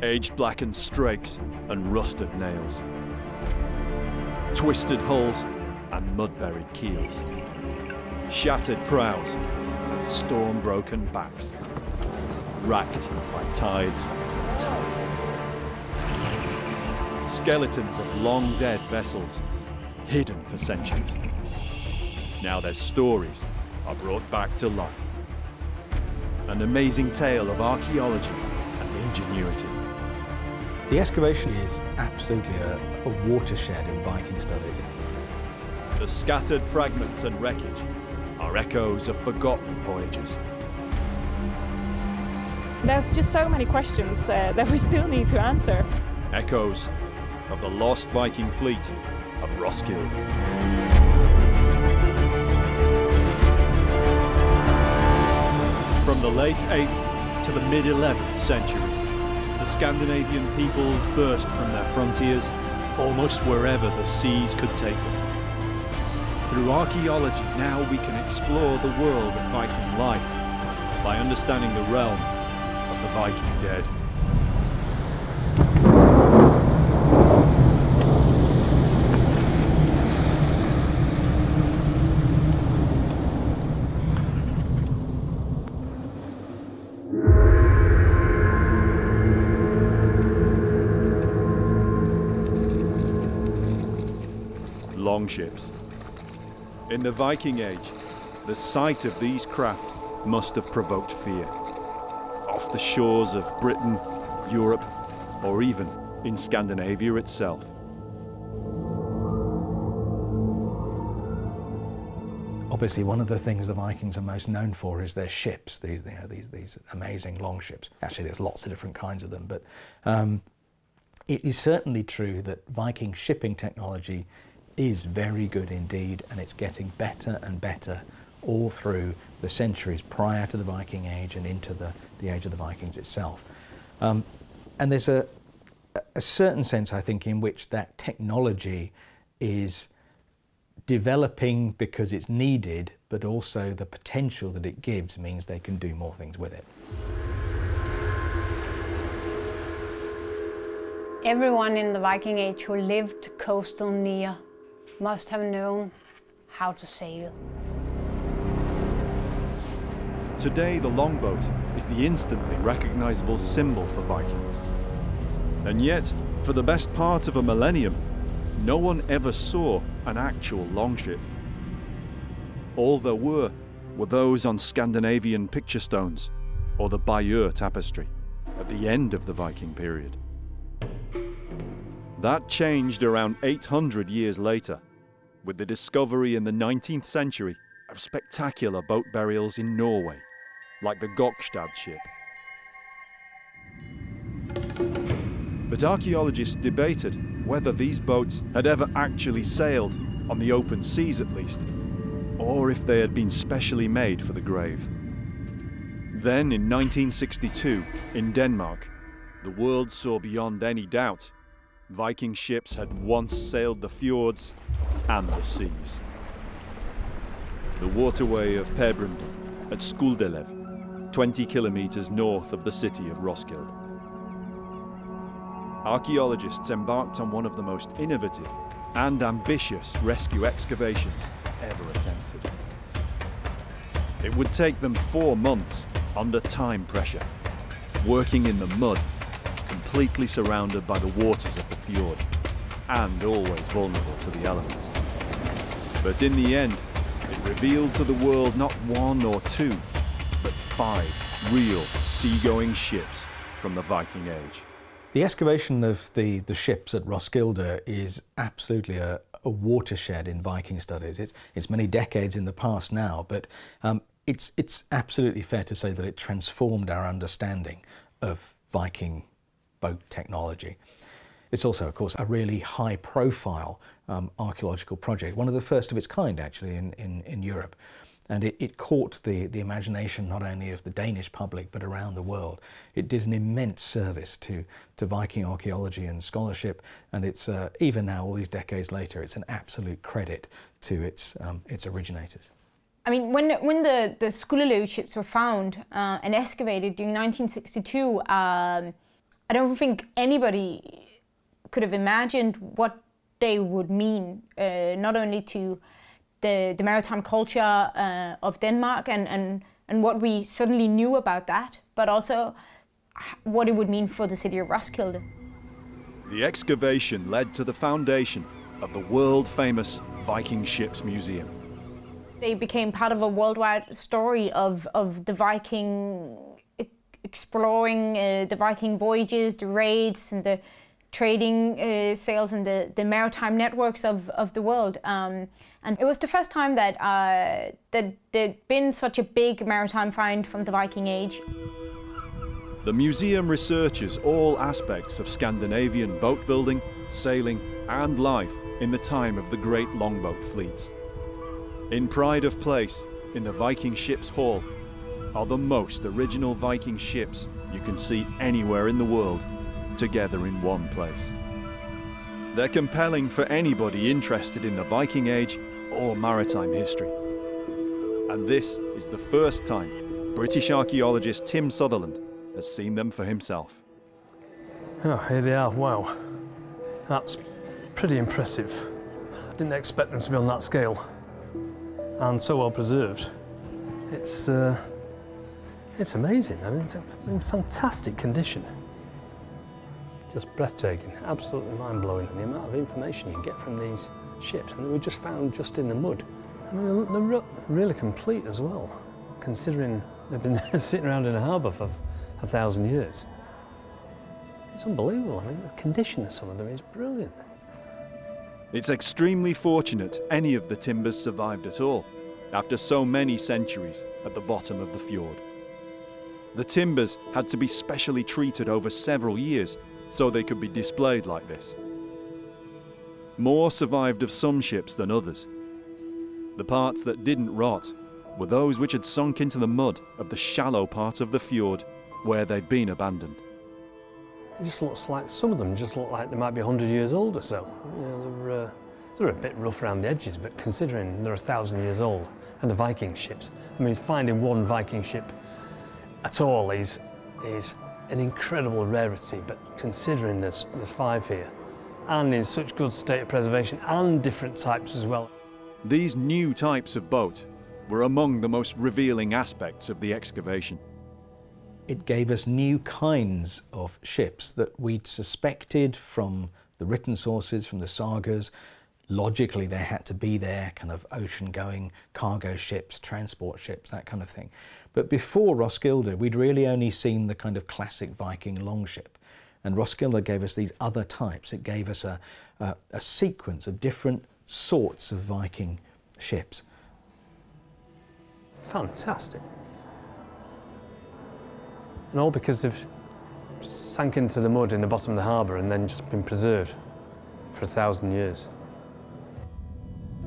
aged blackened strakes and rusted nails, twisted hulls and mud-buried keels, shattered prows and storm-broken backs, racked by tides and time. Skeletons of long-dead vessels, hidden for centuries. Now their stories are brought back to life. An amazing tale of archaeology and ingenuity. The excavation is absolutely a watershed in Viking studies. The scattered fragments and wreckage are echoes of forgotten voyages. There's just so many questions that we still need to answer. Echoes of the lost Viking fleet of Roskilde. From the late 8th to the mid-11th centuries, the Scandinavian peoples burst from their frontiers almost wherever the seas could take them. Through archaeology, now we can explore the world of Viking life by understanding the realm of the Viking dead. Longships. In the Viking Age, the sight of these craft must have provoked fear. Off the shores of Britain, Europe, or even in Scandinavia itself. Obviously, one of the things the Vikings are most known for is their ships, these amazing longships. Actually, there's lots of different kinds of them, but it is certainly true that Viking shipping technology is very good indeed, and it's getting better and better all through the centuries prior to the Viking Age and into the age of the Vikings itself. And there's a certain sense, I think, in which that technology is developing because it's needed, but also the potential that it gives means they can do more things with it. Everyone in the Viking Age who lived coastal near must have known how to sail. Today, the longboat is the instantly recognizable symbol for Vikings. And yet, for the best part of a millennium, no one ever saw an actual longship. All there were those on Scandinavian picture stones or the Bayeux tapestry at the end of the Viking period. That changed around 800 years later, with the discovery in the 19th century of spectacular boat burials in Norway, like the Gokstad ship. But archaeologists debated whether these boats had ever actually sailed, on the open seas at least, or if they had been specially made for the grave. Then in 1962, in Denmark, the world saw beyond any doubt Viking ships had once sailed the fjords and the seas. The waterway of Pebren at Skuldelev, 20 kilometers north of the city of Roskilde. Archaeologists embarked on one of the most innovative and ambitious rescue excavations ever attempted. It would take them 4 months under time pressure, working in the mud, completely surrounded by the waters of the fjord, and always vulnerable to the elements. But in the end, it revealed to the world not 1 or 2, but 5 real seagoing ships from the Viking Age. The excavation of the ships at Roskilde is absolutely a watershed in Viking studies. It's many decades in the past now, but it's absolutely fair to say that it transformed our understanding of Viking boat technology. It's also, of course, a really high-profile archaeological project, one of the first of its kind, actually, in Europe. And it caught the imagination not only of the Danish public, but around the world. It did an immense service to Viking archaeology and scholarship, and it's, even now, all these decades later, it's an absolute credit to its originators. I mean, when the Skuldelev ships were found and excavated during 1962, I don't think anybody could have imagined what they would mean, not only to the maritime culture of Denmark and what we suddenly knew about that, but also what it would mean for the city of Roskilde. The excavation led to the foundation of the world-famous Viking Ships Museum. They became part of a worldwide story of the Viking exploring, the Viking voyages, the raids, and the trading sails and the maritime networks of the world. And it was the first time that there'd been such a big maritime find from the Viking Age. The museum researches all aspects of Scandinavian boat building, sailing, and life in the time of the great longboat fleets. In pride of place, in the Viking Ships Hall, are the most original Viking ships you can see anywhere in the world, together in one place. They're compelling for anybody interested in the Viking Age or maritime history. And this is the first time British archaeologist Tim Sutherland has seen them for himself. Oh, here they are, wow. That's pretty impressive. I didn't expect them to be on that scale and so well preserved. It's amazing. I mean, it's in fantastic condition. Just breathtaking, absolutely mind-blowing, the amount of information you get from these ships, and they were just found just in the mud. I mean, they're really complete as well, considering they've been sitting around in a harbour for 1,000 years. It's unbelievable. I mean, the condition of some of them is brilliant. It's extremely fortunate any of the timbers survived at all, after so many centuries at the bottom of the fjord. The timbers had to be specially treated over several years so they could be displayed like this. More survived of some ships than others. The parts that didn't rot were those which had sunk into the mud of the shallow part of the fjord where they'd been abandoned. It just looks like, some of them just look like they might be 100 years old or so. You know, they're a bit rough around the edges, but considering they're 1,000 years old, and the Viking ships, I mean, finding one Viking ship at all is an incredible rarity, but considering there's 5 here, and in such good state of preservation, and different types as well. These new types of boat were among the most revealing aspects of the excavation. It gave us new kinds of ships that we'd suspected from the written sources, from the sagas. Logically, they had to be there, kind of ocean-going cargo ships, transport ships, that kind of thing. But before Roskilde, we'd really only seen the kind of classic Viking longship. And Roskilde gave us these other types. It gave us a sequence of different sorts of Viking ships. Fantastic. And all because they've sank into the mud in the bottom of the harbour and then just been preserved for 1,000 years.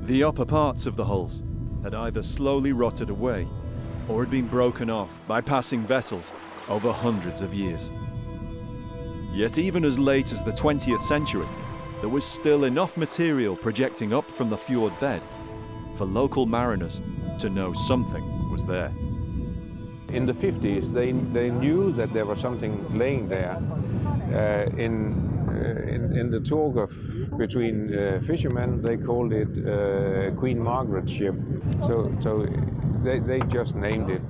The upper parts of the hulls had either slowly rotted away or had been broken off by passing vessels over hundreds of years. Yet even as late as the 20th century, there was still enough material projecting up from the fjord bed for local mariners to know something was there. In the 50s, they knew that there was something laying there. In the talk between fishermen, they called it Queen Margaret ship. So they just named it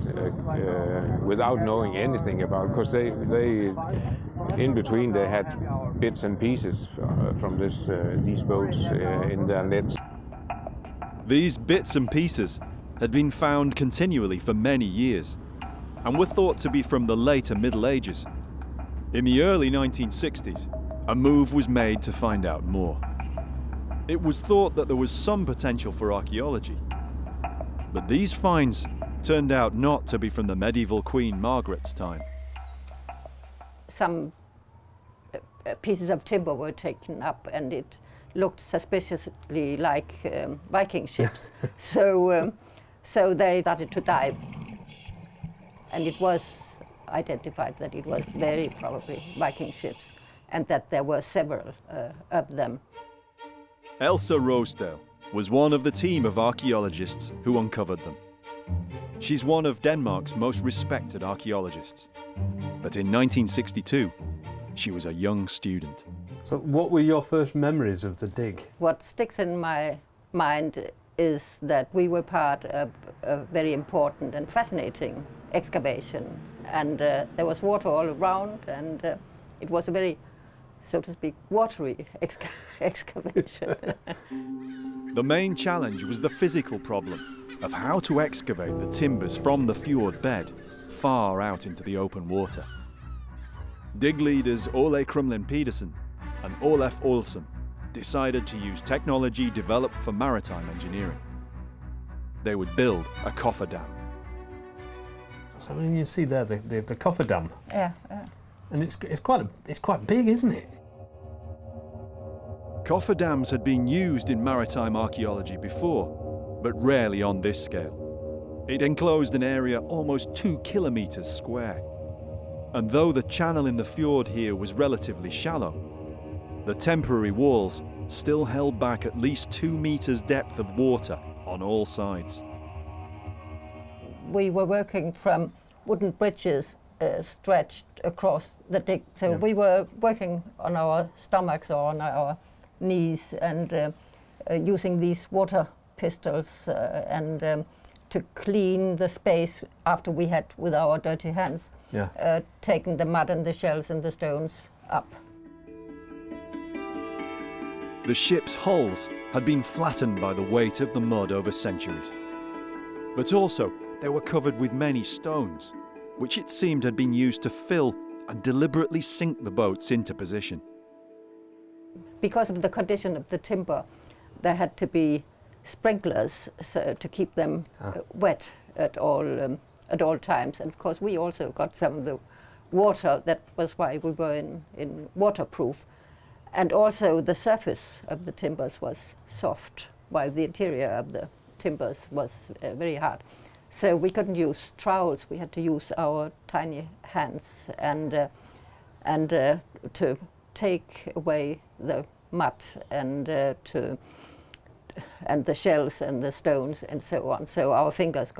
without knowing anything about it, because they in between they had bits and pieces from these boats in their nets. These bits and pieces had been found continually for many years, and were thought to be from the later Middle Ages. In the early 1960s, a move was made to find out more. It was thought that there was some potential for archaeology, but these finds turned out not to be from the medieval Queen Margaret's time. Some pieces of timber were taken up, and it looked suspiciously like Viking ships. So they started to dive. And it was identified that it was very probably Viking ships, and that there were several of them. Elsa Rosedale was one of the team of archaeologists who uncovered them. She's one of Denmark's most respected archaeologists. But in 1962, she was a young student. So what were your first memories of the dig? What sticks in my mind is that we were part of a very important and fascinating excavation. And there was water all around, and it was a very, so to speak, watery excavation. The main challenge was the physical problem of how to excavate the timbers from the fjord bed far out into the open water. Dig leaders Ole Krumlin Pedersen and Olaf Olsen decided to use technology developed for maritime engineering. They would build a cofferdam. So when you see there the cofferdam, Yeah. and it's quite big, isn't it? Cofferdams had been used in maritime archaeology before, but rarely on this scale. It enclosed an area almost 2 kilometers square. And though the channel in the fjord here was relatively shallow, the temporary walls still held back at least 2 meters depth of water on all sides. We were working from wooden bridges stretched across the dig. So we were working on our stomachs or on our knees and using these water pistols and to clean the space after we had, with our dirty hands, taken the mud and the shells and the stones up. The ship's hulls had been flattened by the weight of the mud over centuries. But also, they were covered with many stones, which it seemed had been used to fill and deliberately sink the boats into position. Because of the condition of the timber, there had to be sprinklers so to keep them wet at all times. And of course, we also got some of the water. That was why we were in waterproof. And also, the surface of the timbers was soft, while the interior of the timbers was very hard. So we couldn't use trowels. We had to use our tiny hands and to take away the mud and the shells and the stones and so on. So our fingers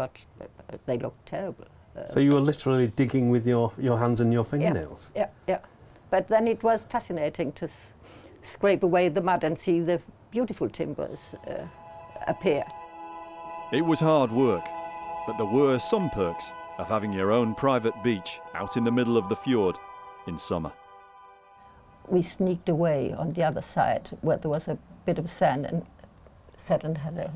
they looked terrible. So you were literally digging with your hands and your fingernails? Yeah. But then it was fascinating to scrape away the mud and see the beautiful timbers appear. It was hard work, but there were some perks of having your own private beach out in the middle of the fjord in summer. We sneaked away on the other side where there was a bit of sand and sat and had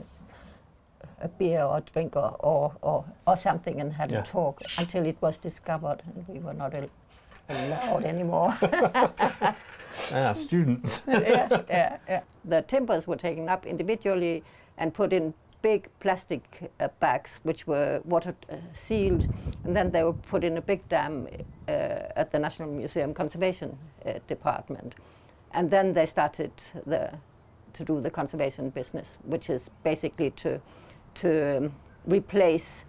a beer or a drink or something and had a talk until it was discovered and we were not allowed anymore. Students. Yeah. The timbers were taken up individually and put in big plastic bags which were water sealed, and then they were put in a big dam at the National Museum Conservation Department. And then they started to do the conservation business, which is basically to replace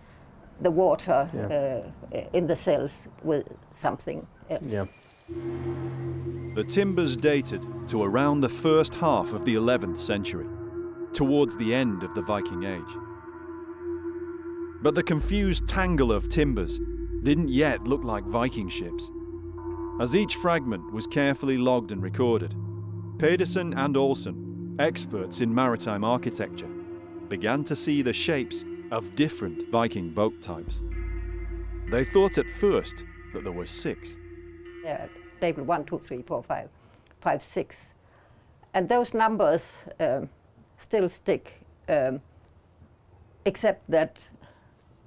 the water in the cells with something else. Yeah. The timbers dated to around the first half of the 11th century, towards the end of the Viking Age. But the confused tangle of timbers didn't yet look like Viking ships. As each fragment was carefully logged and recorded, Pedersen and Olsen, experts in maritime architecture, began to see the shapes of different Viking boat types. They thought at first that there were 6. Yeah, table 1, 2, 3, 4, 5, 6. And those numbers still stick, except that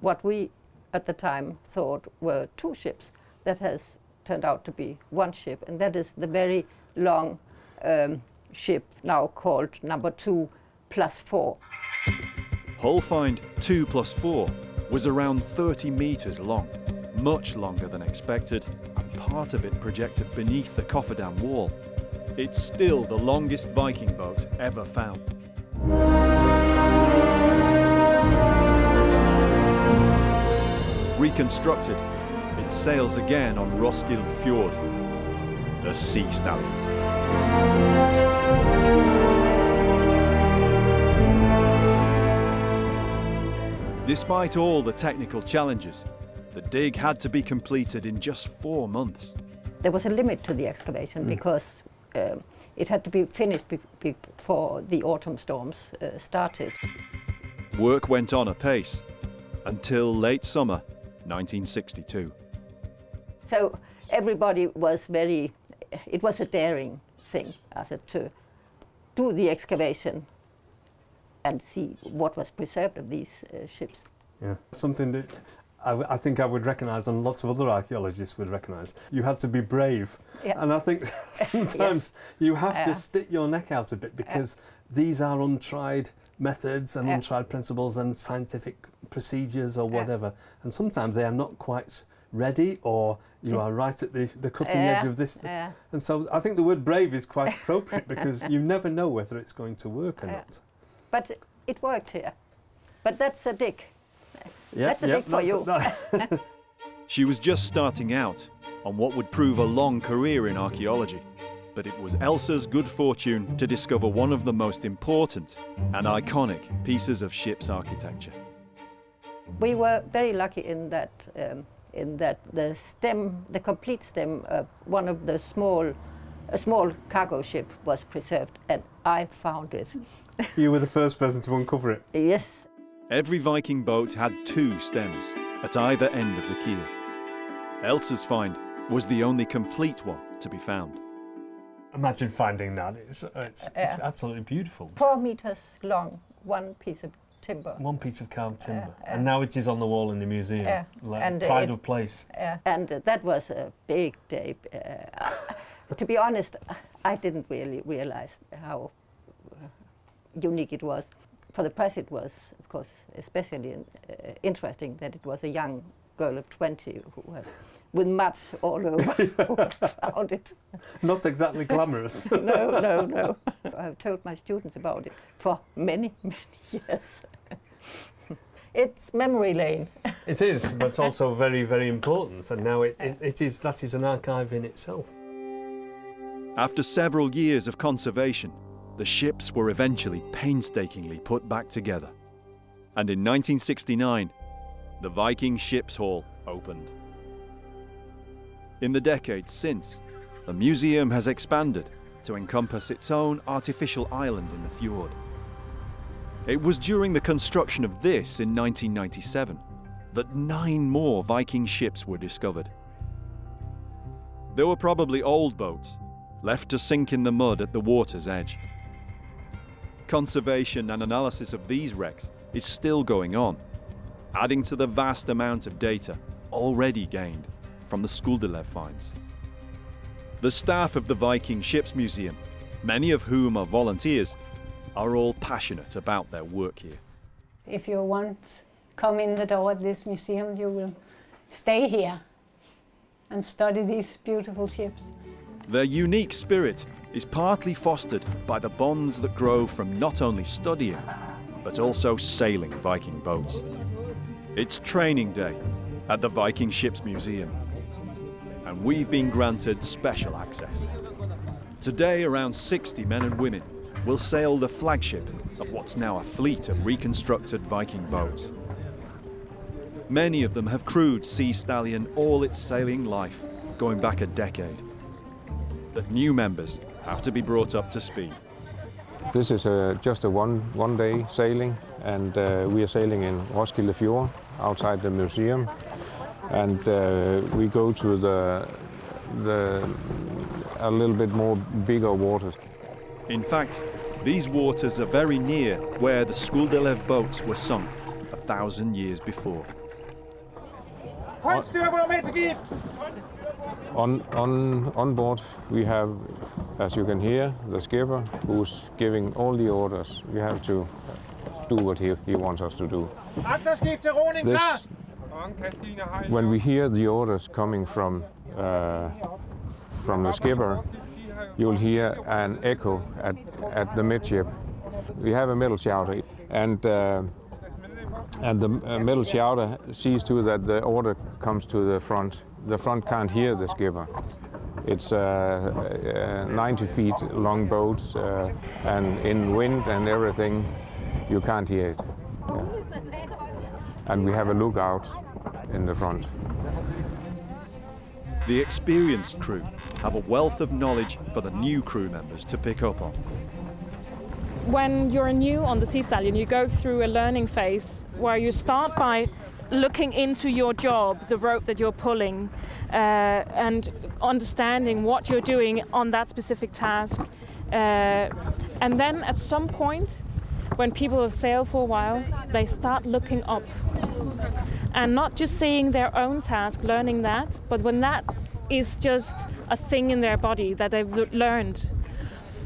what we at the time thought were 2 ships, that has turned out to be 1 ship, and that is the very long ship now called number 2+4. Hull find 2+4 was around 30 meters long, much longer than expected, and part of it projected beneath the cofferdam wall. It's still the longest Viking boat ever found. Reconstructed, it sails again on Roskilde Fjord, the Sea Stallion. Despite all the technical challenges, the dig had to be completed in just 4 months. there was a limit to the excavation because it had to be finished before the autumn storms started. Work went on apace until late summer 1962. So everybody was it was a daring thing to do the excavation and see what was preserved of these ships. Yeah, something that I think I would recognise and lots of other archaeologists would recognise. You had to be brave. Yeah. And I think sometimes you have to stick your neck out a bit because these are untried methods and untried principles and scientific procedures or whatever. And sometimes they are not quite ready or you are right at the cutting edge of this. And so I think the word brave is quite appropriate because you never know whether it's going to work or not. But it worked here. But that's a dig. That's a dig for you. She was just starting out on what would prove a long career in archaeology, but it was Elsa's good fortune to discover one of the most important and iconic pieces of ship's architecture. We were very lucky in that the stem, the complete stem of one of the a small cargo ship was preserved, and I found it. You were the first person to uncover it? Yes. Every Viking boat had 2 stems at either end of the keel. Elsa's find was the only complete one to be found. Imagine finding that. It's absolutely beautiful. 4 meters long, one piece of timber. One piece of carved timber. And now it is on the wall in the museum, like pride of place. And that was a big day. To be honest, I didn't really realize how unique it was. For the press it was, of course, especially interesting that it was a young girl of 20 who had, with mud all over, who found it. Not exactly glamorous. No. I've told my students about it for many, many years. It's memory lane. It is, but it's also very, very important. And now that is an archive in itself. After several years of conservation, the ships were eventually painstakingly put back together. And in 1969, the Viking Ships Hall opened. In the decades since, the museum has expanded to encompass its own artificial island in the fjord. It was during the construction of this in 1997 that 9 more Viking ships were discovered. There were probably old boats, left to sink in the mud at the water's edge. Conservation and analysis of these wrecks is still going on, adding to the vast amount of data already gained from the Skúldalev finds. The staff of the Viking Ships Museum, many of whom are volunteers, are all passionate about their work here. If you once come in the door at this museum, you will stay here and study these beautiful ships. Their unique spirit is partly fostered by the bonds that grow from not only studying, but also sailing Viking boats. It's training day at the Viking Ships Museum, and we've been granted special access. Today, around 60 men and women will sail the flagship of what's now a fleet of reconstructed Viking boats. Many of them have crewed Sea Stallion all its sailing life, going back a decade. But new members have to be brought up to speed. This is just a one-day sailing, and we are sailing in Roskilde Fjord outside the museum, and we go to a little bit more bigger waters. In fact, these waters are very near where the Skúldalev boats were sunk 1,000 years before. On board we have, as you can hear, the skipper who's giving all the orders. We have to do what he wants us to do. When we hear the orders coming from the skipper, you'll hear an echo at the midship. We have a middle shouter, and the middle shouter sees to that the order comes to the front. The front can't hear the skipper. It's 90 feet long boat, and in wind and everything, you can't hear it. Yeah. And we have a lookout in the front. The experienced crew have a wealth of knowledge for the new crew members to pick up on. When you're new on the Sea Stallion, you go through a learning phase where you start by looking into your job, the rope that you're pulling, and understanding what you're doing on that specific task. And then at some point, when people have sailed for a while, they start looking up. And not just seeing their own task, learning that, but when that is just a thing in their body that they've learned,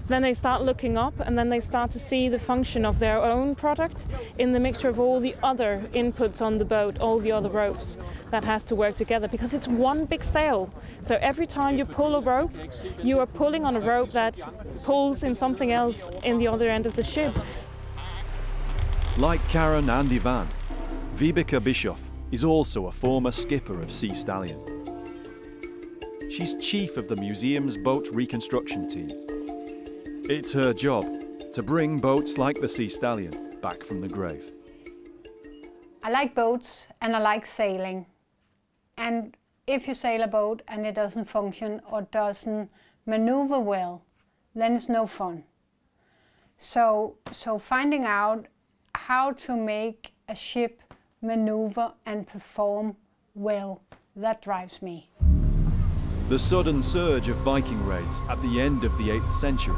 then they start looking up, and then they start to see the function of their own product in the mixture of all the other inputs on the boat, all the other ropes that has to work together, because it's one big sail. So every time you pull a rope, you are pulling on a rope that pulls in something else in the other end of the ship. Like Karen and Ivan, Vibeke Bischoff is also a former skipper of Sea Stallion. She's chief of the museum's boat reconstruction team. It's her job to bring boats like the Sea Stallion back from the grave. I like boats and I like sailing. And if you sail a boat and it doesn't function or doesn't maneuver well, then it's no fun. So finding out how to make a ship maneuver and perform well, that drives me. The sudden surge of Viking raids at the end of the 8th century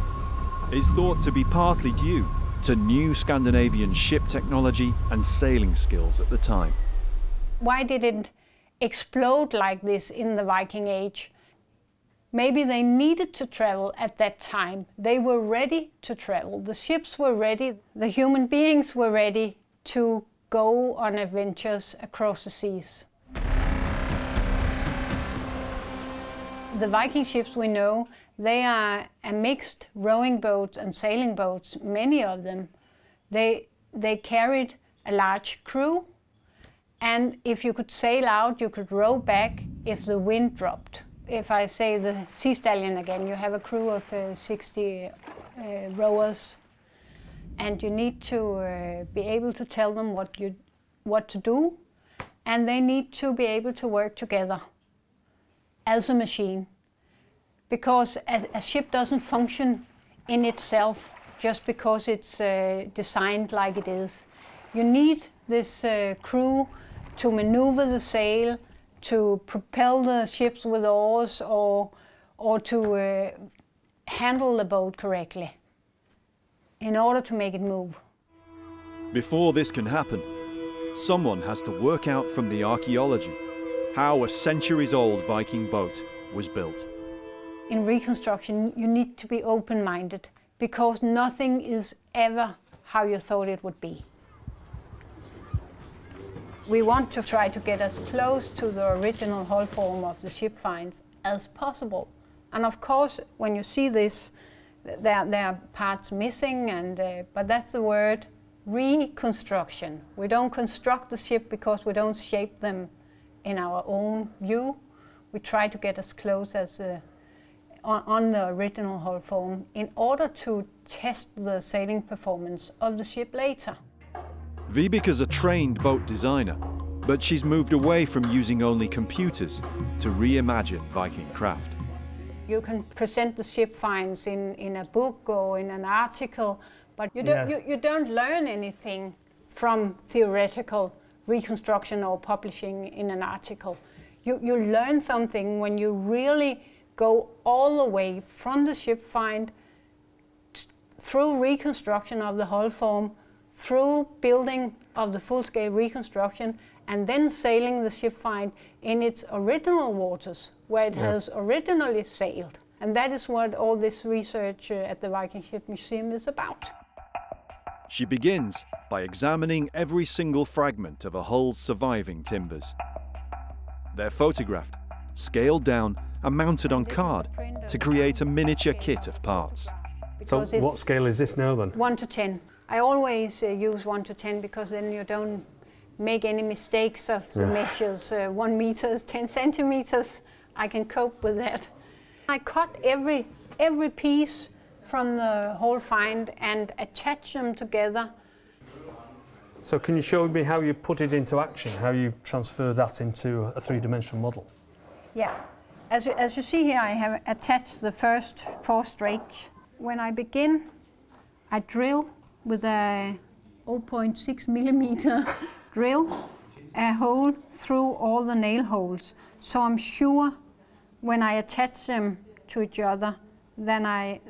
is thought to be partly due to new Scandinavian ship technology and sailing skills at the time. Why did it explode like this in the Viking Age? Maybe they needed to travel at that time. They were ready to travel. The ships were ready. The human beings were ready to go on adventures across the seas. The Viking ships we know, they are a mixed rowing boats and sailing boats, many of them. They carried a large crew, and if you could sail out, you could row back if the wind dropped. If I say the Sea Stallion again, you have a crew of 60 rowers, and you need to be able to tell them what to do, and they need to be able to work together as a machine. Because a ship doesn't function in itself just because it's designed like it is. You need this crew to maneuver the sail, to propel the ships with oars, or to handle the boat correctly in order to make it move. Before this can happen, someone has to work out from the archaeology how a centuries-old Viking boat was built. In reconstruction, you need to be open-minded, because nothing is ever how you thought it would be. We want to try to get as close to the original hull form of the ship finds as possible. And of course, when you see this, there are parts missing, but that's the word reconstruction. We don't construct the ship because we don't shape them in our own view. We try to get as close as on the original hull form in order to test the sailing performance of the ship later. Vibike's a trained boat designer, but she's moved away from using only computers to reimagine Viking craft. You can present the ship finds in a book or in an article, but you don't learn anything from theoretical reconstruction or publishing in an article. You learn something when you really go all the way from the ship find through reconstruction of the hull form, through building of the full-scale reconstruction, and then sailing the ship find in its original waters, where it has originally sailed. And that is what all this research at the Viking Ship Museum is about. She begins by examining every single fragment of a hull's surviving timbers. They're photographed, scaled down, and mounted on card to create a miniature kit of parts. So what scale is this now then? 1 to 10. I always use 1 to 10 because then you don't make any mistakes of the measures. 1 meter is 10 centimeters. I can cope with that. I cut every piece from the whole find and attach them together. So can you show me how you put it into action, how you transfer that into a three-dimensional model? Yeah. As you see here, I have attached the first 4 strakes. When I begin, I drill with a 0.6 millimeter drill a hole through all the nail holes. So I'm sure when I attach them to each other, then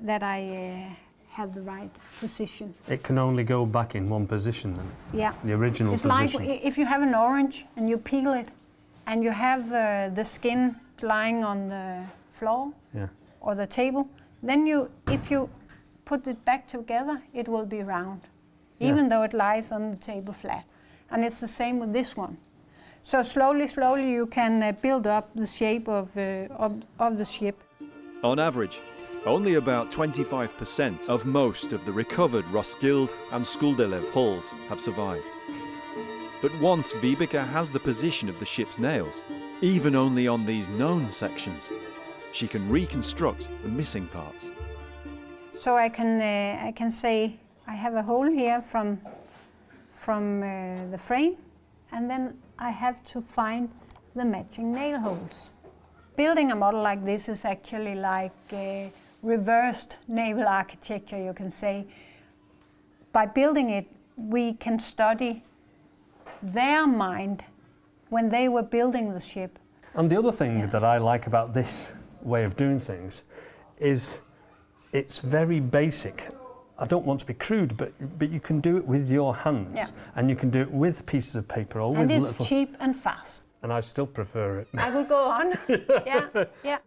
that I have the right position. It can only go back in one position then? Yeah. The original position? It's like if you have an orange and you peel it and you have the skin lying on the floor or the table, then if you put it back together, it will be round, even though it lies on the table flat. And it's the same with this one. So slowly you can build up the shape of the ship. On average, only about 25% of most of the recovered Roskilde and Skuldelev hulls have survived. But once Vibeke has the position of the ship's nails, even only on these known sections, she can reconstruct the missing parts. So I can say I have a hole here from the frame, and then I have to find the matching nail holes. Building a model like this is actually like reversed naval architecture, you can say. By building it, we can study their mind when they were building the ship. And the other thing that I like about this way of doing things is it's very basic. I don't want to be crude, but you can do it with your hands, and you can do it with pieces of paper or with little... And it's cheap and fast. And I still prefer it. I will go on. Yeah.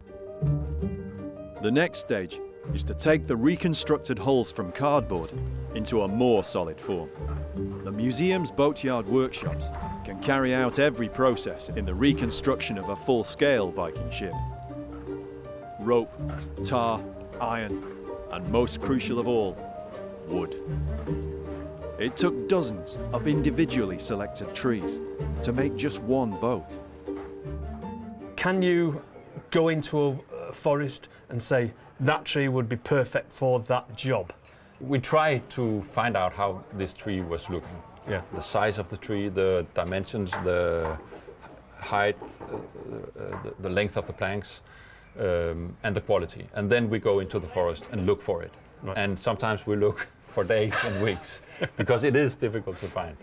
The next stage is to take the reconstructed hulls from cardboard into a more solid form. The museum's boatyard workshops can carry out every process in the reconstruction of a full-scale Viking ship. Rope, tar, iron, and most crucial of all, wood. It took dozens of individually selected trees to make just one boat. Can you go into a forest and say that tree would be perfect for that job? We try to find out how this tree was looking. Yeah. The size of the tree, the dimensions, the height, the length of the planks, and the quality. And then we go into the forest and look for it. Right. And sometimes we look for days and weeks because it is difficult to find.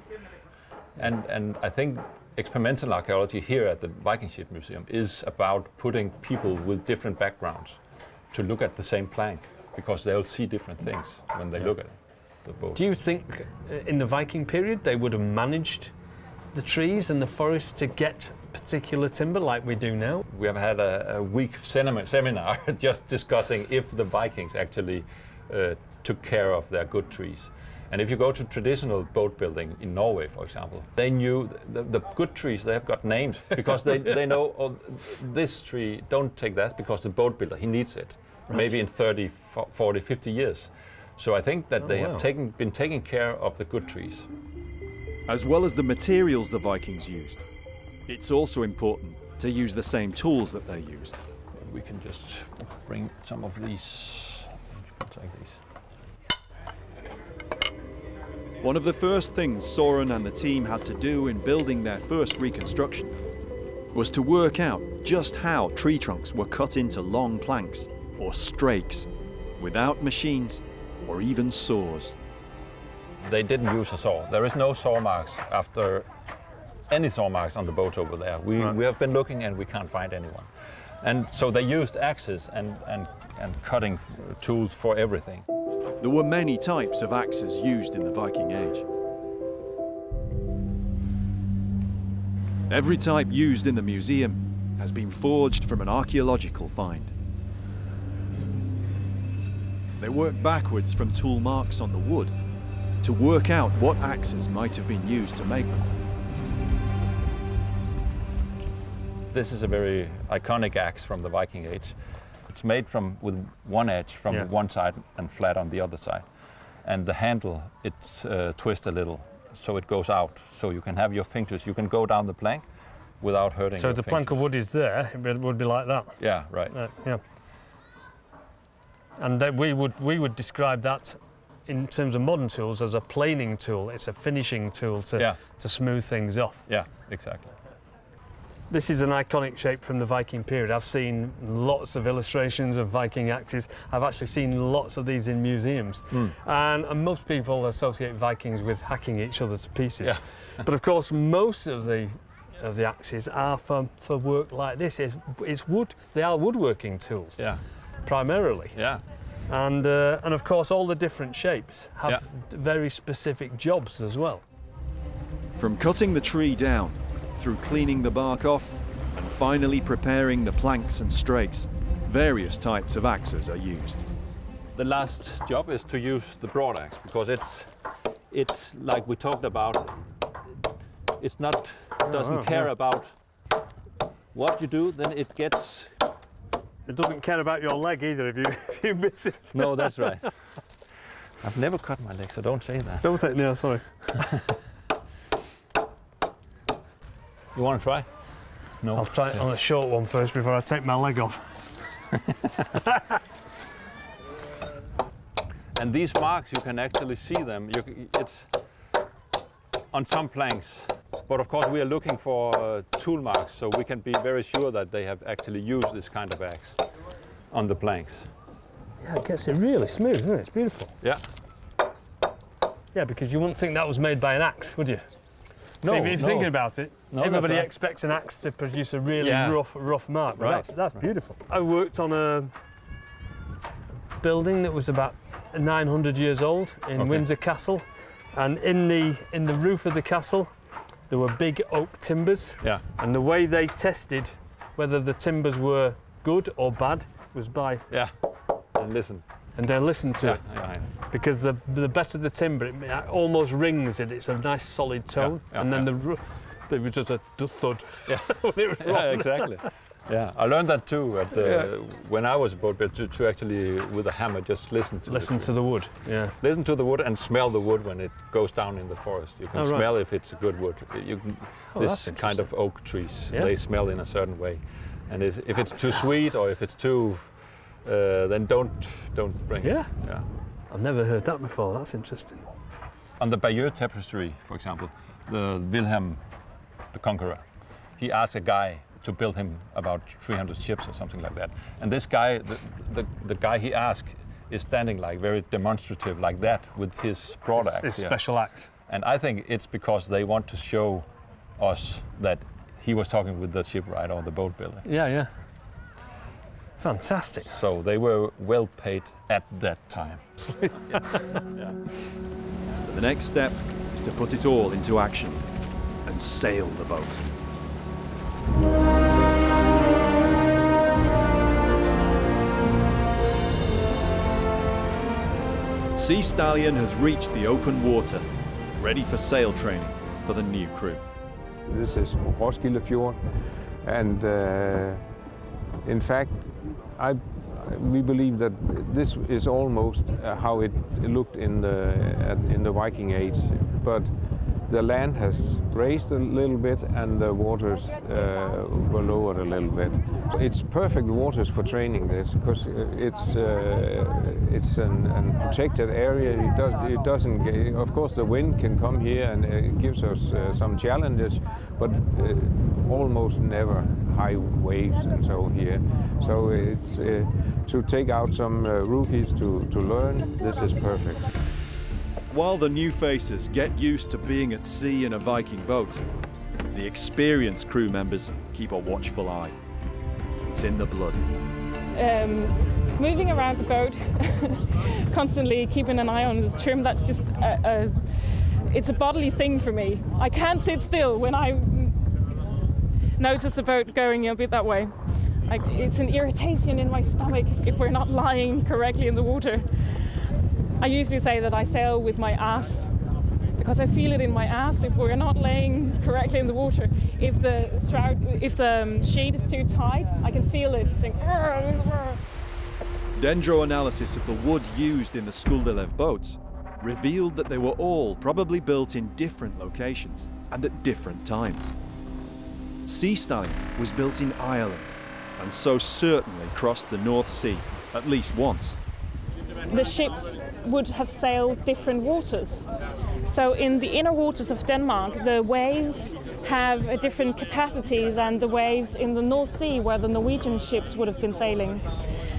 And I think experimental archaeology here at the Viking Ship Museum is about putting people with different backgrounds to look at the same plank, because they'll see different things when they look at the boat. Do you think in the Viking period they would have managed the trees and the forest to get particular timber like we do now? We have had a week seminar just discussing if the Vikings actually took care of their good trees. And if you go to traditional boat building in Norway, for example, they knew the good trees, they have got names because they know, oh, this tree, don't take that because the boat builder, he needs it. Right. Maybe in 30, 40, 50 years. So I think that they have been taking care of the good trees. As well as the materials the Vikings used, it's also important to use the same tools that they used. We can just bring some of these, take these. One of the first things Soren and the team had to do in building their first reconstruction was to work out just how tree trunks were cut into long planks or strakes without machines or even saws. They didn't use a saw. There is no saw marks after any saw marks on the boat over there. We have been looking and we can't find anyone. And so they used axes and cutting tools for everything. There were many types of axes used in the Viking Age. Every type used in the museum has been forged from an archaeological find. They work backwards from tool marks on the wood to work out what axes might have been used to make them. This is a very iconic axe from the Viking Age. It's made with one edge from one side and flat on the other side. And the handle, it's twists a little, so it goes out. So you can have your fingers, you can go down the plank without hurting your fingers. So the plank of wood is there, it would be like that? Yeah, right. Yeah. And we would describe that in terms of modern tools as a planing tool. It's a finishing tool to smooth things off. Yeah, exactly. This is an iconic shape from the Viking period. I've seen lots of illustrations of Viking axes. I've actually seen lots of these in museums. And most people associate Vikings with hacking each other to pieces. Yeah. But of course, most of the axes are for work like this. It's wood. They are woodworking tools, primarily. Yeah. And of course, all the different shapes have very specific jobs as well. From cutting the tree down, through cleaning the bark off, and finally preparing the planks and strakes, various types of axes are used. The last job is to use the broad axe, because it's like we talked about. It's not doesn't care about what you do. Then it gets. It doesn't care about your leg either if you miss it. No, that's right. I've never cut my leg, so don't say that. Don't say no. Sorry. You want to try? No. I'll try it on a short one first before I take my leg off. And these marks, you can actually see them. It's on some planks. But of course we are looking for tool marks, so we can be very sure that they have actually used this kind of axe on the planks. Yeah, it gets it really smooth, isn't it? It's beautiful. Yeah. Yeah, because you wouldn't think that was made by an axe, would you? No, if you're thinking about it, everybody right. expects an axe to produce a really rough mark. But Right. That's beautiful. I worked on a building that was about 900 years old in Windsor Castle, and in the roof of the castle there were big oak timbers. Yeah. And the way they tested whether the timbers were good or bad was by and listen. And they listened to it. Yeah. Because the better the timber, it almost rings it. It's a nice solid tone, and then there was just a thud. Yeah, when it was yeah, exactly. Yeah, I learned that too at when I was a boat builder, to actually with a hammer just listen to the wood. Yeah, listen to the wood and smell the wood when it goes down in the forest. You can smell if it's a good wood. You can, this kind of oak trees, they smell in a certain way, and if it's too sweet or if it's too then don't bring it. Yeah. I've never heard that before. That's interesting. On the Bayeux tapestry, for example, the Wilhelm the Conqueror, he asked a guy to build him about 300 ships or something like that. And this guy, the guy he asked, is standing like very demonstrative like that with his broad axe. His special axe. And I think it's because they want to show us that he was talking with the shipwright or the boat builder. Yeah. Fantastic. So they were well paid at that time. The next step is to put it all into action and sail the boat. Sea Stallion has reached the open water, ready for sail training for the new crew. This is Roskilde Fjord, and in fact, we believe that this is almost how it looked in the Viking Age, but the land has raised a little bit and the waters were lowered a little bit. It's perfect waters for training this, because it's a protected area. It doesn't. Of course, the wind can come here and it gives us some challenges, but almost never high waves and so here. So it's to take out some rookies to learn. This is perfect. While the new faces get used to being at sea in a Viking boat, the experienced crew members keep a watchful eye. It's in the blood. Moving around the boat, constantly keeping an eye on the trim, that's just it's a bodily thing for me. I can't sit still when I notice the boat going a bit that way. It's an irritation in my stomach if we're not lying correctly in the water. I usually say that I sail with my ass, because I feel it in my ass if we're not laying correctly in the water. If the sheet is too tight, I can feel it saying. Dendroanalysis of the wood used in the Skulderlev boats revealed that they were all probably built in different locations and at different times. Sea Stallion was built in Ireland, and so certainly crossed the North Sea at least once. The ships would have sailed different waters. So in the inner waters of Denmark, the waves have a different capacity than the waves in the North Sea, where the Norwegian ships would have been sailing.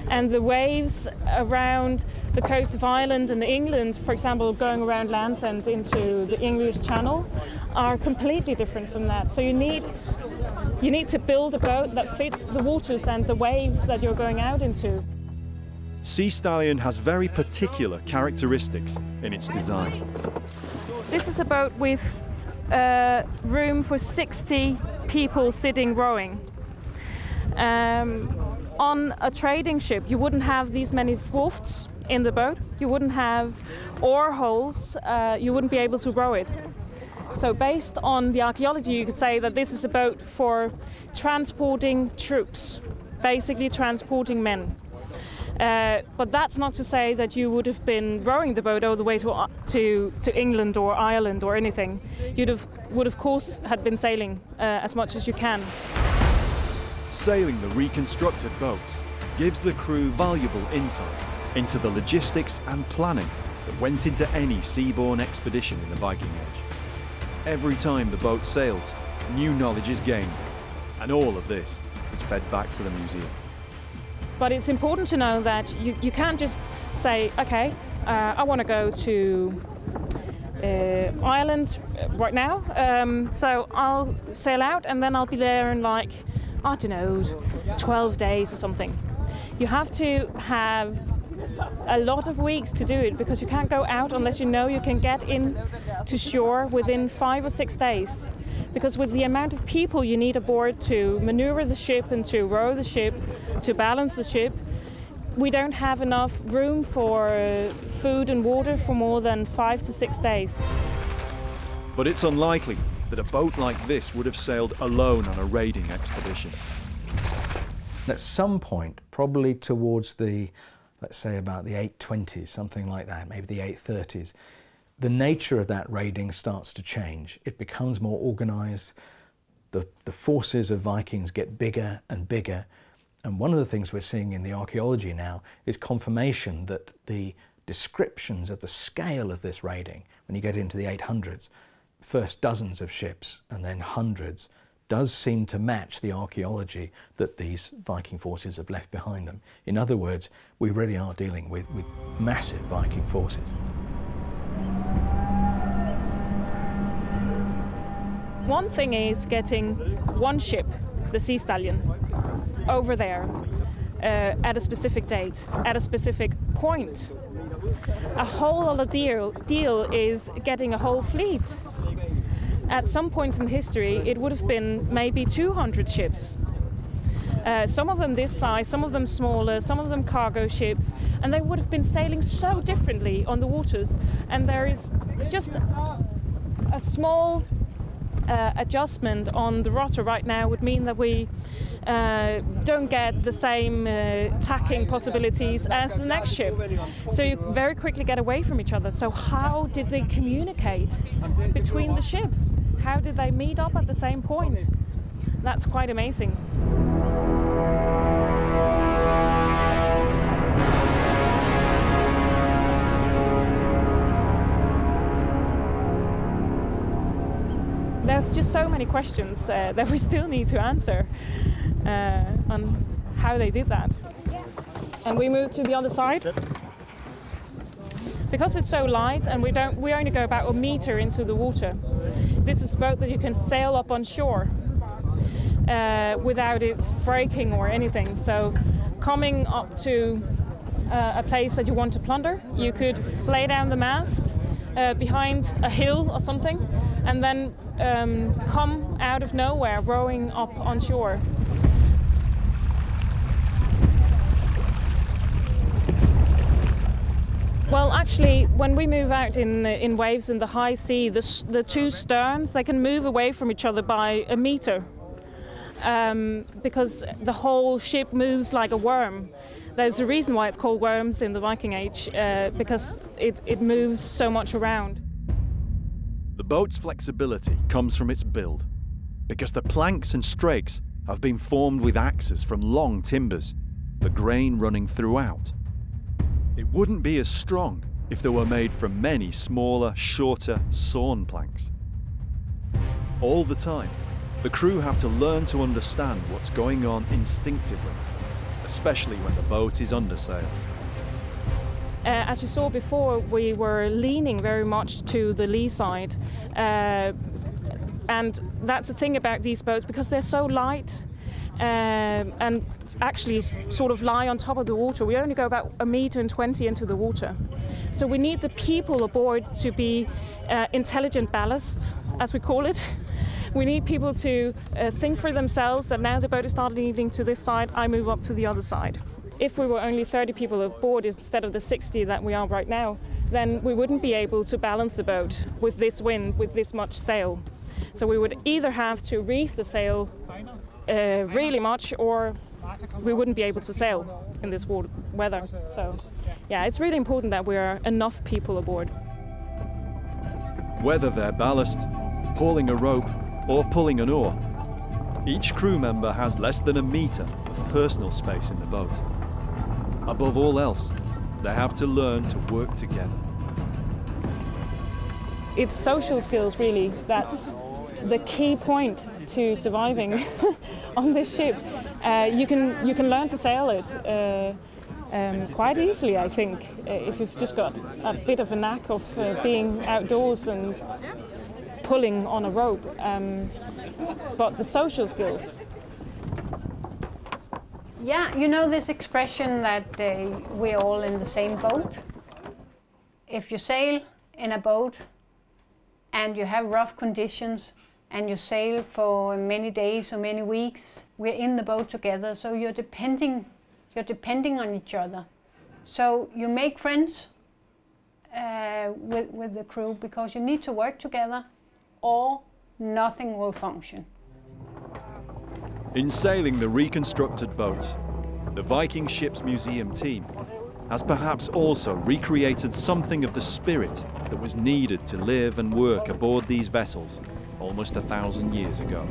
And the waves around the coast of Ireland and England, for example, going around Land's End into the English Channel, are completely different from that. So you need to build a boat that fits the waters and the waves that you're going out into. Sea Stallion has very particular characteristics in its design. This is a boat with room for 60 people sitting rowing. On a trading ship, you wouldn't have these many thwarts in the boat. You wouldn't have oar holes. You wouldn't be able to row it. So based on the archaeology, you could say that this is a boat for transporting troops, basically transporting men. But that's not to say that you would have been rowing the boat all the way to England or Ireland or anything. Would of course have been sailing as much as you can. Sailing the reconstructed boat gives the crew valuable insight into the logistics and planning that went into any seaborne expedition in the Viking Age. Every time the boat sails, new knowledge is gained, and all of this is fed back to the museum. But it's important to know that you can't just say, okay, I want to go to Ireland right now, so I'll sail out and then I'll be there in like, I don't know, 12 days or something. You have to have a lot of weeks to do it, because you can't go out unless you know you can get in to shore within 5 or 6 days. Because with the amount of people you need aboard to maneuver the ship and to row the ship, to balance the ship, we don't have enough room for food and water for more than 5 to 6 days. But it's unlikely that a boat like this would have sailed alone on a raiding expedition. At some point, probably towards the, let's say about the 820s, something like that, maybe the 830s, the nature of that raiding starts to change. It becomes more organised. The forces of Vikings get bigger and bigger. And one of the things we're seeing in the archaeology now is confirmation that the descriptions of the scale of this raiding, when you get into the 800s, first dozens of ships and then hundreds, does seem to match the archaeology that these Viking forces have left behind them. In other words, we really are dealing with massive Viking forces. One thing is getting one ship, the Sea Stallion, over there at a specific date, at a specific point. A whole other deal is getting a whole fleet. At some points in history, it would have been maybe 200 ships. Some of them this size, some of them smaller, some of them cargo ships, and they would have been sailing so differently on the waters. And there is just a small adjustment on the rudder right now would mean that we don't get the same tacking possibilities as the next ship. So you very quickly get away from each other. So how did they communicate between the ships? How did they meet up at the same point? That's quite amazing. There's just so many questions that we still need to answer on how they did that. And we move to the other side. Because it's so light and we only go about a meter into the water. This is a boat that you can sail up on shore without it breaking or anything. So coming up to a place that you want to plunder, you could lay down the mast behind a hill or something, and then come out of nowhere rowing up on shore. Well, actually, when we move out in waves in the high sea, the two sterns, they can move away from each other by a meter because the whole ship moves like a worm. There's a reason why it's called worms in the Viking Age, because it moves so much around. The boat's flexibility comes from its build, because the planks and strakes have been formed with axes from long timbers, the grain running throughout. It wouldn't be as strong if they were made from many smaller, shorter, sawn planks. All the time, the crew have to learn to understand what's going on instinctively, especially when the boat is under sail. As you saw before, we were leaning very much to the lee side. And that's the thing about these boats, because they're so light and actually sort of lie on top of the water. We only go about 1.20 meters into the water. So we need the people aboard to be intelligent ballast, as we call it. We need people to think for themselves that now the boat is starting leaning to this side, I move up to the other side. If we were only 30 people aboard instead of the 60 that we are right now, then we wouldn't be able to balance the boat with this wind, with this much sail. So we would either have to reef the sail really much, or we wouldn't be able to sail in this weather. So yeah, it's really important that we are enough people aboard. Whether they're ballast, hauling a rope, or pulling an oar, each crew member has less than 1 meter of personal space in the boat. Above all else, they have to learn to work together. It's social skills, really, that's the key point to surviving on this ship. You can learn to sail it quite easily, I think, if you've just got a bit of a knack of being outdoors and pulling on a rope. But the social skills. Yeah, you know this expression that we're all in the same boat? If you sail in a boat and you have rough conditions and you sail for many days or many weeks, we're in the boat together, so you're depending on each other. So you make friends with the crew, because you need to work together or nothing will function. In sailing the reconstructed boat, the Viking Ships Museum team has perhaps also recreated something of the spirit that was needed to live and work aboard these vessels almost 1,000 years ago.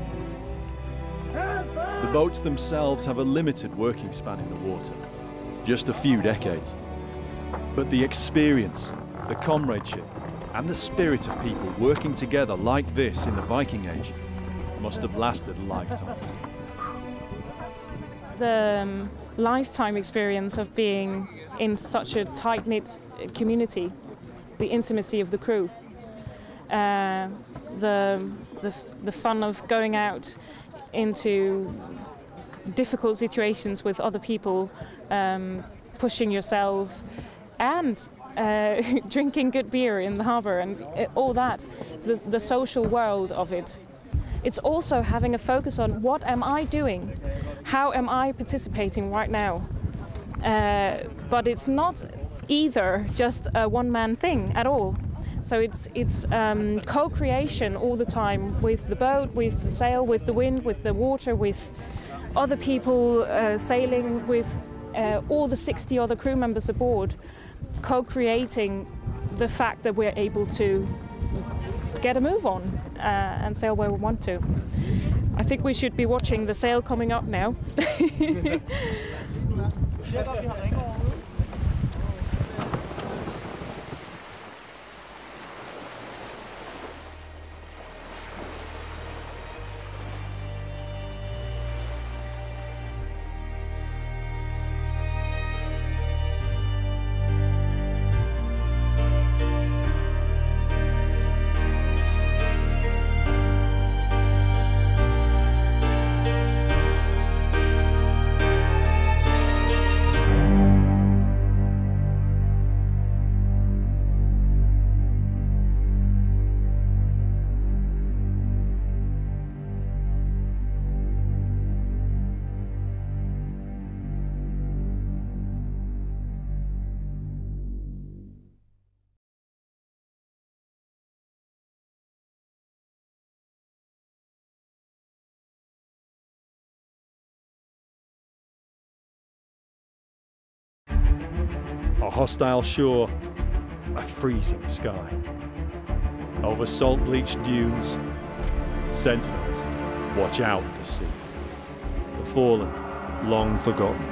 The boats themselves have a limited working span in the water, just a few decades. But the experience, the comradeship, and the spirit of people working together like this in the Viking Age must have lasted lifetimes. The lifetime experience of being in such a tight-knit community, the intimacy of the crew, the fun of going out into difficult situations with other people, pushing yourself, and drinking good beer in the harbour, and all that, the social world of it. It's also having a focus on what am I doing? How am I participating right now? But it's not either just a one-man thing at all. So it's co-creation all the time with the boat, with the sail, with the wind, with the water, with other people sailing, with all the 60 other crew members aboard, co-creating the fact that we're able to get a move on and sail where we want to. I think we should be watching the sail coming up now. A hostile shore, a freezing sky. Over salt-bleached dunes, sentinels watch out the sea. The fallen, long forgotten.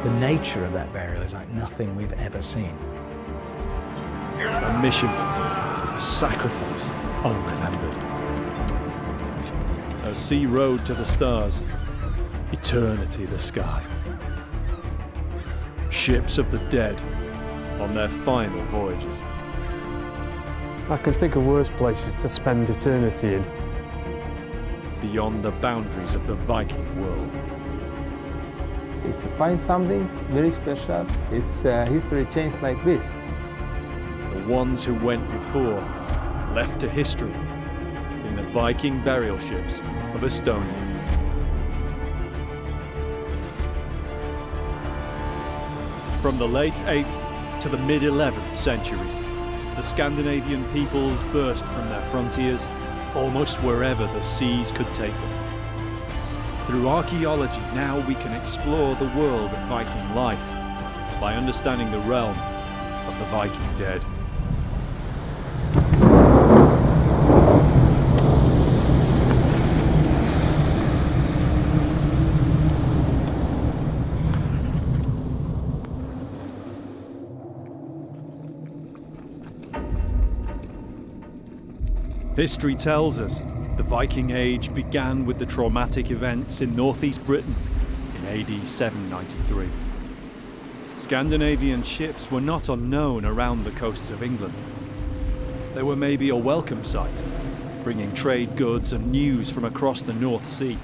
The nature of that burial is like nothing we've ever seen. A mission, a sacrifice unremembered. A sea road to the stars, eternity the sky. Ships of the dead on their final voyages. I can think of worse places to spend eternity in. Beyond the boundaries of the Viking world. If you find something very special, it's history changed like this. The ones who went before, left to history in the Viking burial ships of Estonia. From the late 8th to the mid-11th centuries, the Scandinavian peoples burst from their frontiers almost wherever the seas could take them. Through archaeology, now we can explore the world of Viking life by understanding the realm of the Viking dead. History tells us the Viking Age began with the traumatic events in northeast Britain in AD 793. Scandinavian ships were not unknown around the coasts of England. They were maybe a welcome sight, bringing trade goods and news from across the North Sea.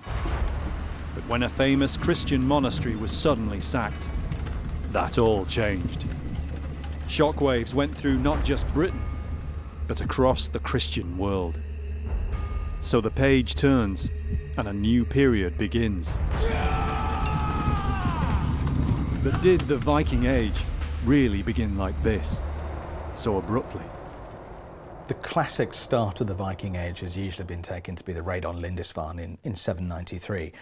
But when a famous Christian monastery was suddenly sacked, that all changed. Shockwaves went through not just Britain, but across the Christian world. So the page turns and a new period begins. But did the Viking Age really begin like this, so abruptly? The classic start of the Viking Age has usually been taken to be the raid on Lindisfarne in 793.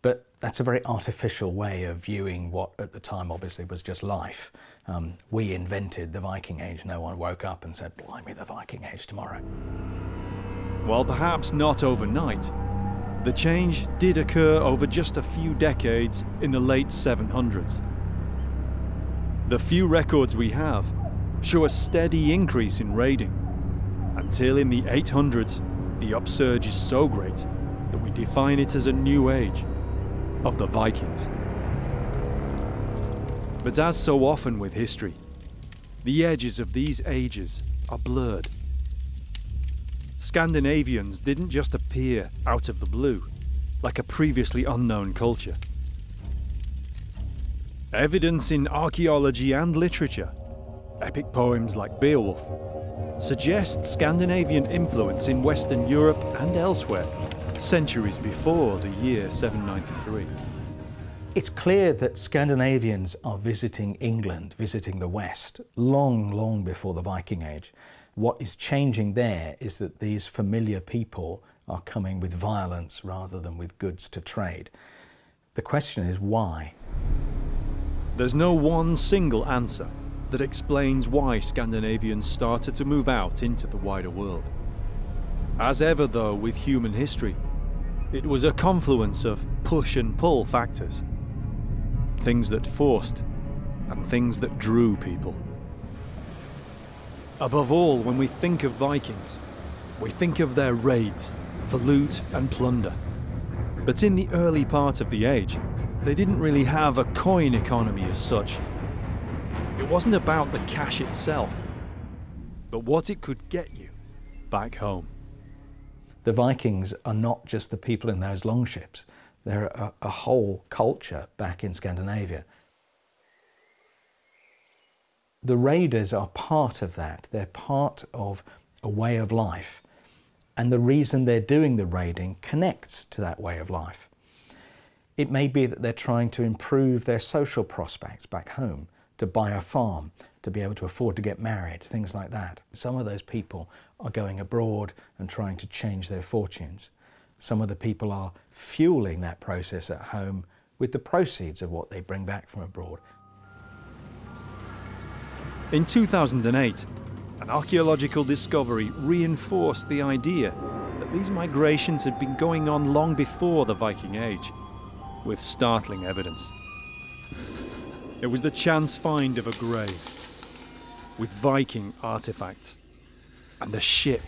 But that's a very artificial way of viewing what at the time obviously was just life. We invented the Viking Age. No one woke up and said, blimey, the Viking Age tomorrow. While perhaps not overnight, the change did occur over just a few decades in the late 700s. The few records we have show a steady increase in raiding, until in the 800s, the upsurge is so great that we define it as a new age of the Vikings. But as so often with history, the edges of these ages are blurred. Scandinavians didn't just appear out of the blue, like a previously unknown culture. Evidence in archaeology and literature, epic poems like Beowulf, suggest Scandinavian influence in Western Europe and elsewhere, centuries before the year 793. It's clear that Scandinavians are visiting England, visiting the West, long, long before the Viking Age. What is changing there is that these familiar people are coming with violence rather than with goods to trade. The question is why? There's no one single answer that explains why Scandinavians started to move out into the wider world. As ever though with human history, it was a confluence of push and pull factors. Things that forced and things that drew people. Above all, when we think of Vikings, we think of their raids for loot and plunder. But in the early part of the age, they didn't really have a coin economy as such. It wasn't about the cash itself, but what it could get you back home. The Vikings are not just the people in those longships. They're a whole culture back in Scandinavia. The raiders are part of that. They're part of a way of life. And the reason they're doing the raiding connects to that way of life. It may be that they're trying to improve their social prospects back home, to buy a farm, to be able to afford to get married, things like that. Some of those people are going abroad and trying to change their fortunes. Some of the people are fueling that process at home with the proceeds of what they bring back from abroad. In 2008, an archaeological discovery reinforced the idea that these migrations had been going on long before the Viking Age, with startling evidence. It was the chance find of a grave. with Viking artefacts. And the ship,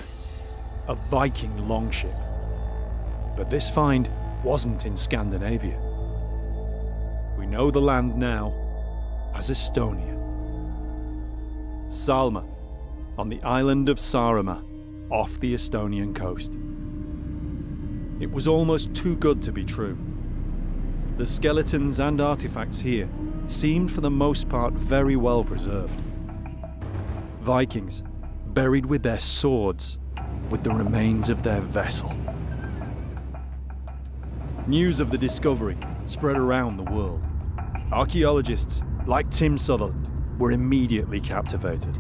a Viking longship. But this find wasn't in Scandinavia. We know the land now as Estonia. Salma, on the island of Saaremaa, off the Estonian coast. It was almost too good to be true. The skeletons and artifacts here seemed for the most part very well preserved. Vikings buried with their swords, with the remains of their vessel. News of the discovery spread around the world. Archaeologists like Tim Sutherland were immediately captivated.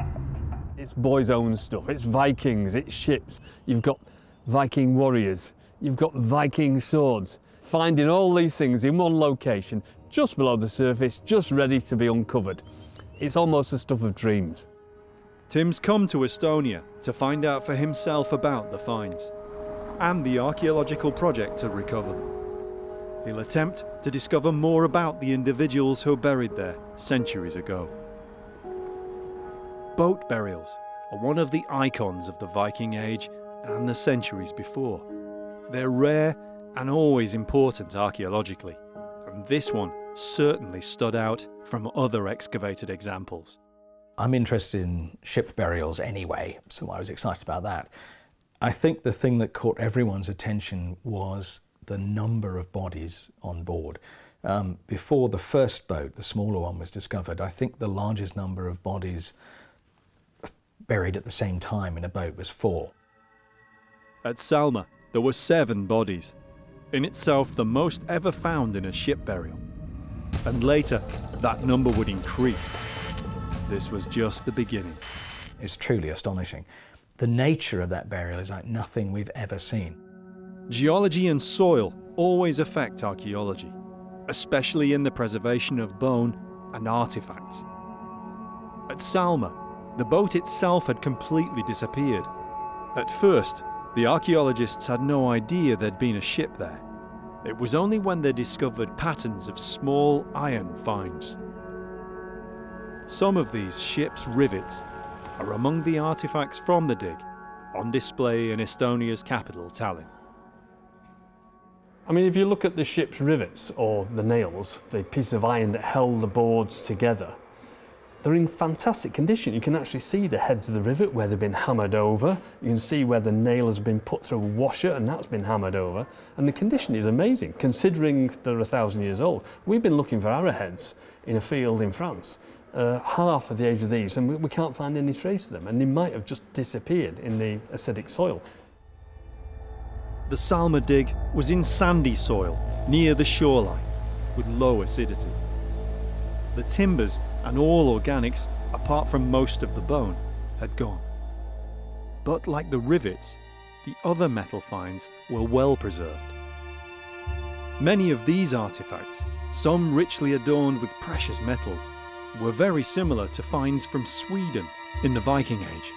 It's boys' own stuff, it's Vikings, it's ships. You've got Viking warriors, you've got Viking swords. Finding all these things in one location, just below the surface, just ready to be uncovered. It's almost the stuff of dreams. Tim's come to Estonia to find out for himself about the finds and the archaeological project to recover them. He'll attempt to discover more about the individuals who were buried there centuries ago. Boat burials are one of the icons of the Viking Age and the centuries before. They're rare and always important archaeologically, and this one certainly stood out from other excavated examples. I'm interested in ship burials anyway, so I was excited about that. I think the thing that caught everyone's attention was the number of bodies on board. Before the first boat, the smaller one, was discovered, I think the largest number of bodies buried at the same time in a boat was 4. At Salma, there were 7 bodies, in itself the most ever found in a ship burial. And later, that number would increase. This was just the beginning. It's truly astonishing. The nature of that burial is like nothing we've ever seen. Geology and soil always affect archaeology, especially in the preservation of bone and artifacts. At Salma, the boat itself had completely disappeared. At first, the archaeologists had no idea there'd been a ship there. It was only when they discovered patterns of small iron finds. Some of these ship's rivets are among the artifacts from the dig, on display in Estonia's capital, Tallinn. I mean, if you look at the ship's rivets, or the nails, the pieces of iron that held the boards together, they're in fantastic condition. You can actually see the heads of the rivet where they've been hammered over. You can see where the nail has been put through a washer and that's been hammered over. And the condition is amazing, considering they're 1,000 years old. We've been looking for arrowheads in a field in France, half of the age of these, and we can't find any trace of them. And they might have just disappeared in the acidic soil. The Salma dig was in sandy soil near the shoreline with low acidity. The timbers and all organics, apart from most of the bone, had gone. But like the rivets, the other metal finds were well preserved. Many of these artifacts, some richly adorned with precious metals, were very similar to finds from Sweden in the Viking Age.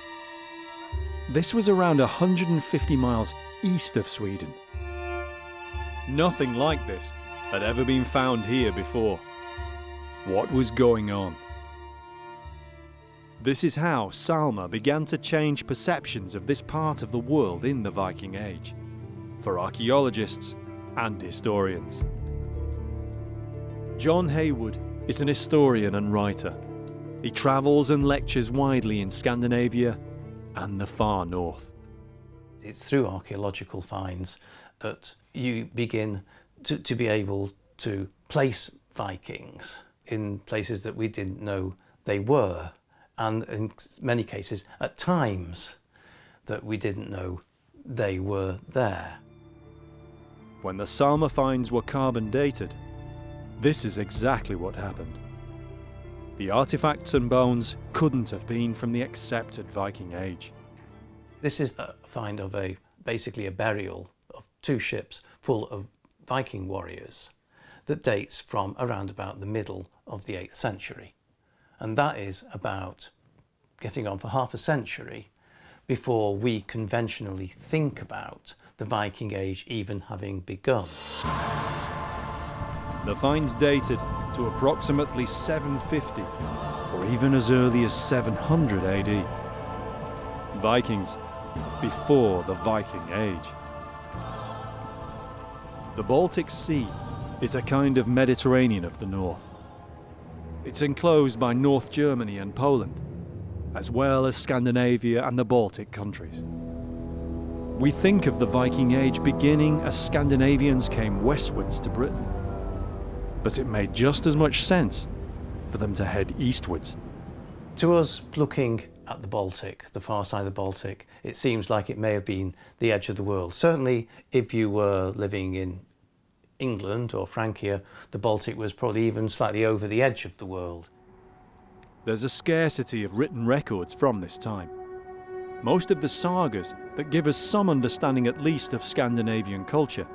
This was around 150 miles east of Sweden. Nothing like this had ever been found here before. What was going on? This is how Salma began to change perceptions of this part of the world in the Viking Age, for archaeologists and historians. John Haywood is an historian and writer. He travels and lectures widely in Scandinavia and the far north. It's through archaeological finds that you begin to be able to place Vikings in places that we didn't know they were, and in many cases at times that we didn't know they were there. When the Salma finds were carbon dated, this is exactly what happened. The artifacts and bones couldn't have been from the accepted Viking Age. This is a find of basically a burial of 2 ships full of Viking warriors that dates from around about the middle of the 8th century. And that is about getting on for half a century before we conventionally think about the Viking Age even having begun. The find's dated to approximately 750, or even as early as 700 AD. Vikings, before the Viking Age. The Baltic Sea is a kind of Mediterranean of the north. It's enclosed by North Germany and Poland, as well as Scandinavia and the Baltic countries. We think of the Viking Age beginning as Scandinavians came westwards to Britain, but it made just as much sense for them to head eastwards. To us, looking at the Baltic, the far side of the Baltic, it seems like it may have been the edge of the world. Certainly, if you were living in England or Francia, the Baltic was probably even slightly over the edge of the world. There's a scarcity of written records from this time. Most of the sagas that give us some understanding at least of Scandinavian culture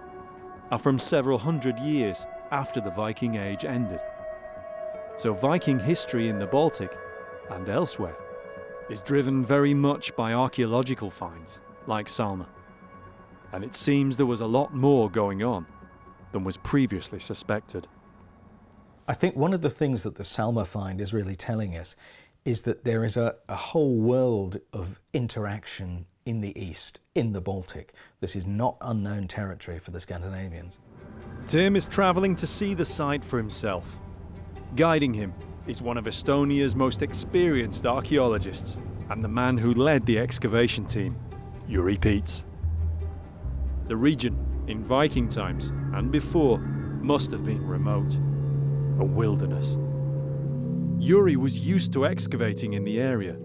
are from several hundred years after the Viking Age ended. So Viking history in the Baltic and elsewhere is driven very much by archaeological finds like Salma. And it seems there was a lot more going on than was previously suspected. I think one of the things that the Salma find is really telling us is that there is a whole world of interaction in the east, in the Baltic. This is not unknown territory for the Scandinavians. Tim is travelling to see the site for himself. Guiding him is one of Estonia's most experienced archaeologists and the man who led the excavation team, Jüri Piets. The region, in Viking times and before, must have been remote, a wilderness. Jüri was used to excavating in the area,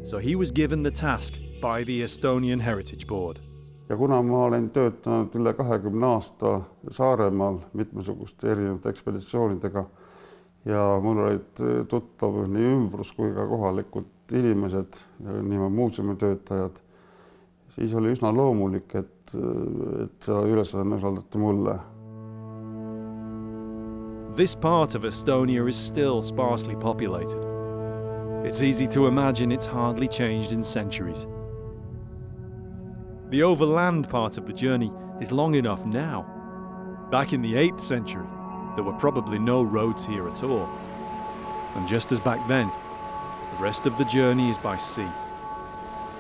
so he was given the task by the Estonian Heritage Board. Ja kuna ma olen töötanud üle 20 aasta Saaremaal mitmesuguste erinevate ekspeditsioonidega ja mul olid tuttav nii ümbrus kui ka kohalikud inimesed, nii muuseumitöötajad, siis oli üsna loomulik, et see ülesanne usaldati mulle. This part of Estonia is still sparsely populated. It's easy to imagine it's hardly changed in centuries. The overland part of the journey is long enough now. Back in the 8th century, there were probably no roads here at all. And just as back then, the rest of the journey is by sea,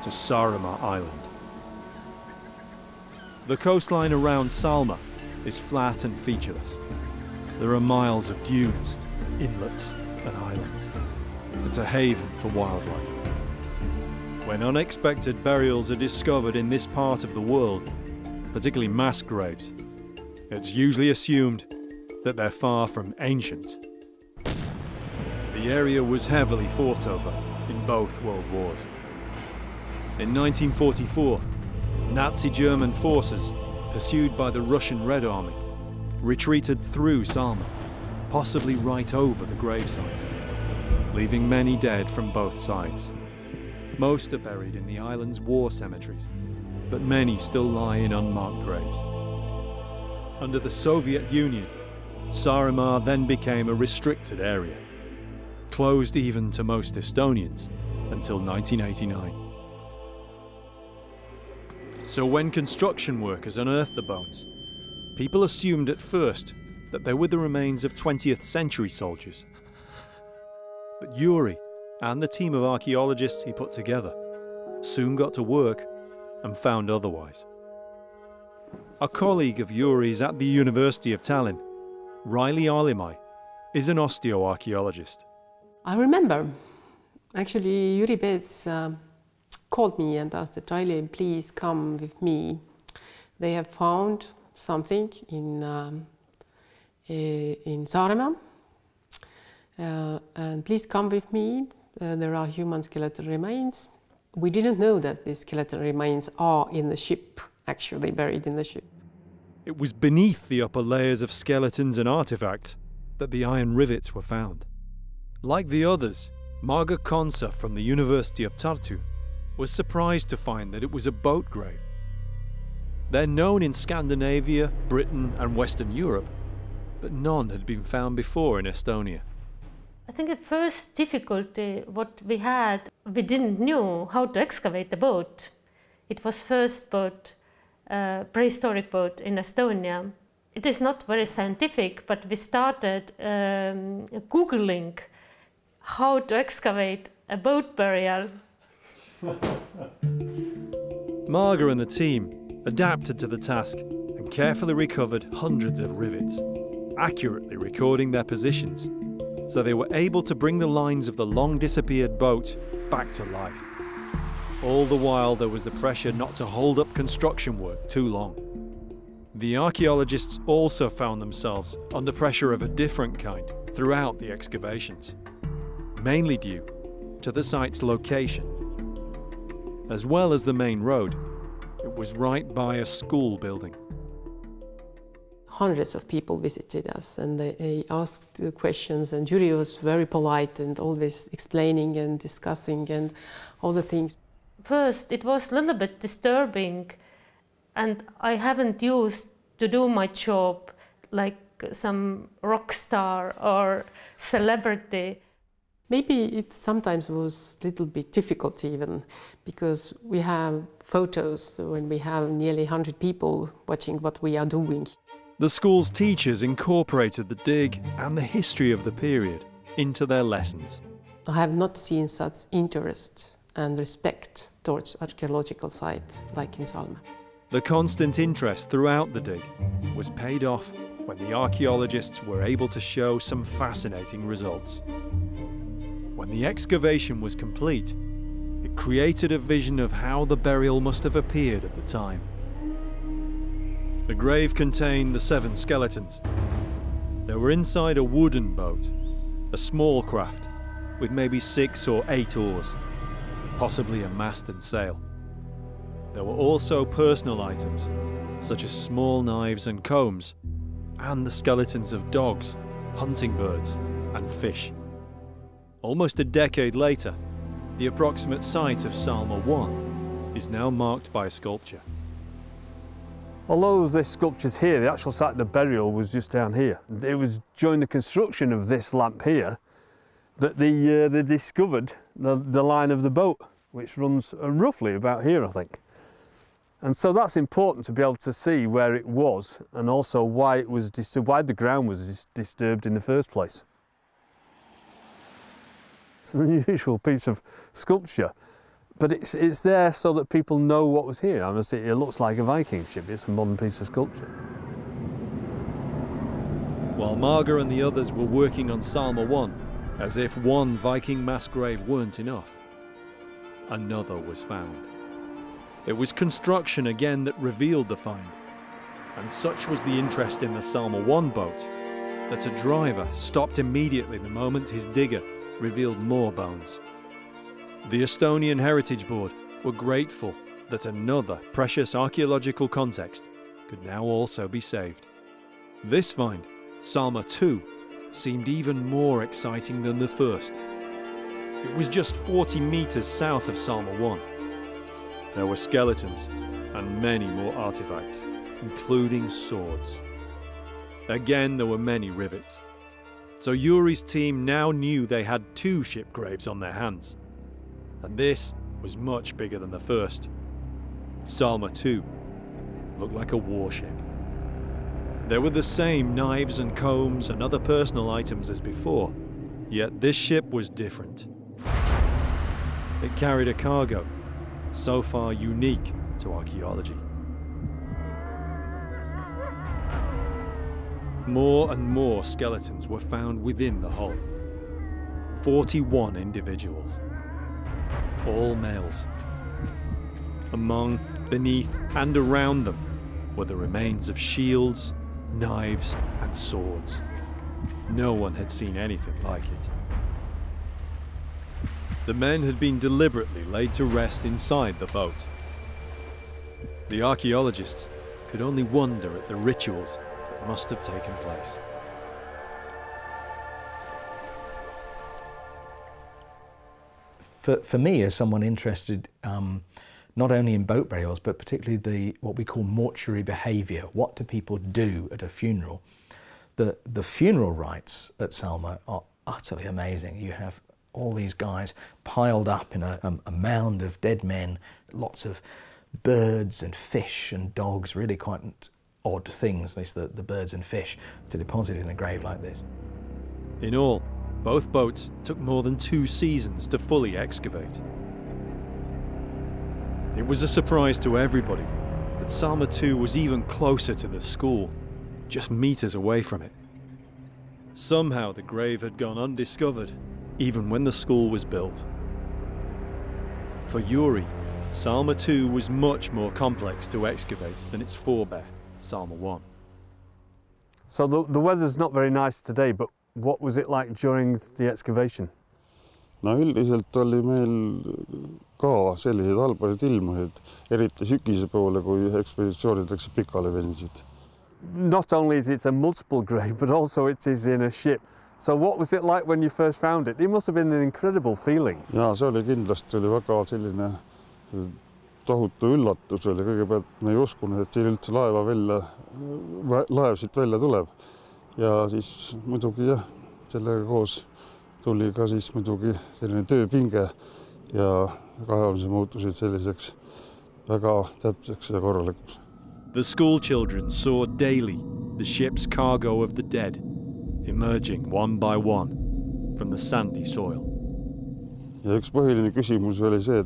to Saaremaa Island. The coastline around Salma is flat and featureless. There are miles of dunes, inlets and islands. It's a haven for wildlife. When unexpected burials are discovered in this part of the world, particularly mass graves, it's usually assumed that they're far from ancient. The area was heavily fought over in both World Wars. In 1944, Nazi German forces, pursued by the Russian Red Army, retreated through Salma, possibly right over the gravesite, leaving many dead from both sides. Most are buried in the island's war cemeteries, but many still lie in unmarked graves. Under the Soviet Union, Saaremaa then became a restricted area, closed even to most Estonians until 1989. So when construction workers unearthed the bones, people assumed at first that they were the remains of 20th century soldiers. But Jüri and the team of archaeologists he put together soon got to work and found otherwise. A colleague of Jüri's at the University of Tallinn, Riley Arlimai, is an osteoarchaeologist. I remember, actually, Jüri Piets called me and asked that, Riley, please come with me. They have found something in Saaremaa, and please come with me. There are human skeletal remains. We didn't know that these skeletal remains are in the ship, actually buried in the ship. It was beneath the upper layers of skeletons and artefacts that the iron rivets were found. Like the others, Marga Konsa from the University of Tartu was surprised to find that it was a boat grave. They're known in Scandinavia, Britain and Western Europe, but none had been found before in Estonia. I think the first difficulty what we had, we didn't know how to excavate the boat. It was first boat, prehistoric boat in Estonia, it is not very scientific, but we started Googling how to excavate a boat burial. Marga and the team adapted to the task and carefully recovered hundreds of rivets, accurately recording their positions, so they were able to bring the lines of the long-disappeared boat back to life. All the while there was the pressure not to hold up construction work too long. The archaeologists also found themselves under pressure of a different kind throughout the excavations, mainly due to the site's location. As well as the main road, it was right by a school building. Hundreds of people visited us and they asked questions, and jury was very polite and always explaining and discussing and all the things. First, it was a little bit disturbing, and I haven't used to do my job like some rock star or celebrity. Maybe it sometimes was a little bit difficult even, because we have photos when we have nearly 100 people watching what we are doing. The school's teachers incorporated the dig and the history of the period into their lessons. I have not seen such interest and respect towards archaeological sites like in Salme. The constant interest throughout the dig was paid off when the archaeologists were able to show some fascinating results. When the excavation was complete, it created a vision of how the burial must have appeared at the time. The grave contained the 7 skeletons. They were inside a wooden boat, a small craft with maybe 6 or 8 oars, possibly a mast and sail. There were also personal items, such as small knives and combs, and the skeletons of dogs, hunting birds, and fish. Almost a decade later, the approximate site of Salme 1 is now marked by a sculpture. Although this sculpture's here, the actual site of the burial was just down here. It was during the construction of this lamp here that they discovered the line of the boat, which runs roughly about here, I think. And so that's important to be able to see where it was, and also why it was why the ground was disturbed in the first place. It's an unusual piece of sculpture, but it's there so that people know what was here. I must say, it looks like a Viking ship. It's a modern piece of sculpture. While Marga and the others were working on Salme 1, as if one Viking mass grave weren't enough, another was found. It was construction again that revealed the find, and such was the interest in the Salme 1 boat that a driver stopped immediately the moment his digger revealed more bones. The Estonian Heritage Board were grateful that another precious archaeological context could now also be saved. This find, Salme 2, seemed even more exciting than the first. It was just 40 meters south of Salme 1. There were skeletons and many more artifacts, including swords. Again, there were many rivets. So Yuri's team now knew they had 2 ship graves on their hands. And this was much bigger than the first. Salme 2 looked like a warship. There were the same knives and combs and other personal items as before, yet this ship was different. It carried a cargo so far unique to archaeology. More and more skeletons were found within the hull. 41 individuals, all males. Among, beneath, and around them were the remains of shields, knives, and swords. No one had seen anything like it. The men had been deliberately laid to rest inside the boat. The archaeologists could only wonder at the rituals that must have taken place. For me, as someone interested not only in boat burials, but particularly what we call mortuary behaviour, what do people do at a funeral? The funeral rites at Salme are utterly amazing. You have all these guys piled up in a mound of dead men, lots of birds and fish and dogs, really quite odd things, at least the birds and fish, to deposit in a grave like this. In all, both boats took more than 2 seasons to fully excavate. It was a surprise to everybody that Salma II was even closer to the school, just meters away from it. Somehow the grave had gone undiscovered, even when the school was built. For Yuri, Salma II was much more complex to excavate than its forebear, Salma I. So the weather's not very nice today, but what was it like during the excavation? No üldiselt oli meil ka selliseid halbasid ilmasid, eriti sügise poole, kui ekspeditsioonid läksid pikale venisid. Not only is it a multiple grave, but also it is in a ship. So what was it like when you first found it? It must have been an incredible feeling. Ja see oli kindlasti väga selline tohutu üllatus oli. Kõigepealt me ei uskunud, et siin üldse laev siit välja tuleb. Ja siis muidugi jah, sellega koos tuli ka siis muidugi selline tööpinge ja kaevamise muutusid selliseks väga täpseks ja korralikuks. The school children saw daily the ship's cargo of the dead emerging one by one from the sandy soil. Ja üks põhiline küsimus oli see,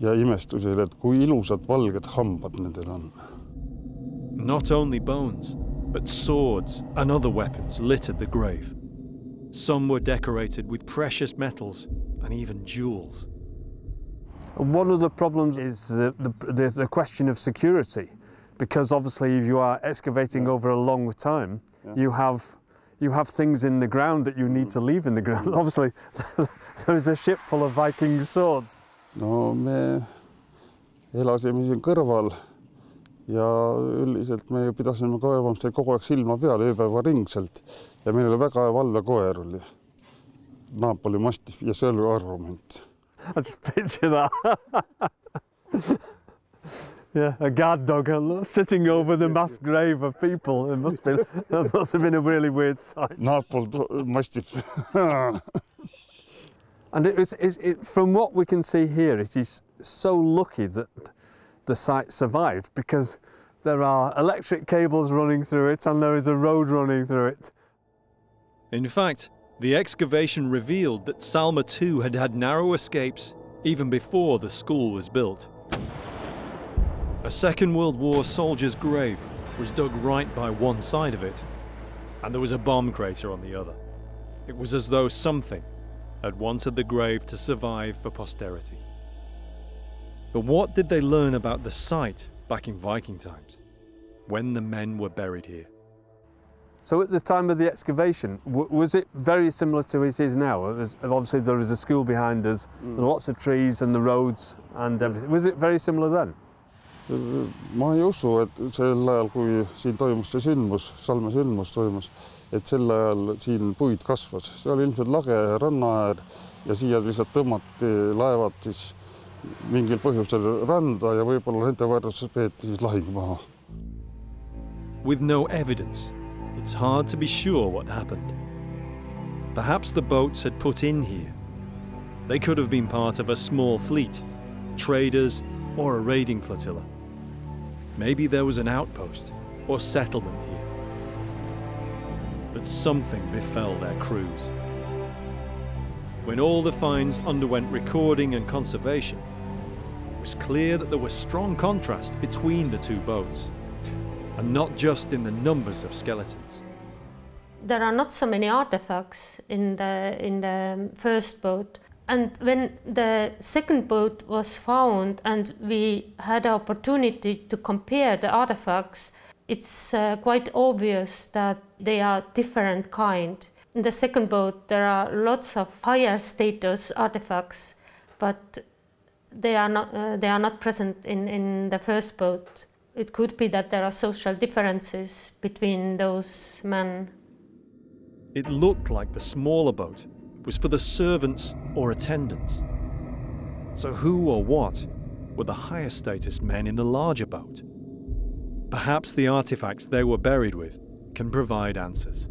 ja imestus oli, et kui ilusad valged hambad nendel on. Not only bones, but swords and other weapons littered the grave. Some were decorated with precious metals and even jewels. One of the problems is the question of security, because obviously if you are excavating over a long time, you have things in the ground that you need to leave in the ground. Obviously, there is a ship full of Viking swords. No me elasime siin kõrval ja üldiselt me pidasime kaevamist kogu aeg silma peal ööpäeva ringselt ja meil oli väga valvekoer oli. Napoli mastiff ja see oli argument. I just picture that. Yeah, a guard dog sitting over the mass grave of people. That must have been a really weird sight. Napoli mastiff. And from what we can see here, it is so lucky that the site survived, because there are electric cables running through it and there is a road running through it. In fact, the excavation revealed that Salma II had had narrow escapes even before the school was built. A Second World War soldier's grave was dug right by one side of it, and there was a bomb crater on the other. It was as though something had wanted the grave to survive for posterity. But what did they learn about the site back in Viking times, when the men were buried here? So at the time of the excavation, was it very similar to it is now? Obviously there is a school behind us, lots of trees and the roads and everything. Was it very similar then? Ma ei usu, et sel ajal, kui siin toimus see sündmus, Salme sündmus toimus, et sel ajal siin puid kasvas. See oli ilmselt lage rannaäär ja siia lihtsalt tõmmati laevad siis mingil põhjusel randa ja võib-olla nende võrdluses peeti siis lahing maha. With no evidence, it's hard to be sure what happened. Perhaps the boats had put in here. They could have been part of a small fleet, traders, or a raiding flotilla. Maybe there was an outpost or settlement here. But something befell their crews. When all the finds underwent recording and conservation, it was clear that there was strong contrast between the two boats, and not just in the numbers of skeletons. There are not so many artifacts in the first boat. And when the second boat was found and we had the opportunity to compare the artifacts, it's quite obvious that they are different kind. In the second boat there are lots of higher status artifacts, but they are not present in the first boat. It could be that there are social differences between those men. It looked like the smaller boat was for the servants or attendants. So who or what were the higher status men in the larger boat? Perhaps the artifacts they were buried with can provide answers.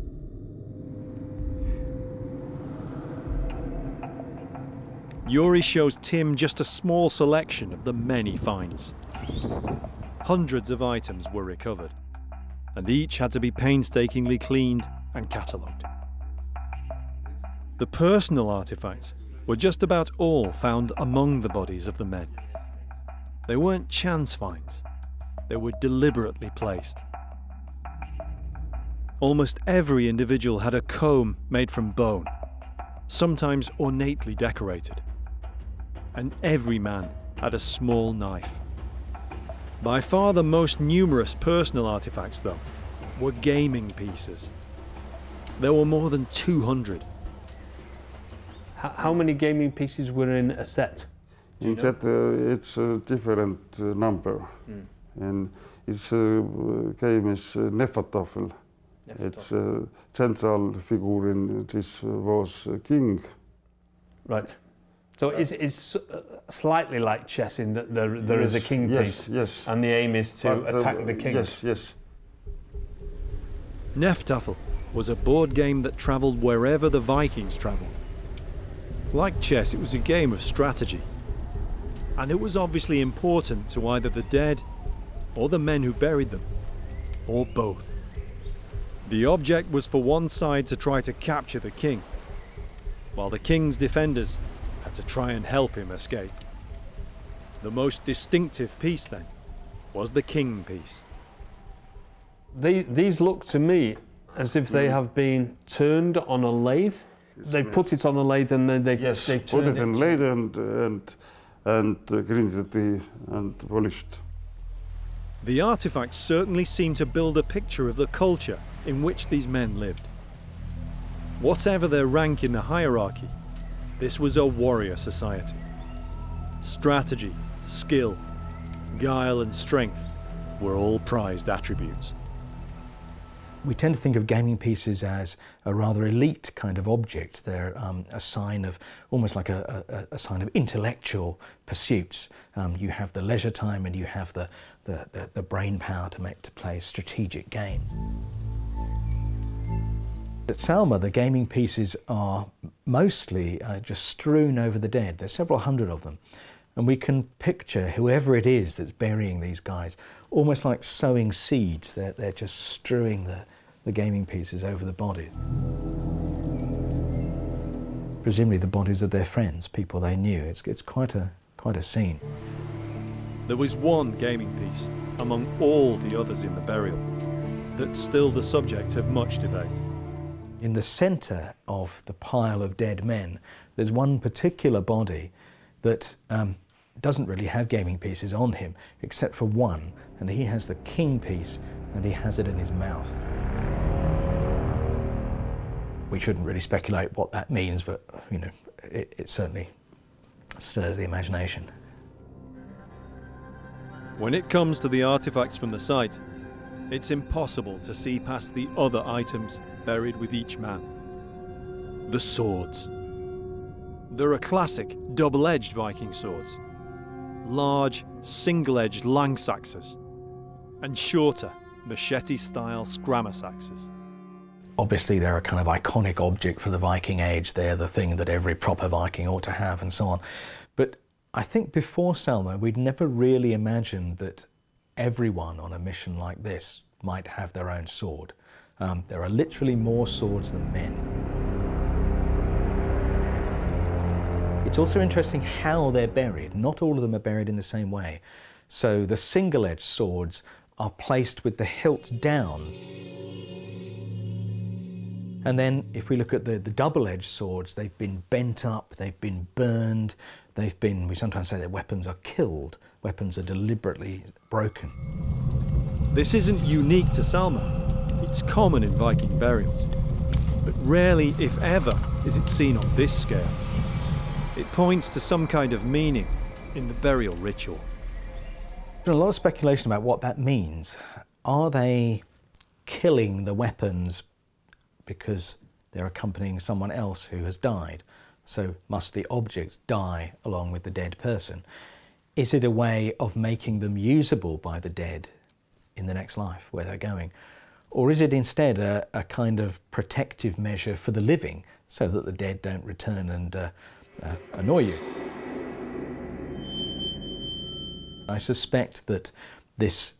Yuri shows Tim just a small selection of the many finds. Hundreds of items were recovered, and each had to be painstakingly cleaned and catalogued. The personal artefacts were just about all found among the bodies of the men. They weren't chance finds, they were deliberately placed. Almost every individual had a comb made from bone, sometimes ornately decorated, and every man had a small knife. By far the most numerous personal artefacts, though, were gaming pieces. There were more than 200. How many gaming pieces were in a set? In set, it's a different number. And its game is Nefatafel. It's a central figure in this was king. Right. So it's slightly like chess in that there is a king piece. Yes. And the aim is to attack the king. Yes. Nefatafel was a board game that travelled wherever the Vikings travelled. Like chess, it was a game of strategy. And it was obviously important to either the dead or the men who buried them, or both. The object was for one side to try to capture the king, while the king's defenders had to try and help him escape. The most distinctive piece, then, was the king piece. These look to me as if they have been turned on a lathe. They put it on a lathe and then they've put it in lathe and grinded it and polished. The artifacts certainly seem to build a picture of the culture in which these men lived. Whatever their rank in the hierarchy, this was a warrior society. Strategy, skill, guile and strength were all prized attributes. We tend to think of gaming pieces as a rather elite kind of object. They're a sign of, almost like a sign of intellectual pursuits. You have the leisure time and you have the brain power to play strategic games. At Salma, the gaming pieces are mostly just strewn over the dead. There's several hundred of them. And we can picture whoever it is that's burying these guys, almost like sowing seeds. They're just strewing the gaming pieces over the bodies. Presumably the bodies of their friends, people they knew. It's quite a scene. There was one gaming piece among all the others in the burial that's still the subject of much debate. In the centre of the pile of dead men, there's one particular body that doesn't really have gaming pieces on him, except for one, and he has the king piece, and he has it in his mouth. We shouldn't really speculate what that means, but you know, it certainly stirs the imagination. When it comes to the artifacts from the site, it's impossible to see past the other items buried with each man. The swords. They're a classic double-edged Viking swords. Large, single-edged langsaxes, and shorter, machete-style scrammus axes. Obviously they're a kind of iconic object for the Viking age. They're the thing that every proper Viking ought to have and so on. But I think before Selma, we'd never really imagined that everyone on a mission like this might have their own sword. There are literally more swords than men. It's also interesting how they're buried. Not all of them are buried in the same way. So the single-edged swords are placed with the hilt down. And then if we look at the double-edged swords, they've been bent up, they've been burned, we sometimes say that weapons are killed, weapons are deliberately broken. This isn't unique to Salma. It's common in Viking burials. But rarely, if ever, is it seen on this scale. It points to some kind of meaning in the burial ritual. There's been a lot of speculation about what that means. Are they killing the weapons because they're accompanying someone else who has died? So must the objects die along with the dead person? Is it a way of making them usable by the dead in the next life, where they're going? Or is it instead a kind of protective measure for the living, so that the dead don't return and annoy you? I suspect that this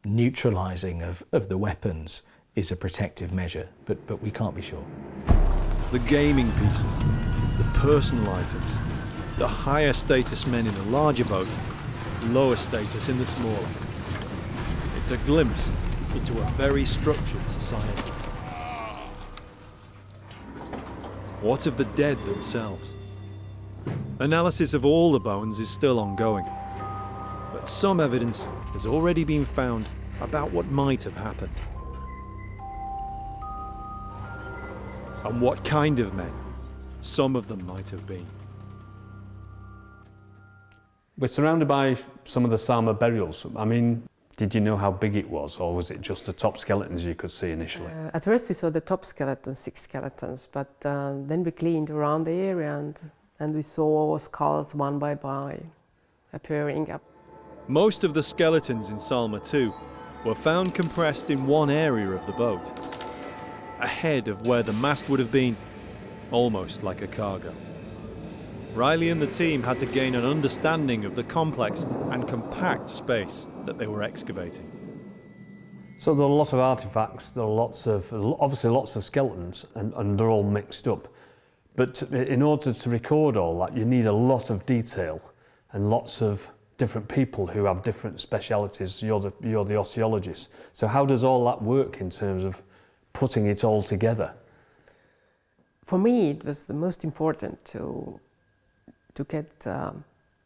neutralising of the weapons is a protective measure, but we can't be sure. The gaming pieces, the personal items, the higher status men in the larger boat, lower status in the smaller. It's a glimpse into a very structured society. What of the dead themselves? Analysis of all the bones is still ongoing, but some evidence has already been found about what might have happened. And what kind of men some of them might have been. We're surrounded by some of the Sama burials. I mean, did you know how big it was, or was it just the top skeletons you could see initially? At first we saw the top skeleton, 6 skeletons, but then we cleaned around the area and we saw skulls one by one appearing up. Most of the skeletons in Salma 2 were found compressed in one area of the boat, ahead of where the mast would have been, almost like a cargo. Riley and the team had to gain an understanding of the complex and compact space that they were excavating. So there are a lot of artefacts, there are obviously lots of skeletons, and they're all mixed up. But in order to record all that, you need a lot of detail and lots of different people who have different specialities. You're the archaeologist. So how does all that work in terms of putting it all together? For me, it was the most important to get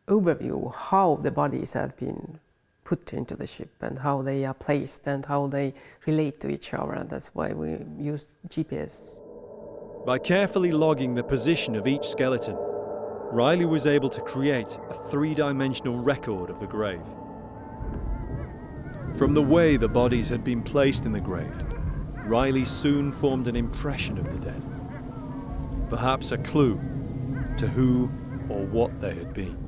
overview how the bodies have been put into the ship and how they are placed and how they relate to each other, and that's why we used GPS. By carefully logging the position of each skeleton, Riley was able to create a 3-dimensional record of the grave. From the way the bodies had been placed in the grave, Riley soon formed an impression of the dead. Perhaps a clue to who or what they had been.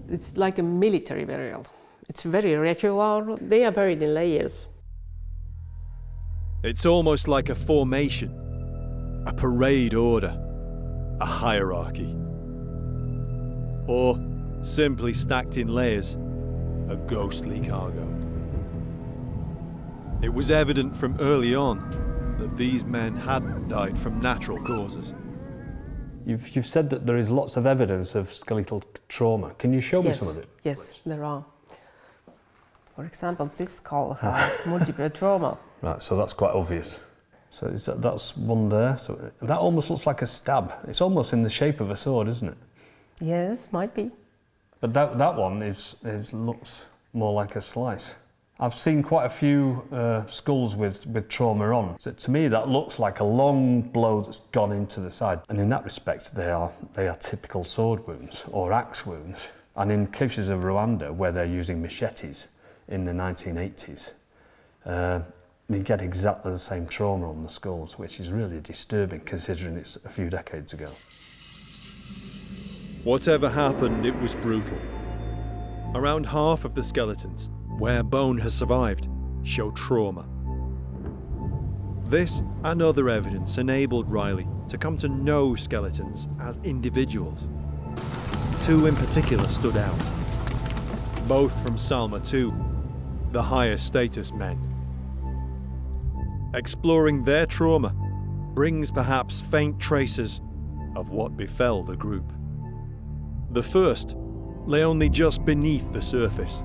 It's like a military burial. It's very regular. They are buried in layers. It's almost like a formation, a parade order, a hierarchy. Or, simply stacked in layers, a ghostly cargo. It was evident from early on that these men hadn't died from natural causes. You've said that there is lots of evidence of skeletal trauma. Can you show me some of it? Yes, there are. For example, this skull has multiple trauma. Right, so that's quite obvious. So that's one there. So that almost looks like a stab. It's almost in the shape of a sword, isn't it? Yes, might be. But that one looks more like a slice. I've seen quite a few skulls with trauma on. So to me, that looks like a long blow that's gone into the side. And in that respect, they are typical sword wounds or axe wounds. And in cases of Rwanda, where they're using machetes in the 1980s, you get exactly the same trauma on the skulls, which is really disturbing considering it's a few decades ago. Whatever happened, it was brutal. Around half of the skeletons, where bone has survived, show trauma. This and other evidence enabled Riley to come to know skeletons as individuals. 2 in particular stood out, both from Salma 2, the higher status men. Exploring their trauma brings perhaps faint traces of what befell the group. The first lay only just beneath the surface.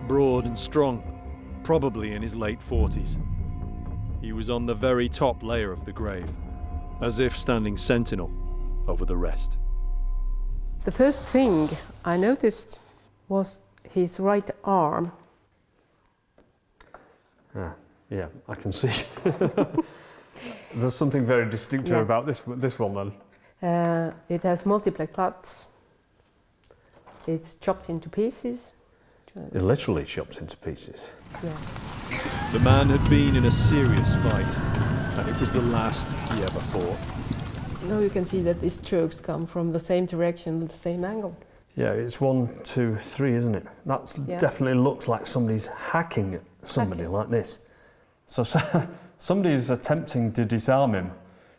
Broad and strong, probably in his late 40s. He was on the very top layer of the grave, as if standing sentinel over the rest. The first thing I noticed was his right arm. Yeah, I can see. There's something very distinctive about this one then. It has multiple cuts. It's chopped into pieces. It literally chops into pieces. Yeah. The man had been in a serious fight, and it was the last he ever fought. Now you can see that these strokes come from the same direction, the same angle. Yeah, it's 1, 2, 3, isn't it? That definitely looks like somebody's hacking at somebody like this. So somebody is attempting to disarm him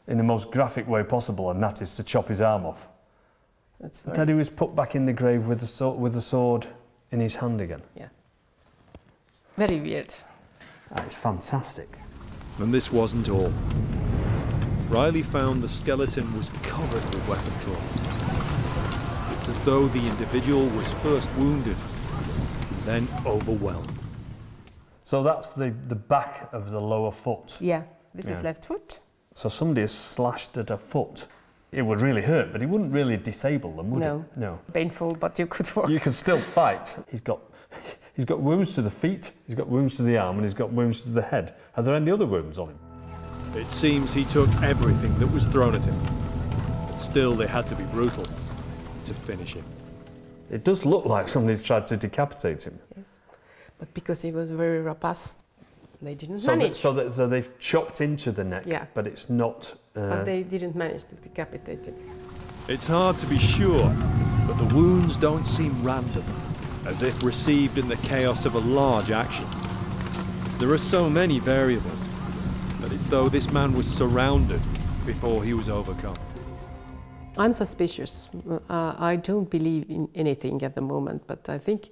in the most graphic way possible, and that is to chop his arm off. Then he was put back in the grave with the sword in his hand again. Yeah. Very weird. That is fantastic. And this wasn't all. Riley found the skeleton was covered with weapon trauma. It's as though the individual was first wounded, then overwhelmed. So that's the back of the lower foot. Yeah, this is left foot. So somebody has slashed at a foot. It would really hurt, but it wouldn't really disable them, would it? No. Painful, but you could walk. You could still fight. He's got wounds to the feet, he's got wounds to the arm, and he's got wounds to the head. Are there any other wounds on him? It seems he took everything that was thrown at him, but still they had to be brutal to finish him. It does look like somebody's tried to decapitate him. Yes, but because he was very robust, they didn't manage. So they've chopped into the neck, but it's not... But they didn't manage to decapitate it. It's hard to be sure, but the wounds don't seem random, as if received in the chaos of a large action. There are so many variables, that it's though this man was surrounded before he was overcome. I'm suspicious. I don't believe in anything at the moment, but I think...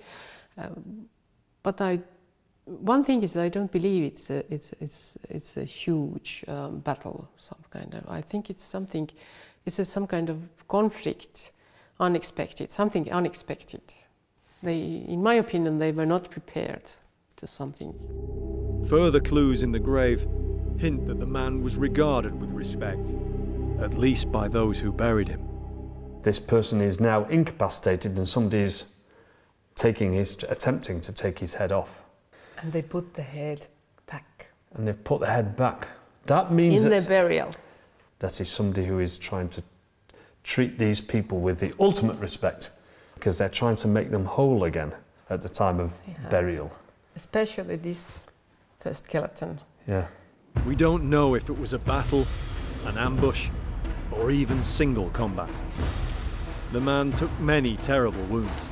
One thing is I don't believe it's a huge battle, some kind of. I think it's something, some kind of conflict, unexpected, something unexpected. In my opinion, they were not prepared to something. Further clues in the grave hint that the man was regarded with respect, at least by those who buried him. This person is now incapacitated and somebody's attempting to take his head off. And they put the head back. And they've put the head back. That means in the burial. That is somebody who is trying to treat these people with the ultimate respect, because they're trying to make them whole again at the time of burial. Especially this first skeleton. Yeah. We don't know if it was a battle, an ambush, or even single combat. The man took many terrible wounds.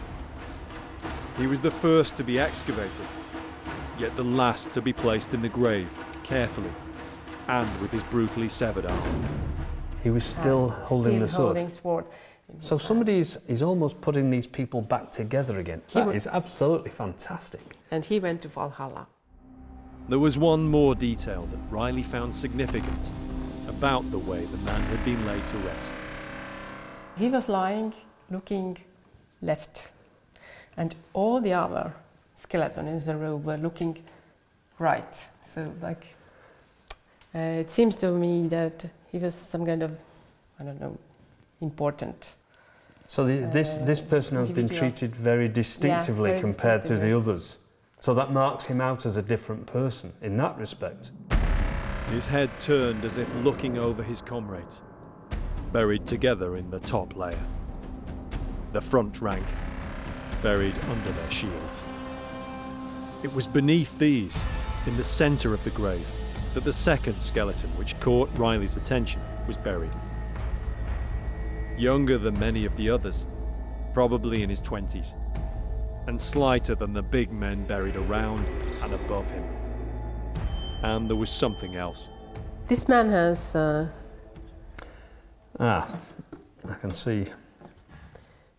He was the first to be excavated, yet the last to be placed in the grave, carefully, and with his brutally severed arm. He was still holding the sword. So somebody is almost putting these people back together again. That is absolutely fantastic. And he went to Valhalla. There was one more detail that Riley found significant about the way the man had been laid to rest. He was lying, looking left, and all the other skeletons in the row were looking right. So, like, it seems to me that he was some kind of, I don't know, important. So this person has been treated very distinctively compared to the others. So that marks him out as a different person in that respect. His head turned as if looking over his comrades, buried together in the top layer. The front rank, buried under their shields. It was beneath these, in the centre of the grave, that the second skeleton which caught Riley's attention was buried. Younger than many of the others, probably in his 20s, and slighter than the big men buried around and above him. And there was something else. This man has... I can see.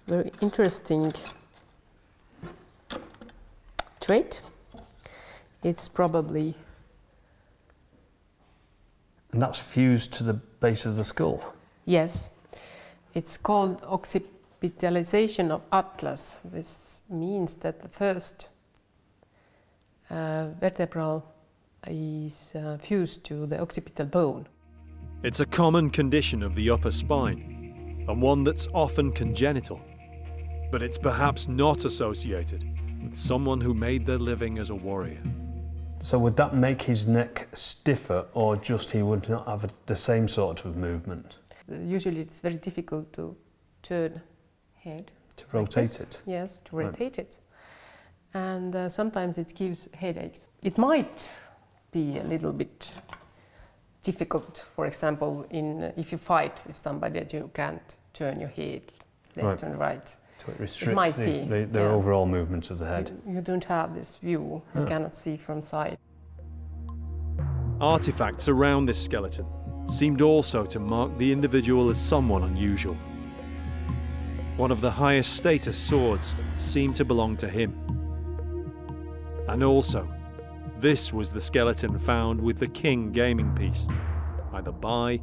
Very interesting trait. It's probably... And that's fused to the base of the skull? Yes. It's called occipitalization of atlas. This means that the first vertebral is fused to the occipital bone. It's a common condition of the upper spine, and one that's often congenital. But it's perhaps not associated with someone who made their living as a warrior. So would that make his neck stiffer, or just he would not have the same sort of movement? Usually it's very difficult to turn head. To rotate it? Yes, to rotate it. And sometimes it gives headaches. It might be a little bit difficult, for example, if you fight with somebody that you can't turn your head left and right. So it restricts the overall movement of the head. You don't have this view, you cannot see from side. Artifacts around this skeleton seemed also to mark the individual as someone unusual. One of the highest status swords seemed to belong to him. And also, This was the skeleton found with the king gaming piece, either by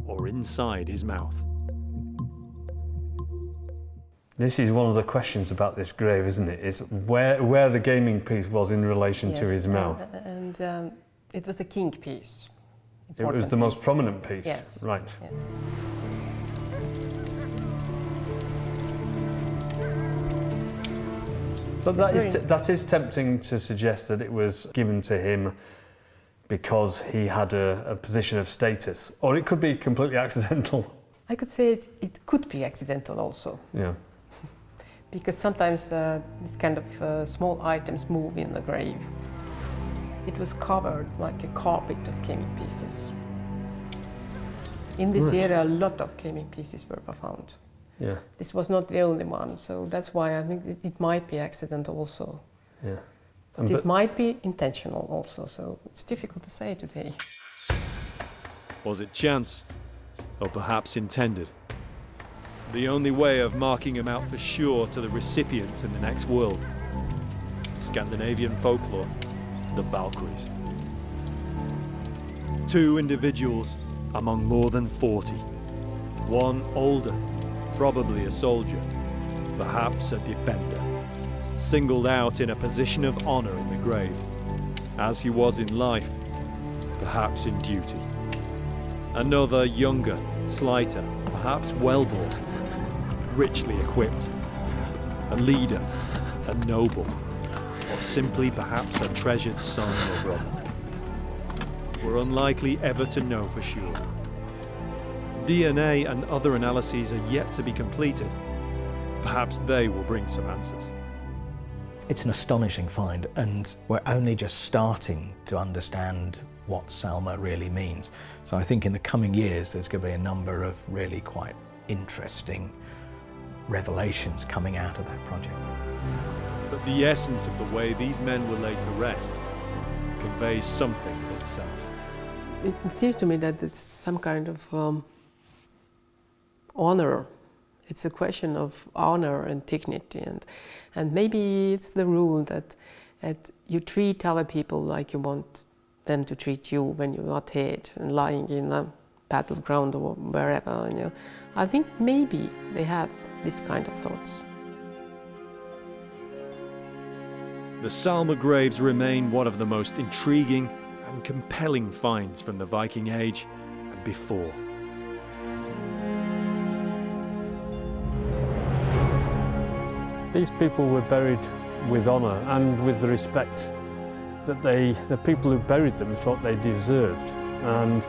or inside his mouth. This is one of the questions about this grave, isn't it? Is where the gaming piece was in relation to his mouth. And it was a king piece. It was the most prominent piece. Yes. Right. Yes. So that is tempting to suggest that it was given to him because he had a position of status, or it could be completely accidental. I could say it could be accidental also. Yeah. Because sometimes this kind of small items move in the grave. It was covered like a carpet of gaming pieces. In this area, a lot of gaming pieces were found. Yeah. This was not the only one, so that's why I think it might be accident also. Yeah. But it might be intentional also, so it's difficult to say today. Was it chance? Or perhaps intended? The only way of marking him out for sure to the recipients in the next world. Scandinavian folklore, the Valkyries. 2 individuals among more than 40. One older, probably a soldier, perhaps a defender, singled out in a position of honor in the grave, as he was in life, perhaps in duty. Another younger, slighter, perhaps well-born, richly equipped, a leader, a noble, or simply perhaps a treasured son or brother. We're unlikely ever to know for sure. DNA and other analyses are yet to be completed. Perhaps they will bring some answers. It's an astonishing find, and we're only just starting to understand what Salma really means. So I think in the coming years there's going to be a number of really quite interesting revelations coming out of that project. But the essence of the way these men were laid to rest conveys something in itself. It seems to me that it's some kind of honor. It's a question of honor and dignity, and maybe it's the rule that you treat other people like you want them to treat you when you are dead and lying in a battleground or wherever. You know. I think maybe they have this kind of thoughts. The Salma graves remain one of the most intriguing and compelling finds from the Viking Age and before. These people were buried with honour and with the respect that the people who buried them thought they deserved. And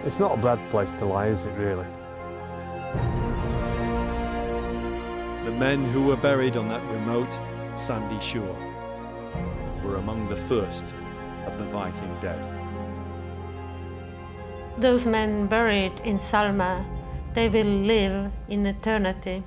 it's not a bad place to lie, is it really? The men who were buried on that remote, sandy shore were among the first of the Viking dead. Those men buried in Salma, they will live in eternity.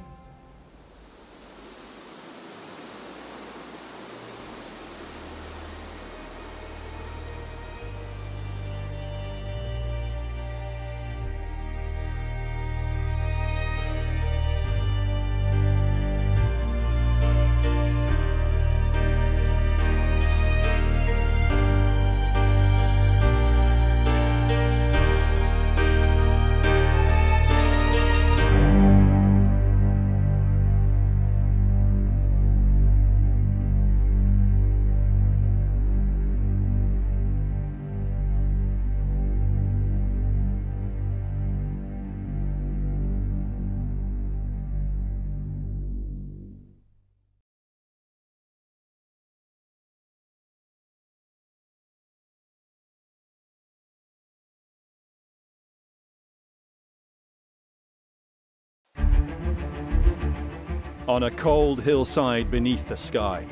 On a cold hillside beneath the sky,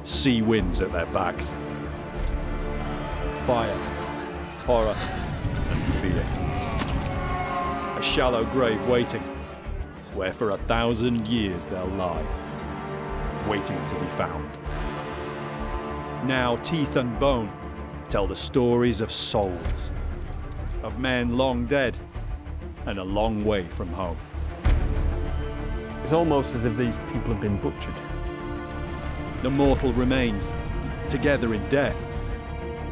sea winds at their backs. Fire, horror, and fear. A shallow grave waiting, where for 1,000 years they'll lie, waiting to be found. Now teeth and bone tell the stories of souls, of men long dead and a long way from home. It's almost as if these people have been butchered. The mortal remains, together in death,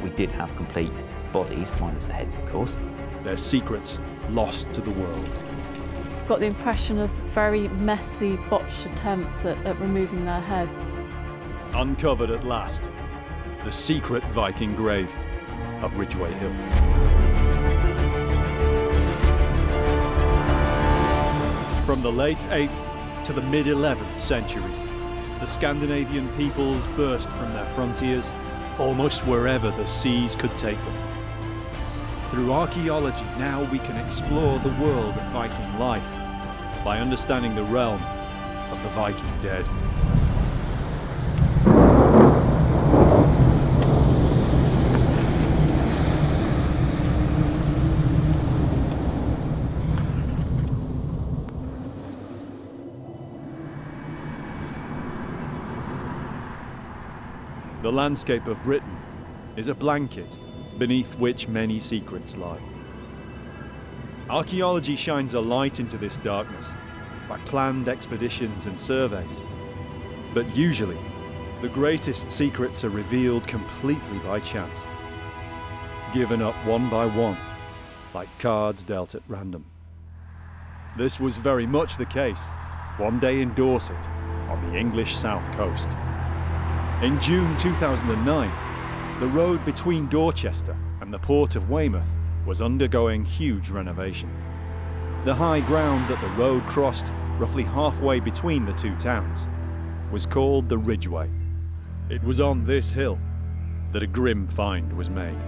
we did have complete bodies, minus the heads, of course. Their secrets lost to the world. Got the impression of very messy, botched attempts at removing their heads. Uncovered at last, the secret Viking grave of Ridgeway Hill. From the late 8th to the mid-11th centuries, the Scandinavian peoples burst from their frontiers almost wherever the seas could take them. Through archaeology, now we can explore the world of Viking life by understanding the realm of the Viking dead. The landscape of Britain is a blanket beneath which many secrets lie. Archaeology shines a light into this darkness by planned expeditions and surveys. But usually, the greatest secrets are revealed completely by chance, given up one by one, like cards dealt at random. This was very much the case one day in Dorset, on the English south coast. In June 2009, the road between Dorchester and the port of Weymouth was undergoing huge renovation. The high ground that the road crossed, roughly halfway between the two towns, was called the Ridgeway. It was on this hill that a grim find was made.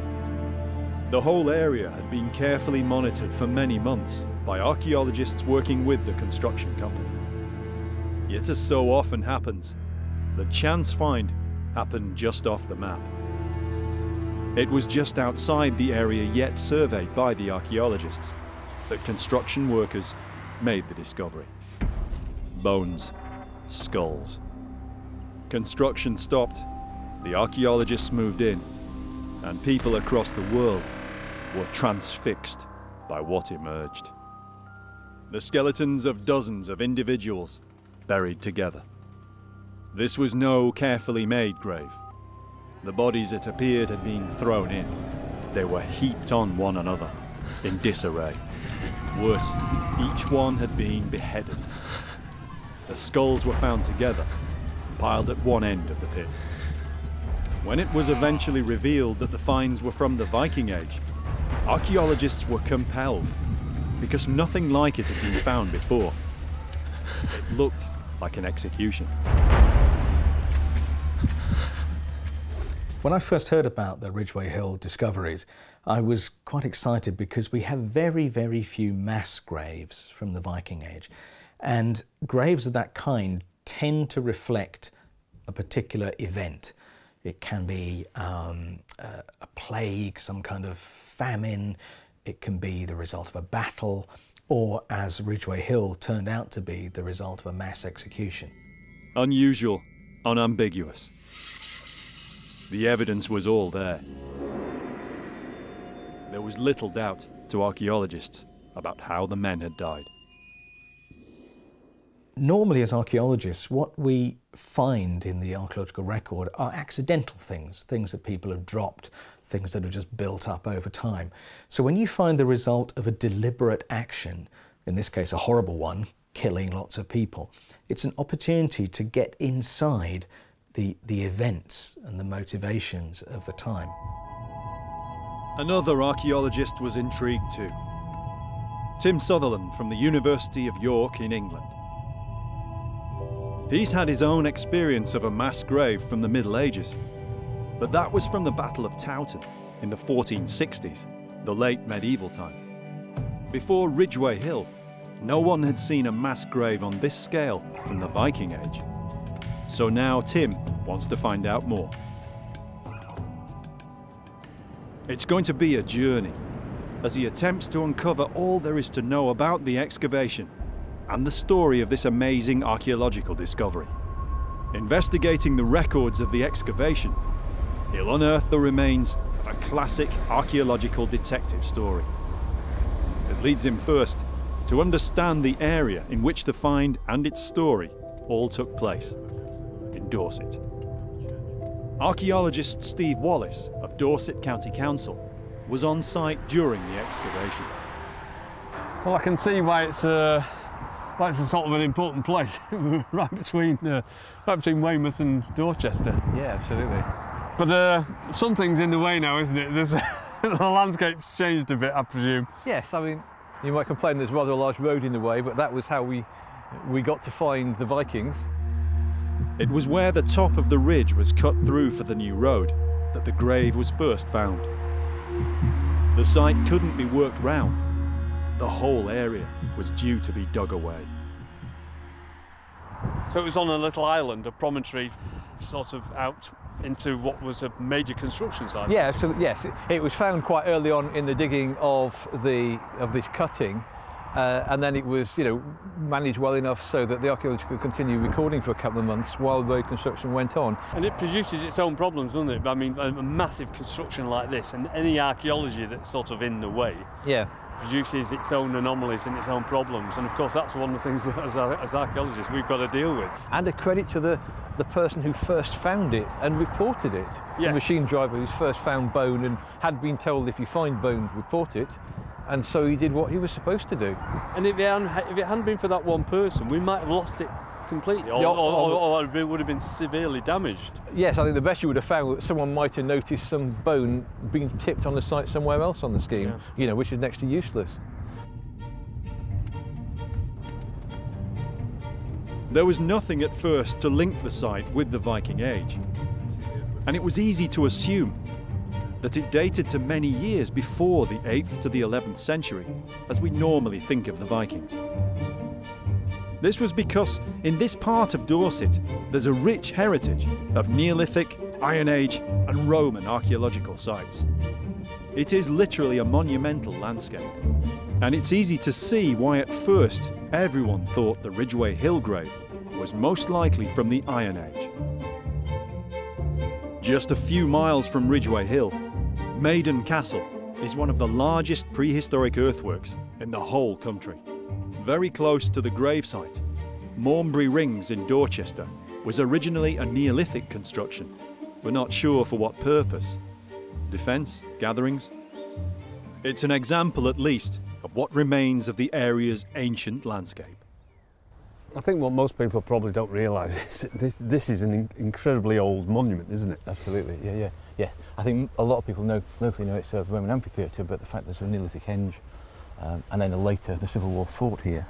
The whole area had been carefully monitored for many months by archaeologists working with the construction company. Yet, as so often happens, the chance find happened just off the map. It was just outside the area yet surveyed by the archaeologists that construction workers made the discovery. Bones, skulls. Construction stopped, the archaeologists moved in, and people across the world were transfixed by what emerged. The skeletons of dozens of individuals buried together. This was no carefully made grave. The bodies, it appeared, had been thrown in. They were heaped on one another, in disarray. Worse, each one had been beheaded. The skulls were found together, piled at one end of the pit. When it was eventually revealed that the finds were from the Viking Age, archaeologists were compelled, because nothing like it had been found before. It looked like an execution. When I first heard about the Ridgeway Hill discoveries, I was quite excited because we have very, very few mass graves from the Viking Age. And graves of that kind tend to reflect a particular event. It can be a plague, some kind of famine, it can be the result of a battle, or, as Ridgeway Hill turned out to be, the result of a mass execution. Unusual, unambiguous. The evidence was all there. There was little doubt to archaeologists about how the men had died. Normally, as archaeologists, what we find in the archaeological record are accidental things, things that people have dropped, things that have just built up over time. So when you find the result of a deliberate action, in this case a horrible one, killing lots of people, it's an opportunity to get inside the events and the motivations of the time. Another archaeologist was intrigued too. Tim Sutherland from the University of York in England. He's had his own experience of a mass grave from the Middle Ages, but that was from the Battle of Towton in the 1460s, the late medieval time. Before Ridgeway Hill, no one had seen a mass grave on this scale from the Viking Age. So now Tim wants to find out more. It's going to be a journey as he attempts to uncover all there is to know about the excavation and the story of this amazing archaeological discovery. Investigating the records of the excavation, he'll unearth the remains of a classic archaeological detective story. It leads him first to understand the area in which the find and its story all took place, in Dorset. Archaeologist Steve Wallace of Dorset County Council was on site during the excavation. Well, I can see why it's a sort of an important place, right between Weymouth and Dorchester. Yeah, absolutely. But something's in the way now, isn't it? The landscape's changed a bit, I presume. Yes, I mean, you might complain there's rather a large road in the way, but that was how we got to find the Vikings. It was where the top of the ridge was cut through for the new road that the grave was first found. The site couldn't be worked round. The whole area was due to be dug away. So it was on a little island, a promontory, sort of out into what was a major construction site. Yeah, so yes, it was found quite early on in the digging of this cutting, and then it was, managed well enough so that the archaeologists could continue recording for a couple of months while road construction went on. And it produces its own problems, doesn't it? I mean, a massive construction like this, and any archaeology that's sort of in the way, yeah, produces its own anomalies and its own problems. And of course, that's one of the things as archaeologists we've got to deal with. And a credit to the person who first found it and reported it. Yes. The machine driver who's first found bone and had been told if you find bone, report it. And so he did what he was supposed to do. And if it hadn't been for that one person, we might have lost it completely, or it would have been severely damaged. Yes, I think the best you would have found that someone might have noticed some bone being tipped on the site somewhere else on the scheme, which is next to useless. There was nothing at first to link the site with the Viking Age, and it was easy to assume that it dated to many years before the 8th to the 11th century, as we normally think of the Vikings. This was because in this part of Dorset there's a rich heritage of Neolithic, Iron Age and Roman archaeological sites. It is literally a monumental landscape, and it's easy to see why at first everyone thought the Ridgeway Hill grave was most likely from the Iron Age. Just a few miles from Ridgeway Hill, Maiden Castle is one of the largest prehistoric earthworks in the whole country. Very close to the gravesite, Mornbury Rings in Dorchester was originally a Neolithic construction. We're not sure for what purpose. Defence? Gatherings? It's an example at least of what remains of the area's ancient landscape. I think what most people probably don't realise is this is an incredibly old monument, isn't it? Absolutely, yeah. I think a lot of people locally know it's a Roman amphitheatre, but the fact there's a Neolithic henge and then later the Civil War fort here,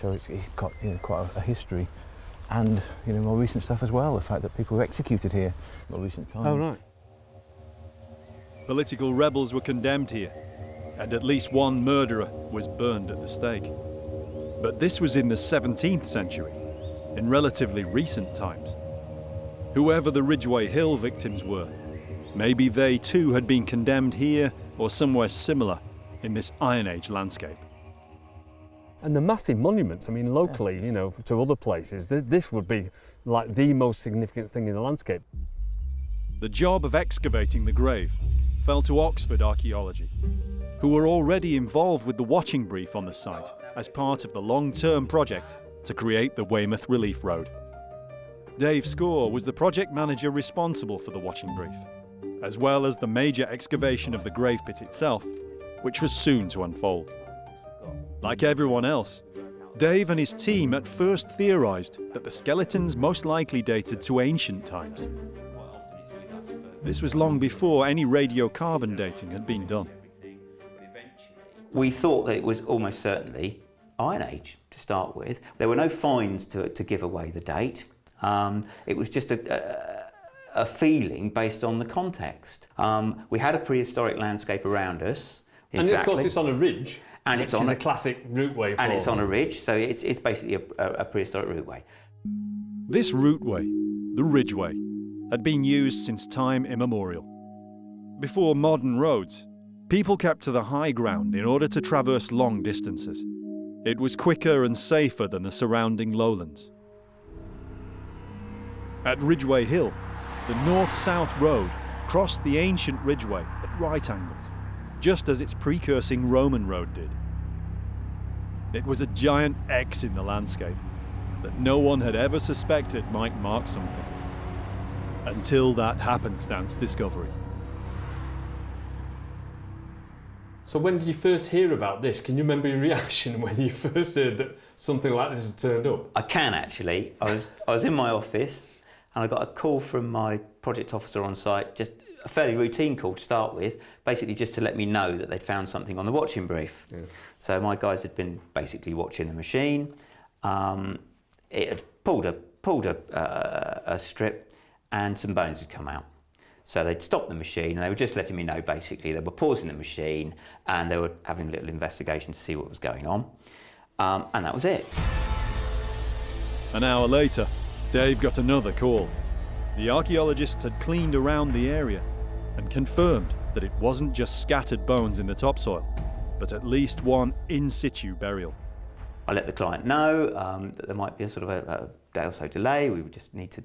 so it's got quite a history, and more recent stuff as well. The fact that people were executed here in more recent times. Oh right. Political rebels were condemned here, and at least one murderer was burned at the stake. But this was in the 17th century, in relatively recent times. Whoever the Ridgeway Hill victims were, maybe they too had been condemned here or somewhere similar in this Iron Age landscape. And the massive monuments, I mean, locally, to other places, this would be like the most significant thing in the landscape. The job of excavating the grave fell to Oxford Archaeology, who were already involved with the watching brief on the site as part of the long-term project to create the Weymouth Relief Road. Dave Score was the project manager responsible for the watching brief, as well as the major excavation of the grave pit itself, which was soon to unfold. Like everyone else, Dave and his team at first theorised that the skeletons most likely dated to ancient times. This was long before any radiocarbon dating had been done. We thought that it was almost certainly Iron Age to start with. There were no finds to give away the date. It was just a feeling based on the context. We had a prehistoric landscape around us. Exactly. And of course it's on a ridge, and which is a classic routeway. And it's on a ridge, so it's basically a prehistoric routeway. This routeway, the Ridgeway, had been used since time immemorial. Before modern roads, people kept to the high ground in order to traverse long distances. It was quicker and safer than the surrounding lowlands. At Ridgeway Hill, the north-south road crossed the ancient Ridgeway at right angles, just as its precursing Roman road did. It was a giant X in the landscape that no one had ever suspected might mark something. until that happenstance discovery. So when did you first hear about this? Can you remember your reaction when you first heard that something like this had turned up? I can actually. I was in my office and I got a call from my project officer on site, just a fairly routine call to start with, basically just to let me know that they'd found something on the watching brief. Yeah. So my guys had been basically watching the machine. It had pulled a strip and some bones had come out. So they'd stopped the machine and they were just letting me know basically they were pausing the machine and they were having a little investigation to see what was going on. And that was it. An hour later, Dave got another call. The archaeologists had cleaned around the area and confirmed that it wasn't just scattered bones in the topsoil, but at least one in situ burial. I let the client know that there might be a sort of a day or so delay. We would just need to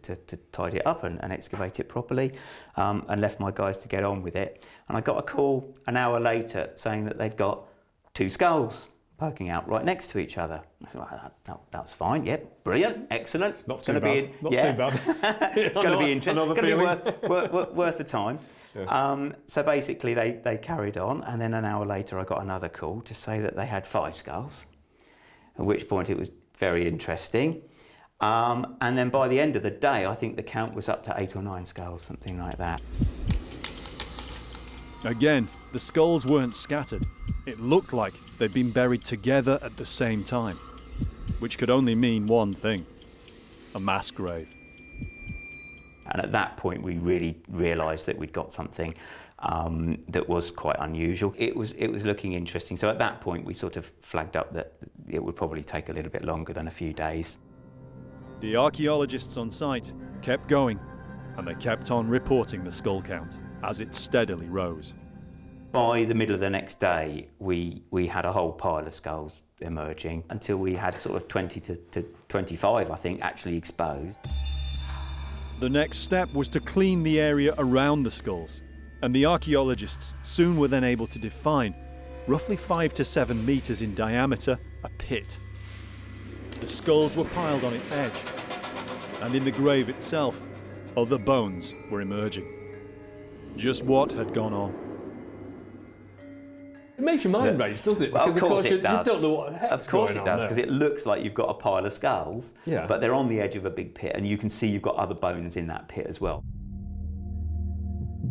tidy it up and excavate it properly, and left my guys to get on with it. And I got a call an hour later saying that they'd got 2 skulls poking out right next to each other. I said, well, that's fine, yeah, brilliant, excellent. Not too bad, not too bad. It's going to be interesting, it's going to be worth the time. Yeah. So basically they carried on, and then an hour later I got another call to say that they had 5 skulls, at which point it was very interesting. And then by the end of the day, I think the count was up to 8 or 9 skulls, something like that. Again, the skulls weren't scattered. It looked like they'd been buried together at the same time, which could only mean one thing: a mass grave. And at that point, we really realised that we'd got something that was quite unusual. It was looking interesting. So at that point, we sort of flagged up that it would probably take a little bit longer than a few days. The archaeologists on site kept going, and they kept on reporting the skull count as it steadily rose. By the middle of the next day, we had a whole pile of skulls emerging until we had sort of 20 to 25, I think, actually exposed. The next step was to clean the area around the skulls, and the archaeologists soon were then able to define, roughly 5 to 7 meters in diameter, a pit. The skulls were piled on its edge, and in the grave itself, other bones were emerging. Just what had gone on? It makes your mind race, doesn't it? Well, because of course it does. You don't know what the heck's Of course going it does, on because it looks like you've got a pile of skulls, yeah, but they're on the edge of a big pit, and you can see you've got other bones in that pit as well.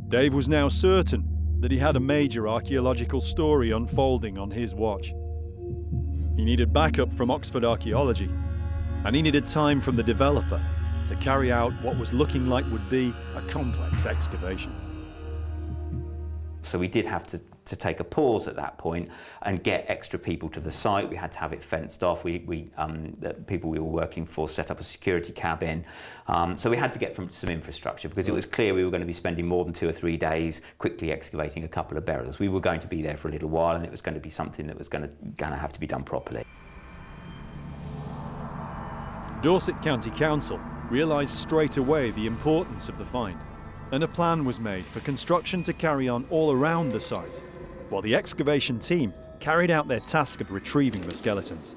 Dave was now certain that he had a major archaeological story unfolding on his watch. He needed backup from Oxford Archaeology, and he needed time from the developer to carry out what was looking like would be a complex excavation. So we did have to take a pause at that point and get extra people to the site. We had to have it fenced off. The people we were working for set up a security cabin. So we had to get some infrastructure, because it was clear we were going to be spending more than 2 or 3 days quickly excavating a couple of burials. We were going to be there for a little while, and it was going to be something that was going to have to be done properly. Dorset County Council realised straight away the importance of the find, and a plan was made for construction to carry on all around the site, while the excavation team carried out their task of retrieving the skeletons.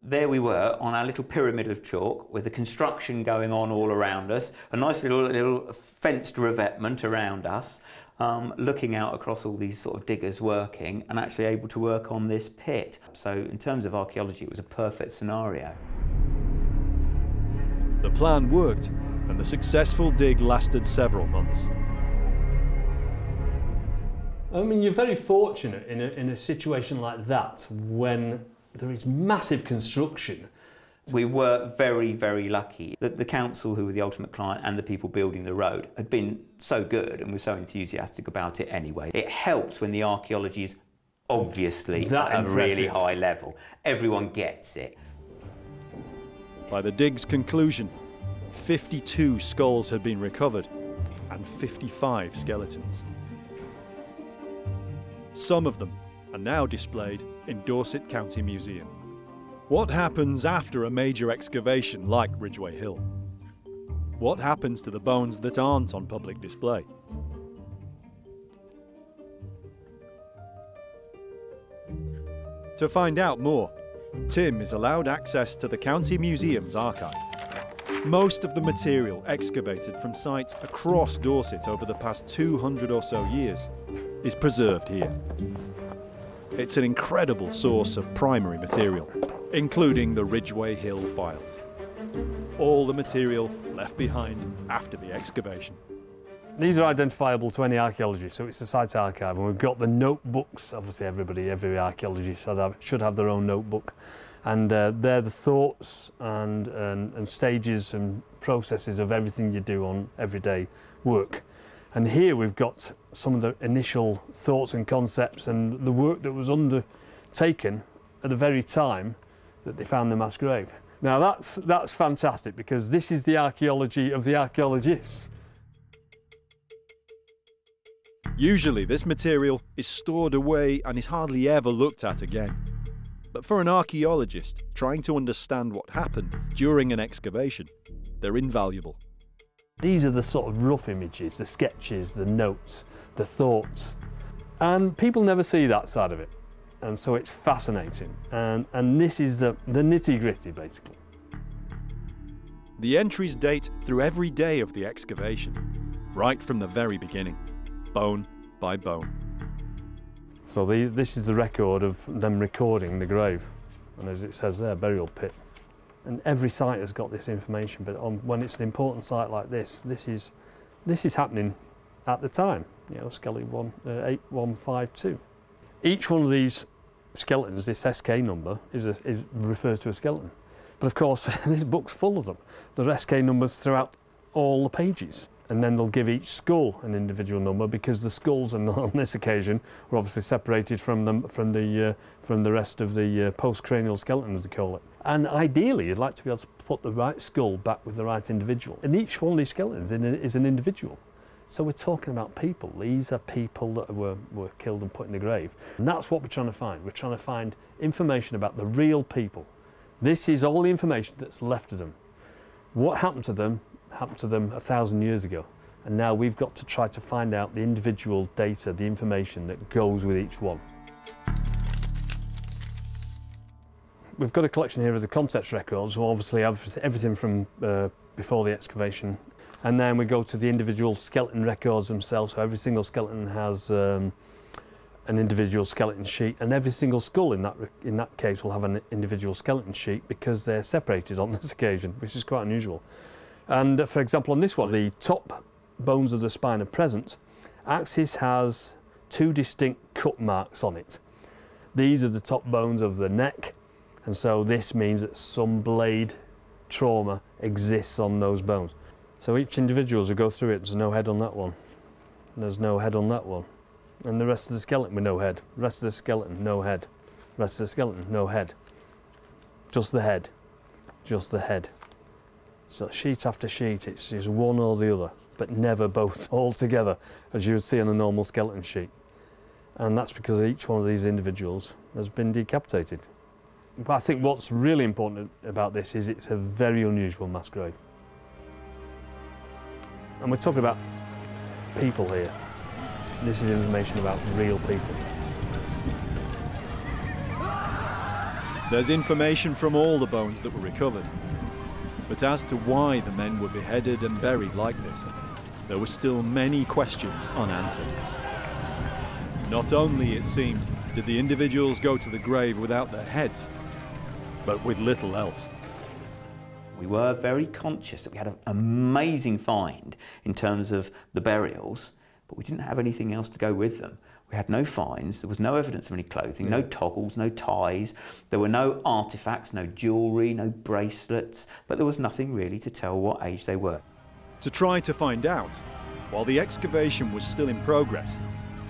There we were on our little pyramid of chalk with the construction going on all around us, a nice little fenced revetment around us, looking out across all these sort of diggers working and actually able to work on this pit. So in terms of archaeology, it was a perfect scenario. The plan worked, and the successful dig lasted several months. I mean, you're very fortunate in a situation like that when there is massive construction. We were very, very lucky that the council, who were the ultimate client, and the people building the road had been so good and were so enthusiastic about it anyway. It helps when the archaeology is obviously at a really high level. Everyone gets it. By the dig's conclusion, 52 skulls had been recovered and 55 skeletons. Some of them are now displayed in Dorset County Museum. What happens after a major excavation like Ridgeway Hill? What happens to the bones that aren't on public display? To find out more, Tim is allowed access to the County Museum's archive. Most of the material excavated from sites across Dorset over the past 200 or so years is preserved here. It's an incredible source of primary material, including the Ridgeway Hill files. All the material left behind after the excavation. These are identifiable to any archaeologist, so it's a site archive, and we've got the notebooks. Obviously every archaeologist should have their own notebook, and they're the thoughts and stages and processes of everything you do on everyday work. And here we've got some of the initial thoughts and concepts and the work that was undertaken at the very time that they found the mass grave. Now that's fantastic, because this is the archaeology of the archaeologists. Usually this material is stored away and is hardly ever looked at again. But for an archaeologist trying to understand what happened during an excavation, they're invaluable. These are the sort of rough images, the sketches, the notes, the thoughts. And people never see that side of it. And so it's fascinating. And this is the nitty-gritty, basically. The entries date through every day of the excavation, right from the very beginning, bone by bone. So this is the record of them recording the grave. And as it says there, burial pit. And every site has got this information, but when it's an important site like this is happening at the time. You know, skeleton 8152. Each one of these skeletons, this SK number, refers to a skeleton. But of course, this book's full of them. There are SK numbers throughout all the pages. And then they'll give each skull an individual number, because the skulls on this occasion were obviously separated from the rest of the post-cranial skeleton, as they call it. And ideally, you'd like to be able to put the right skull back with the right individual. And each one of these skeletons is an individual. So we're talking about people. These are people that were killed and put in the grave. And that's what we're trying to find. We're trying to find information about the real people. This is all the information that's left of them. What happened to them 1,000 years ago. And now we've got to try to find out the individual data, the information that goes with each one. We've got a collection here of the context records, so obviously everything from before the excavation. And then we go to the individual skeleton records themselves, so every single skeleton has an individual skeleton sheet, and every single skull in that case will have an individual skeleton sheet, because they're separated on this occasion, which is quite unusual. And for example, on this one, the top bones of the spine are present. Axis has 2 distinct cut marks on it. These are the top bones of the neck, and so this means that some blade trauma exists on those bones. So each individual, as we go through it, there's no head on that one. There's no head on that one. And the rest of the skeleton with no head. The rest of the skeleton, no head. The rest of the skeleton, no head. Just the head. Just the head. So sheet after sheet, it's just one or the other, but never both all together, as you would see on a normal skeleton sheet. And that's because each one of these individuals has been decapitated. But I think what's really important about this is it's a very unusual mass grave. And we're talking about people here. This is information about real people. There's information from all the bones that were recovered. But as to why the men were beheaded and buried like this, there were still many questions unanswered. Not only, it seemed, did the individuals go to the grave without their heads, but with little else. We were very conscious that we had an amazing find in terms of the burials, but we didn't have anything else to go with them. We had no finds, there was no evidence of any clothing, no toggles, no ties, there were no artefacts, no jewellery, no bracelets, but there was nothing really to tell what age they were. To try to find out, while the excavation was still in progress,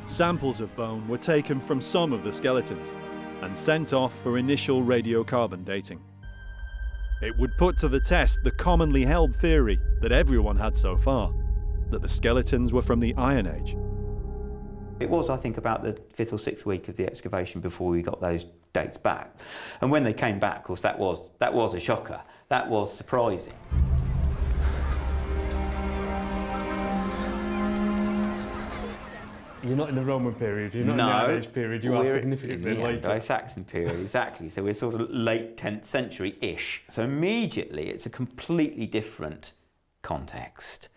samples of bone were taken from some of the skeletons and sent off for initial radiocarbon dating. It would put to the test the commonly held theory that everyone had so far, that the skeletons were from the Iron Age. It was, I think, about the 5th or 6th week of the excavation before we got those dates back. And when they came back, of course, that was a shocker. That was surprising. You're not in the Roman period, you're not in the Iron Age period, you are significantly later. The Saxon period, exactly. So we're sort of late 10th century-ish. So immediately it's a completely different context.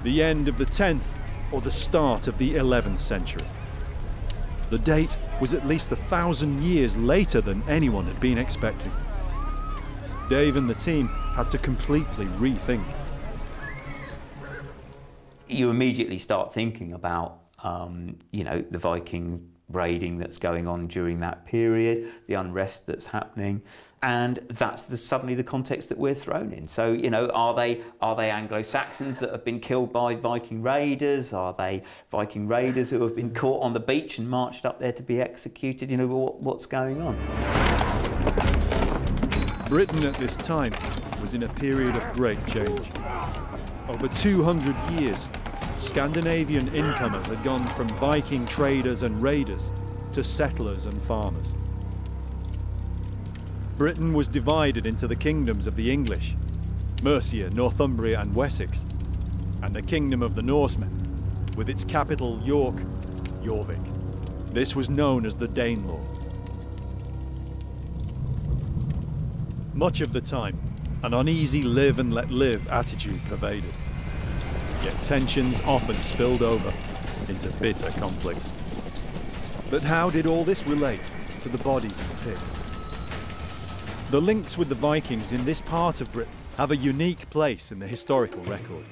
The end of the 10th or the start of the 11th century. The date was at least 1,000 years later than anyone had been expecting. Dave and the team had to completely rethink. You immediately start thinking about, you know, the Viking raiding that's going on during that period, the unrest that's happening, and that's suddenly the context that we're thrown in. So, you know, are they Anglo-Saxons that have been killed by Viking raiders? Are they Viking raiders who have been caught on the beach and marched up there to be executed? You know, what's going on? Britain at this time was in a period of great change. Over 200 years, Scandinavian incomers had gone from Viking traders and raiders to settlers and farmers. Britain was divided into the kingdoms of the English, Mercia, Northumbria and Wessex, and the kingdom of the Norsemen, with its capital York, Jorvik. This was known as the Danelaw. Much of the time, an uneasy live and let live attitude pervaded. Yet tensions often spilled over into bitter conflict. But how did all this relate to the bodies in the pit? The links with the Vikings in this part of Britain have a unique place in the historical record.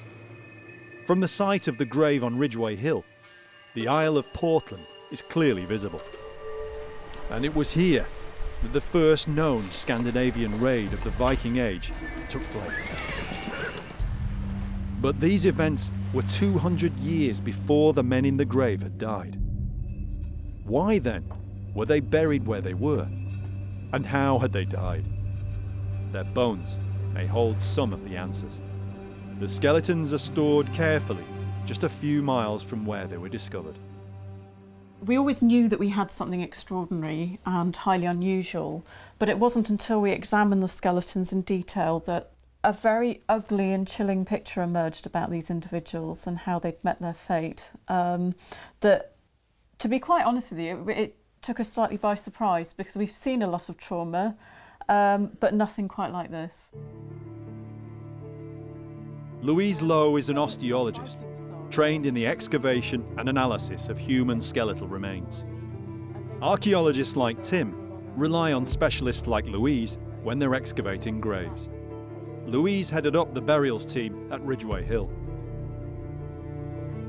From the site of the grave on Ridgeway Hill, the Isle of Portland is clearly visible. And it was here that the first known Scandinavian raid of the Viking Age took place. But these events were 200 years before the men in the grave had died. Why then were they buried where they were? And how had they died? Their bones may hold some of the answers. The skeletons are stored carefully, just a few miles from where they were discovered. We always knew that we had something extraordinary and highly unusual, but it wasn't until we examined the skeletons in detail that a very ugly and chilling picture emerged about these individuals and how they'd met their fate. That, to be quite honest with you, it took us slightly by surprise because we've seen a lot of trauma, but nothing quite like this. Louise Lowe is an osteologist, trained in the excavation and analysis of human skeletal remains. Archaeologists like Tim rely on specialists like Louise when they're excavating graves. Louise headed up the burials team at Ridgeway Hill.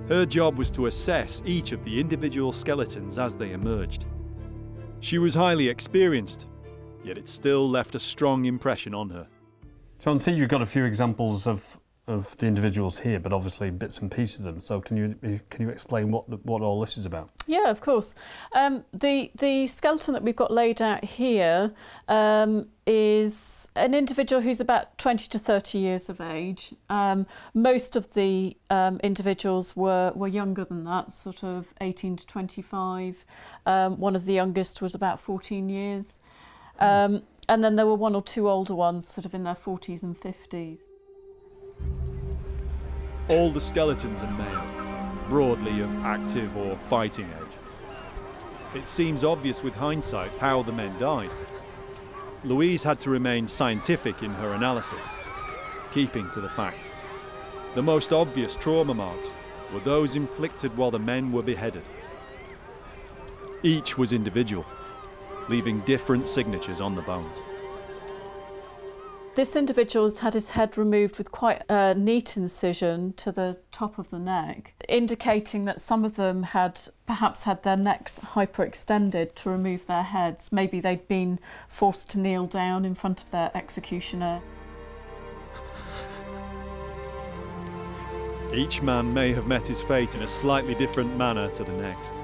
Her job was to assess each of the individual skeletons as they emerged. She was highly experienced, yet it still left a strong impression on her. So I can see you've got a few examples of the individuals here, but obviously bits and pieces of them. So can you explain what all this is about? Yeah, of course. The skeleton that we've got laid out here is an individual who's about 20 to 30 years of age. Most of the individuals were younger than that, sort of 18 to 25. One of the youngest was about 14 years. And then there were one or two older ones, sort of in their 40s and 50s. All the skeletons are male, broadly of active or fighting age. It seems obvious with hindsight how the men died. Louise had to remain scientific in her analysis, keeping to the facts. The most obvious trauma marks were those inflicted while the men were beheaded. Each was individual, leaving different signatures on the bones. This individual's had his head removed with quite a neat incision to the top of the neck, indicating that some of them had perhaps had their necks hyperextended to remove their heads. Maybe they'd been forced to kneel down in front of their executioner. Each man may have met his fate in a slightly different manner to the next,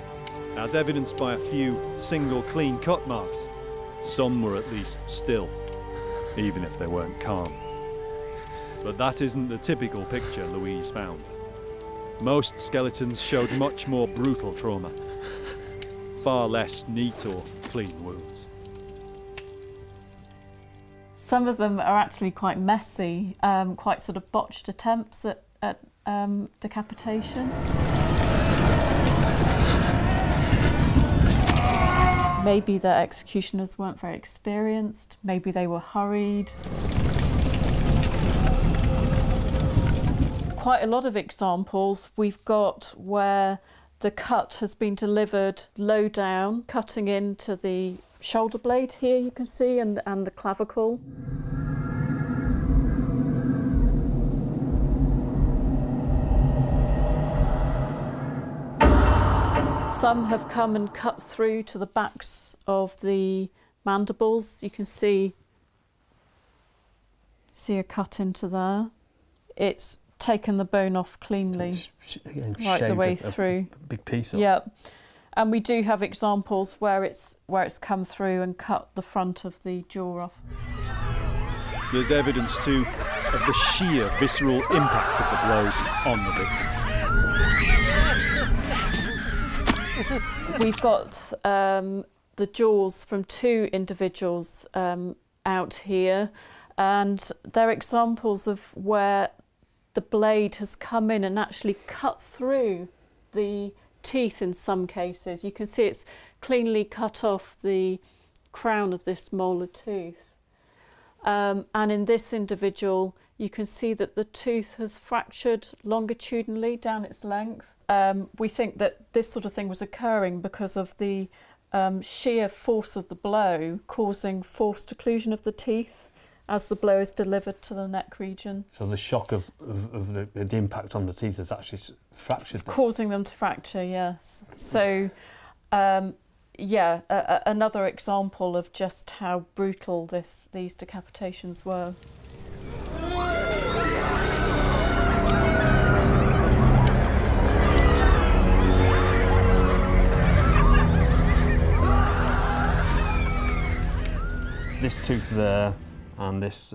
as evidenced by a few single clean cut marks. Some were at least still, even if they weren't calm. But that isn't the typical picture Louise found. Most skeletons showed much more brutal trauma, far less neat or clean wounds. Some of them are actually quite messy, quite sort of botched attempts at decapitation. Maybe the executioners weren't very experienced, maybe they were hurried. Quite a lot of examples we've got where the cut has been delivered low down, cutting into the shoulder blade here, you can see, and the clavicle. Some have come and cut through to the backs of the mandibles. You can see a cut into there. It's taken the bone off cleanly, right the way through. A big piece off. Yeah, and we do have examples where it's come through and cut the front of the jaw off. There's evidence too of the sheer visceral impact of the blows on the victims. We've got the jaws from 2 individuals out here, and they're examples of where the blade has come in and actually cut through the teeth in some cases. You can see it's cleanly cut off the crown of this molar tooth. And in this individual, you can see that the tooth has fractured longitudinally down its length. We think that this sort of thing was occurring because of the sheer force of the blow causing forced occlusion of the teeth as the blow is delivered to the neck region. So the shock of the impact on the teeth has actually fractured them? Causing them to fracture, yes. So, yeah, another example of just how brutal these decapitations were. This tooth there and this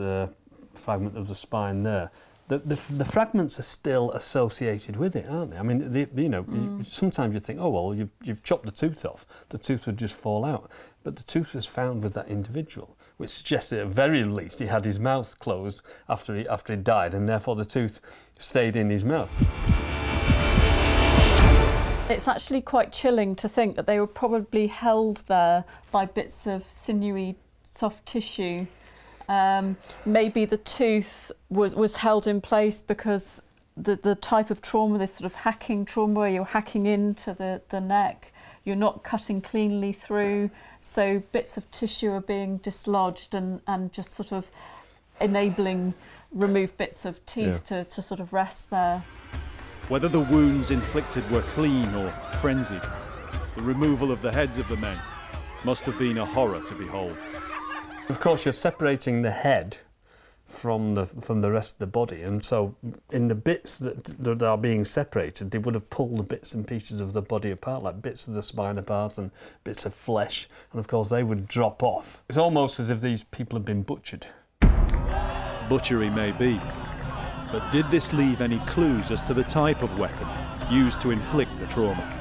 fragment of the spine there, the fragments are still associated with it, aren't they? I mean, you know, sometimes you think, oh well, you've chopped the tooth off, the tooth would just fall out, but the tooth was found with that individual, which suggests that at very least he had his mouth closed after he died, and therefore the tooth stayed in his mouth. It's actually quite chilling to think that they were probably held there by bits of sinewy soft tissue. Maybe the tooth was held in place because the type of trauma, this sort of hacking trauma where you're hacking into the neck, you're not cutting cleanly through, so bits of tissue are being dislodged and just sort of enabling removed bits of teeth to sort of rest there. Whether the wounds inflicted were clean or frenzied, the removal of the heads of the men must have been a horror to behold. Of course, you're separating the head from the rest of the body, and so in the bits that are being separated, they would have pulled the bits and pieces of the body apart, like bits of the spine apart and bits of flesh, and of course they would drop off. It's almost as if these people had been butchered. Butchery may be, but did this leave any clues as to the type of weapon used to inflict the trauma?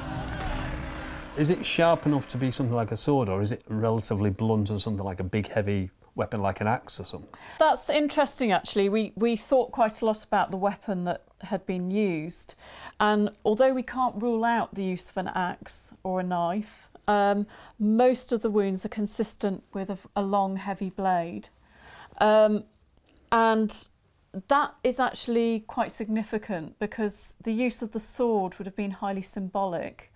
Is it sharp enough to be something like a sword, or is it relatively blunt and something like a big heavy weapon like an axe or something? That's interesting actually. We thought quite a lot about the weapon that had been used, and although we can't rule out the use of an axe or a knife, most of the wounds are consistent with a long heavy blade, and that is actually quite significant because the use of the sword would have been highly symbolic.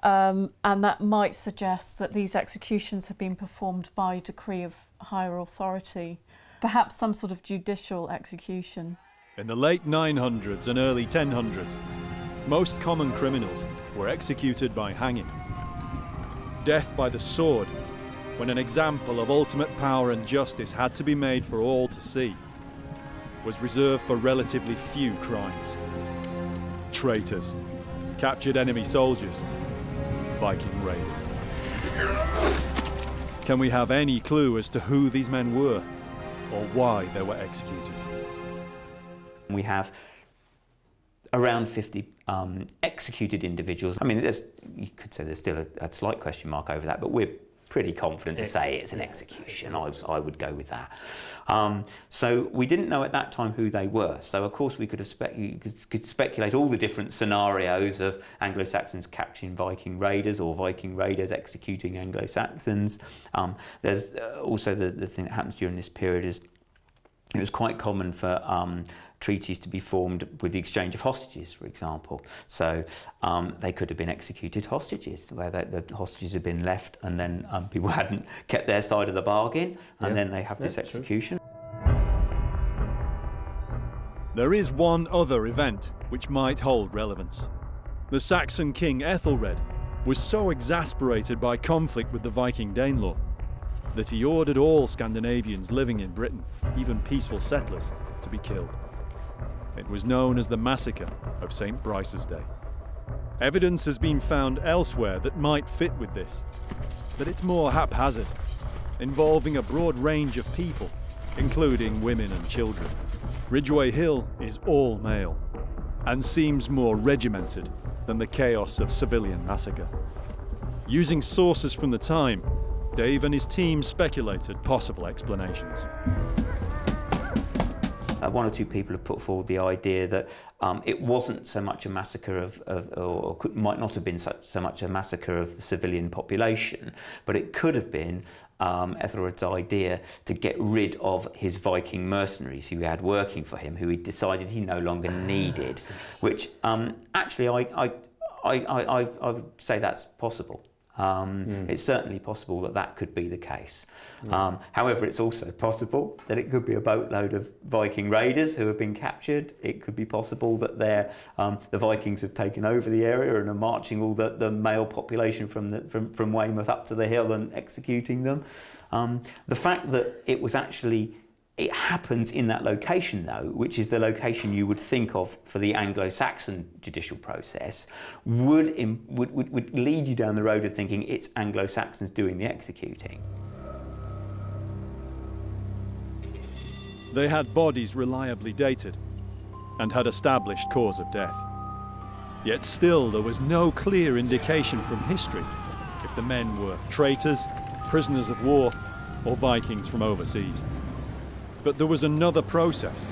And that might suggest that these executions have been performed by decree of higher authority, perhaps some sort of judicial execution. In the late 900s and early 1000s, most common criminals were executed by hanging. Death by the sword, when an example of ultimate power and justice had to be made for all to see, was reserved for relatively few crimes. Traitors, captured enemy soldiers, Viking raiders. Can we have any clue as to who these men were or why they were executed? We have around 50 executed individuals. I mean, you could say there's still a slight question mark over that, but we're pretty confident to say it's an execution. I would go with that. So we didn't know at that time who they were. So of course we could speculate all the different scenarios of Anglo-Saxons capturing Viking raiders or Viking raiders executing Anglo-Saxons. There's also the thing that happens during this period is it was quite common for treaties to be formed with the exchange of hostages, for example. So they could have been executed hostages, where the hostages had been left and then people hadn't kept their side of the bargain, and then they have this execution. There is one other event which might hold relevance. The Saxon king Ethelred was so exasperated by conflict with the Viking Danelaw that he ordered all Scandinavians living in Britain, even peaceful settlers, to be killed. It was known as the Massacre of St. Brice's Day. Evidence has been found elsewhere that might fit with this, but it's more haphazard, involving a broad range of people, including women and children. Ridgeway Hill is all male, and seems more regimented than the chaos of civilian massacre. Using sources from the time, Dave and his team speculated possible explanations. One or two people have put forward the idea that it wasn't so much a massacre might not have been so much a massacre of the civilian population, but it could have been Ethelred's idea to get rid of his Viking mercenaries who he had working for him, who he decided he no longer needed. Which actually, I would say that's possible. It's certainly possible that that could be the case. However, it's also possible that it could be a boatload of Viking raiders who have been captured. It could be possible that the Vikings have taken over the area and are marching all the male population from Weymouth up to the hill and executing them. The fact that it happens in that location, though, which is the location you would think of for the Anglo-Saxon judicial process, would lead you down the road of thinking it's Anglo-Saxons doing the executing. They had bodies reliably dated and had established cause of death. Yet still there was no clear indication from history if the men were traitors, prisoners of war, or Vikings from overseas. But there was another process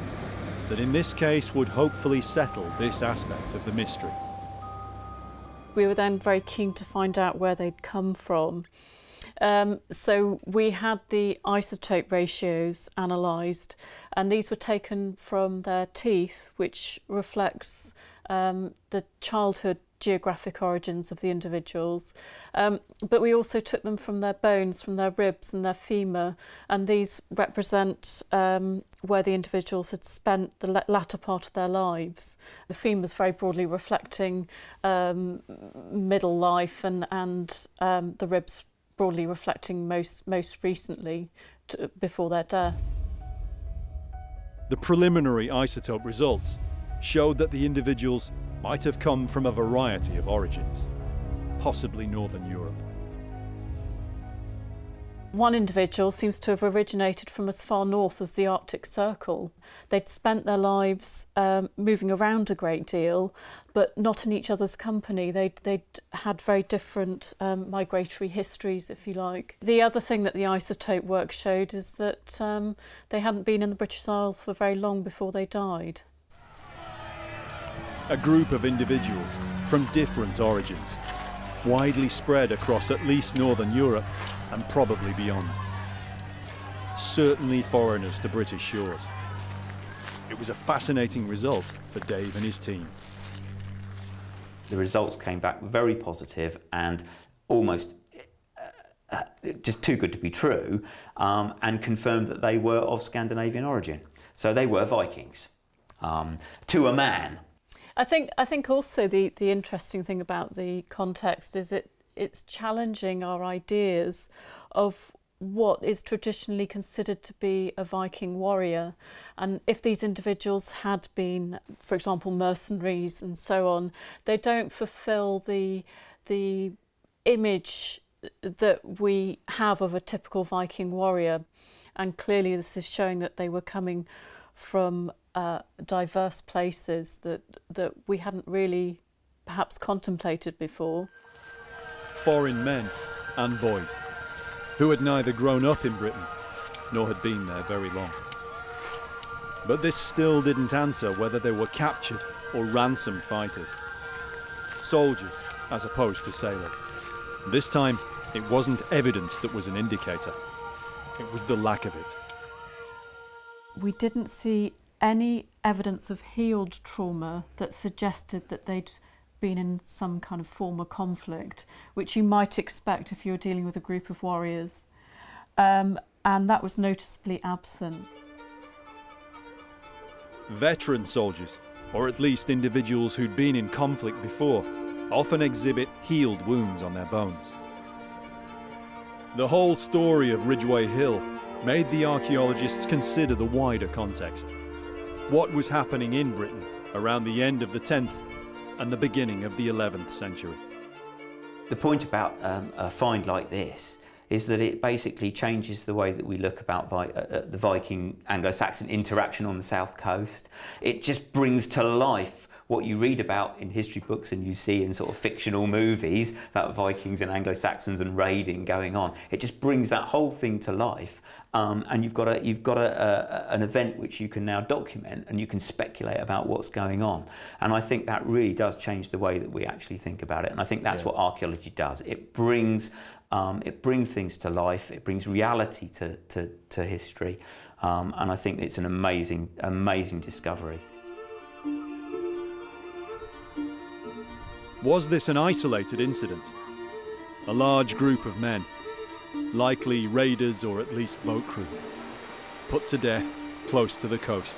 that in this case would hopefully settle this aspect of the mystery. We were then very keen to find out where they'd come from. So we had the isotope ratios analysed, and these were taken from their teeth, which reflects the childhood geographic origins of the individuals, but we also took them from their bones, from their ribs and their femur, and these represent where the individuals had spent the latter part of their lives. The femur is very broadly reflecting middle life, and the ribs broadly reflecting most recently before their deaths. The preliminary isotope results showed that the individuals might have come from a variety of origins, possibly Northern Europe. One individual seems to have originated from as far north as the Arctic Circle. They'd spent their lives moving around a great deal, but not in each other's company. They'd had very different migratory histories, if you like. The other thing that the isotope work showed is that they hadn't been in the British Isles for very long before they died. A group of individuals from different origins, widely spread across at least Northern Europe and probably beyond. Certainly foreigners to British shores. It was a fascinating result for Dave and his team. The results came back very positive and almost just too good to be true, and confirmed that they were of Scandinavian origin. So they were Vikings, to a man. I think also the interesting thing about the context is it's challenging our ideas of what is traditionally considered to be a Viking warrior. And if these individuals had been, for example, mercenaries and so on, they don't fulfill the image that we have of a typical Viking warrior. And clearly this is showing that they were coming from diverse places that we hadn't really perhaps contemplated before. Foreign men and boys, who had neither grown up in Britain nor had been there very long. But this still didn't answer whether they were captured or ransomed fighters. Soldiers as opposed to sailors. This time, it wasn't evidence that was an indicator. It was the lack of it. We didn't see any evidence of healed trauma that suggested that they'd been in some kind of former conflict, which you might expect if you're dealing with a group of warriors. And that was noticeably absent. Veteran soldiers, or at least individuals who'd been in conflict before, often exhibit healed wounds on their bones. The whole story of Ridgeway Hill made the archaeologists consider the wider context. What was happening in Britain around the end of the 10th and the beginning of the 11th century. The point about a find like this is that it basically changes the way that we look about the Viking Anglo-Saxon interaction on the south coast. It just brings to life what you read about in history books and you see in sort of fictional movies about Vikings and Anglo-Saxons and raiding going on. It just brings that whole thing to life, and you've got an event which you can now document and you can speculate about what's going on. And I think that really does change the way that we actually think about it. And I think that's what archaeology does. It brings things to life. It brings reality to history, and I think it's an amazing discovery. Was this an isolated incident? A large group of men, likely raiders or at least boat crew, put to death close to the coast.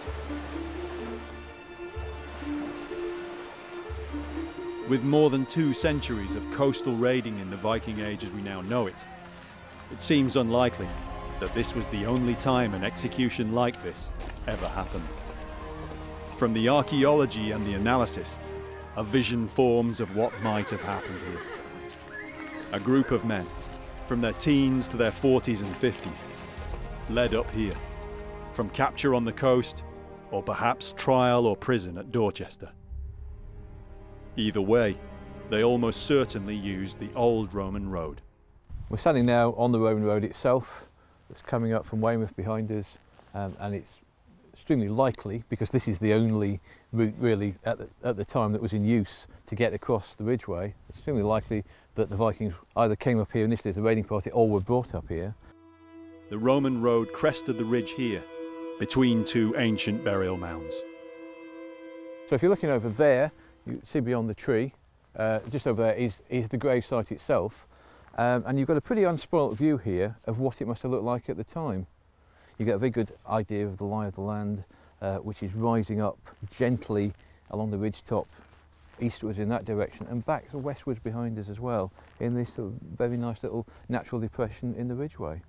With more than 2 centuries of coastal raiding in the Viking Age as we now know it, it seems unlikely that this was the only time an execution like this ever happened. From the archaeology and the analysis, a vision forms of what might have happened here. A group of men, from their teens to their 40s and 50s, led up here, from capture on the coast, or perhaps trial or prison at Dorchester. Either way, they almost certainly used the old Roman road. We're standing now on the Roman road itself. It's coming up from Weymouth behind us, and it's extremely likely, because this is the only route really at the time that was in use to get across the Ridgeway, it's extremely likely that the Vikings either came up here initially as a raiding party or were brought up here. The Roman road crested the ridge here, between 2 ancient burial mounds. So if you're looking over there, you see beyond the tree, just over there is the grave site itself, and you've got a pretty unspoilt view here of what it must have looked like at the time. You get a very good idea of the lie of the land, which is rising up gently along the ridge top eastwards in that direction and back to westwards behind us as well in this sort of very nice little natural depression in the Ridgeway.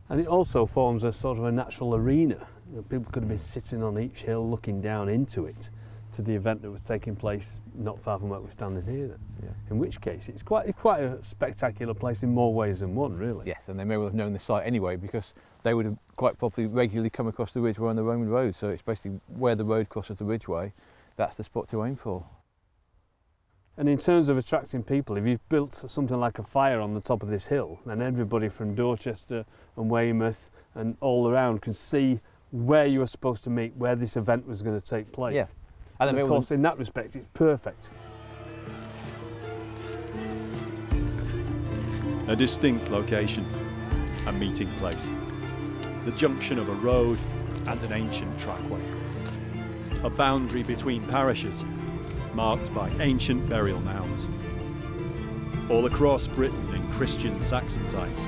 And it also forms a sort of a natural arena. You know, people could have been sitting on each hill looking down into it to the event that was taking place not far from where we're standing here then. Yeah. In which case it's quite a spectacular place in more ways than one, really. Yes, and they may well have known the site anyway because they would have quite probably regularly come across the Ridgeway on the Roman road, so it's basically where the road crosses the Ridgeway, that's the spot to aim for. And in terms of attracting people, if you've built something like a fire on the top of this hill, then everybody from Dorchester and Weymouth and all around can see where you were supposed to meet, where this event was going to take place. Yeah. And of course, in that respect, it's perfect. A distinct location, a meeting place, the junction of a road and an ancient trackway, a boundary between parishes, marked by ancient burial mounds. All across Britain in Christian Saxon times,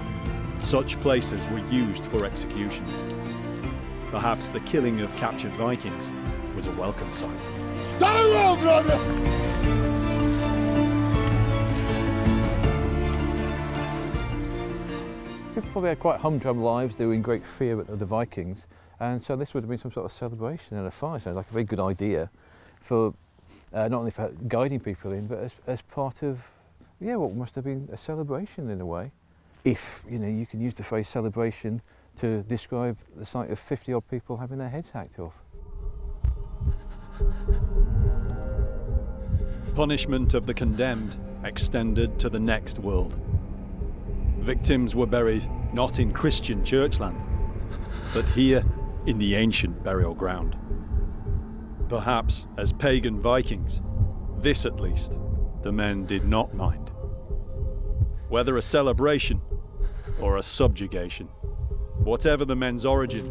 such places were used for executions. Perhaps the killing of captured Vikings was a welcome sight. Go, brother! People probably had quite humdrum lives, they were in great fear of the Vikings, and so this would have been some sort of celebration and a fire. Sounds like a very good idea for not only for guiding people in, but as part of, yeah, what must have been a celebration in a way. If, you know, you can use the phrase celebration to describe the sight of 50-odd people having their heads hacked off. Punishment of the condemned extended to the next world. Victims were buried not in Christian churchland, but here in the ancient burial ground. Perhaps as pagan Vikings, this at least the men did not mind. Whether a celebration or a subjugation, whatever the men's origin,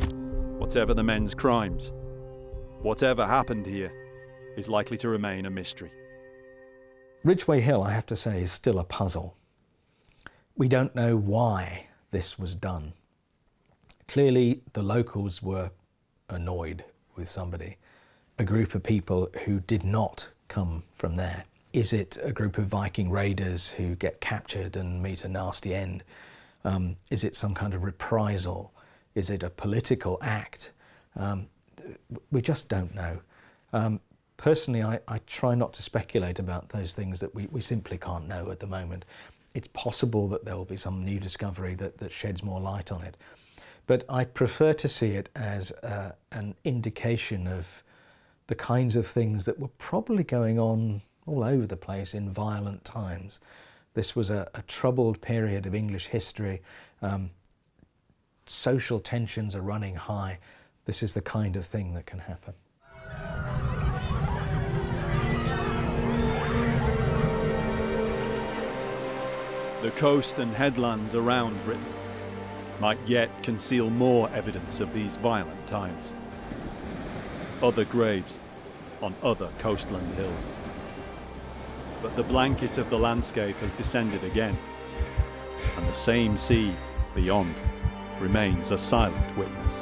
whatever the men's crimes, whatever happened here is likely to remain a mystery. Ridgeway Hill, I have to say, is still a puzzle. We don't know why this was done. Clearly, the locals were annoyed with somebody, a group of people who did not come from there. Is it a group of Viking raiders who get captured and meet a nasty end? Is it some kind of reprisal? Is it a political act? We just don't know. Personally, I try not to speculate about those things that we simply can't know at the moment. It's possible that there will be some new discovery that sheds more light on it. But I prefer to see it as an indication of the kinds of things that were probably going on all over the place in violent times. This was a troubled period of English history. Social tensions are running high. This is the kind of thing that can happen. The coast and headlands around Britain might yet conceal more evidence of these violent times. Other graves on other coastland hills. But the blanket of the landscape has descended again, and the same sea beyond remains a silent witness.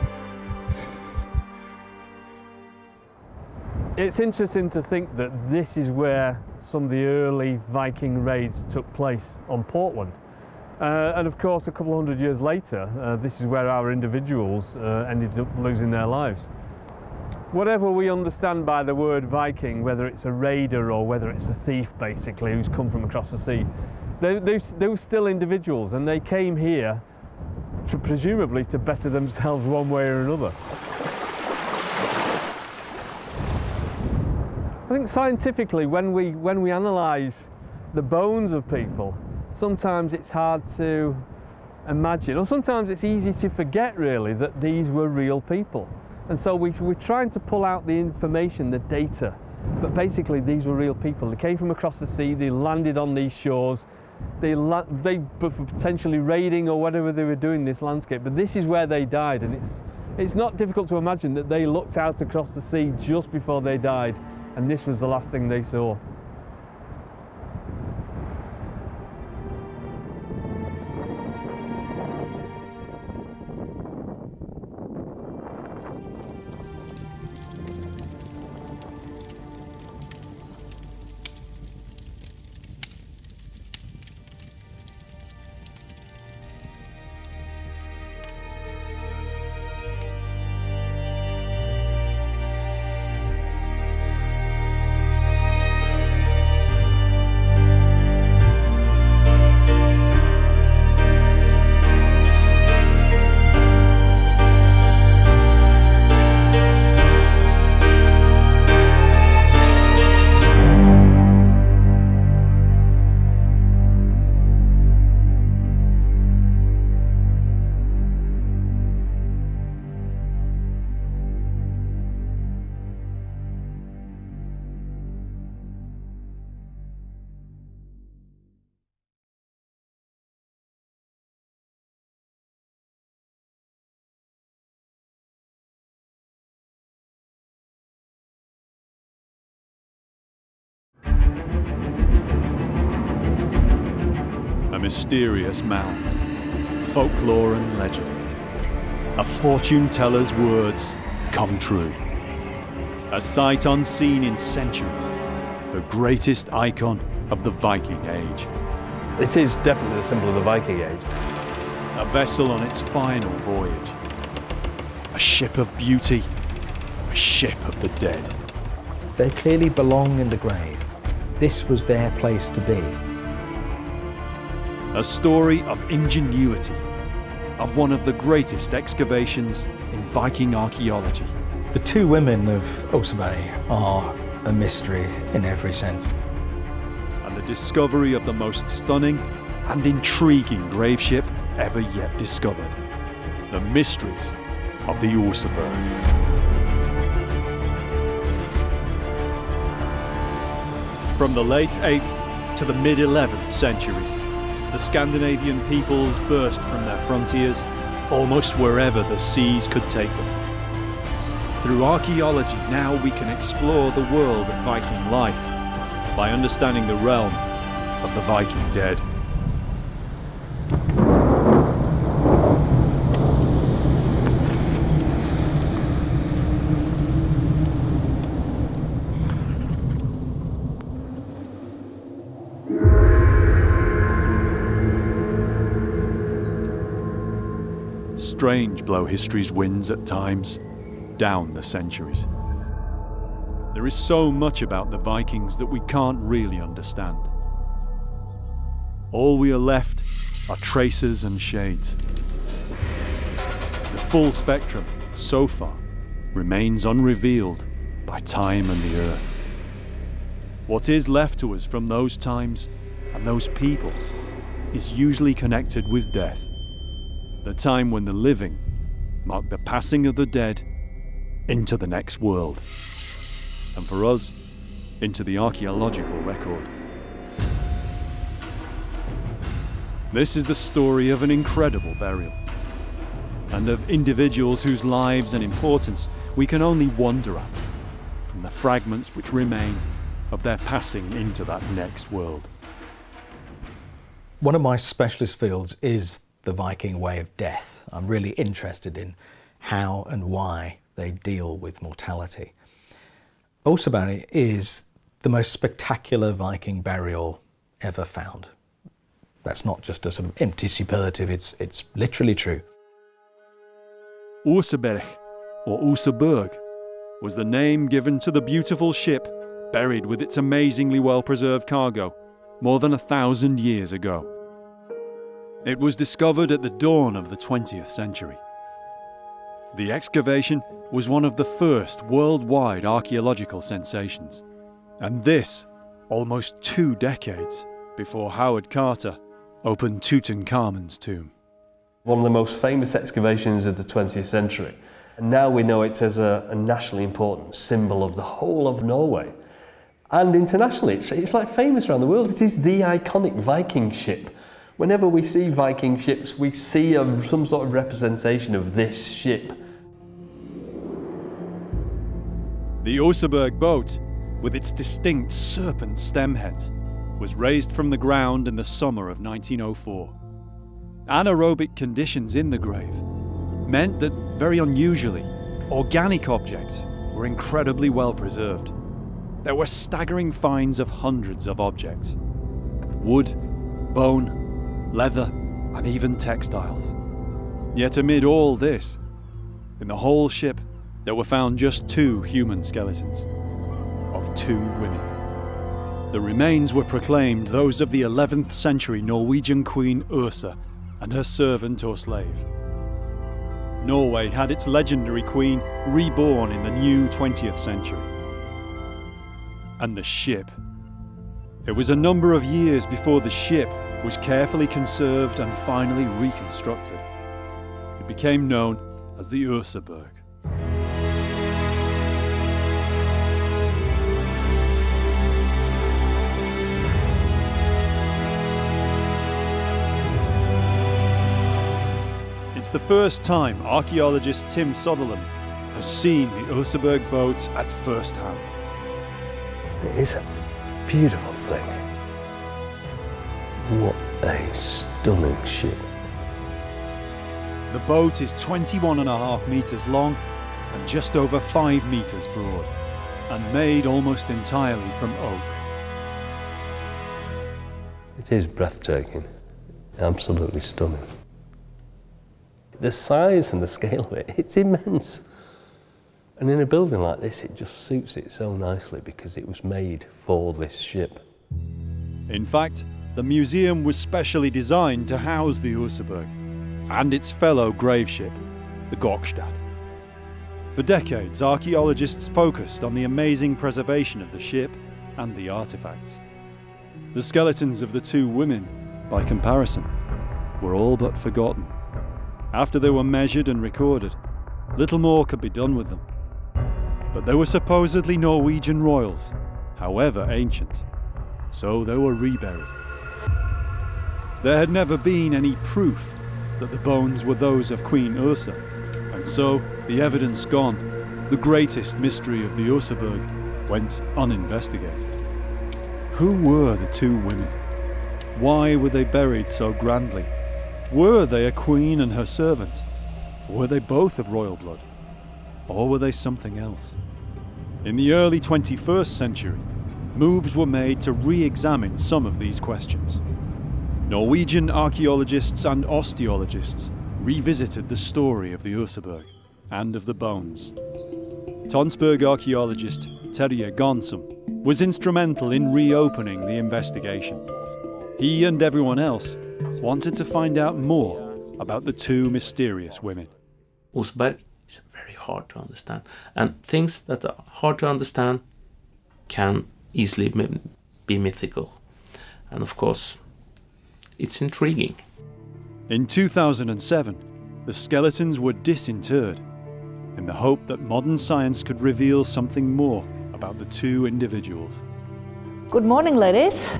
It's interesting to think that this is where some of the early Viking raids took place on Portland. And of course, a couple of hundred years later, this is where our individuals ended up losing their lives. Whatever we understand by the word Viking, whether it's a raider or whether it's a thief basically who's come from across the sea, they were still individuals, and they came here presumably to better themselves one way or another. I think scientifically, when we analyse the bones of people, sometimes it's hard to imagine, or sometimes it's easy to forget really, that these were real people. And so we're trying to pull out the information, the data, but basically these were real people. They came from across the sea, they landed on these shores, they were potentially raiding or whatever they were doing this landscape, but this is where they died, and it's not difficult to imagine that they looked out across the sea just before they died, and this was the last thing they saw. A mysterious mound, folklore and legend. A fortune teller's words come true. A sight unseen in centuries, the greatest icon of the Viking Age. It is definitely a symbol of the Viking Age. A vessel on its final voyage. A ship of beauty, a ship of the dead. They clearly belong in the grave. This was their place to be. A story of ingenuity, of one of the greatest excavations in Viking archaeology. The two women of Oseberg are a mystery in every sense. And the discovery of the most stunning and intriguing grave ship ever yet discovered. The mysteries of the Oseberg. From the late 8th to the mid-11th centuries, the Scandinavian peoples burst from their frontiers almost wherever the seas could take them. Through archaeology, now we can explore the world of Viking life by understanding the realm of the Viking dead. Strange blow history's winds at times, down the centuries. There is so much about the Vikings that we can't really understand. All we are left are traces and shades. The full spectrum, so far, remains unrevealed by time and the earth. What is left to us from those times and those people is usually connected with death. The time when the living mark the passing of the dead into the next world. And for us, into the archaeological record. This is the story of an incredible burial, and of individuals whose lives and importance we can only wonder at, from the fragments which remain of their passing into that next world. One of my specialist fields is the Viking way of death. I'm really interested in how and why they deal with mortality. Oseberg is the most spectacular Viking burial ever found. That's not just a sort of empty superlative, it's literally true. Oseberg, or Oseberg, was the name given to the beautiful ship buried with its amazingly well-preserved cargo more than 1,000 years ago. It was discovered at the dawn of the 20th century. The excavation was one of the first worldwide archaeological sensations, and this almost 2 decades before Howard Carter opened Tutankhamun's tomb. One of the most famous excavations of the 20th century, and now we know it as a nationally important symbol of the whole of Norway. And internationally, it's like famous around the world. It is the iconic Viking ship. Whenever we see Viking ships, we see some sort of representation of this ship. The Oseberg boat, with its distinct serpent stemhead, was raised from the ground in the summer of 1904. Anaerobic conditions in the grave meant that, very unusually, organic objects were incredibly well preserved. There were staggering finds of hundreds of objects: wood, bone, leather, and even textiles. Yet amid all this, in the whole ship, there were found just 2 human skeletons of 2 women. The remains were proclaimed those of the 11th century Norwegian queen Ursa and her servant or slave. Norway had its legendary queen reborn in the new 20th century. And the ship. It was a number of years before the ship was carefully conserved and finally reconstructed. It became known as the Oseberg. It's the first time archaeologist Tim Sutherland has seen the Oseberg boat at first hand. It is a beautiful thing. What a stunning ship. The boat is 21.5 metres long and just over 5 metres broad, and made almost entirely from oak. It is breathtaking, absolutely stunning. The size and the scale of it, it's immense. And in a building like this, it just suits it so nicely because it was made for this ship. In fact, the museum was specially designed to house the Oseberg and its fellow grave ship, the Gokstad. For decades, archaeologists focused on the amazing preservation of the ship and the artefacts. The skeletons of the 2 women by comparison, were all but forgotten. After they were measured and recorded, little more could be done with them. But they were supposedly Norwegian royals, however ancient, so they were reburied. There had never been any proof that the bones were those of Queen Ursa, and so, the evidence gone, the greatest mystery of the Oseberg went uninvestigated. Who were the two women? Why were they buried so grandly? Were they a queen and her servant? Were they both of royal blood? Or were they something else? In the early 21st century, moves were made to re-examine some of these questions. Norwegian archaeologists and osteologists revisited the story of the Oseberg and of the bones. Tonsberg archaeologist Terje Gonsom was instrumental in reopening the investigation. He and everyone else wanted to find out more about the two mysterious women. Oseberg is very hard to understand, and things that are hard to understand can easily be mythical. And of course, it's intriguing. In 2007, the skeletons were disinterred in the hope that modern science could reveal something more about the two individuals. Good morning, ladies.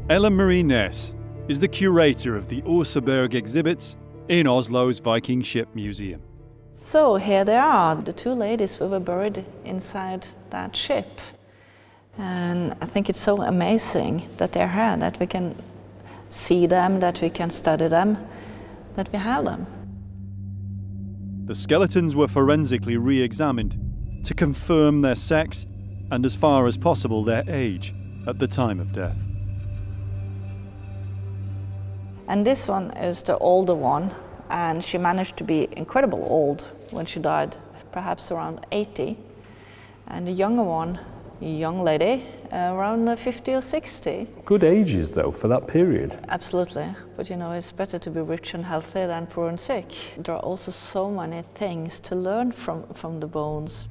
Ellen Marie Ness is the curator of the Oseberg exhibits in Oslo's Viking Ship Museum. So here they are, the two ladies who were buried inside that ship. And I think it's so amazing that they're here, that we can see them, that we can study them, that we have them. The skeletons were forensically re-examined to confirm their sex and, as far as possible, their age at the time of death. And this one is the older one, and she managed to be incredibly old when she died, perhaps around 80. And the younger one, a young lady, around 50 or 60. Good ages, though, for that period. Absolutely. But you know, it's better to be rich and healthy than poor and sick. There are also so many things to learn from the bones.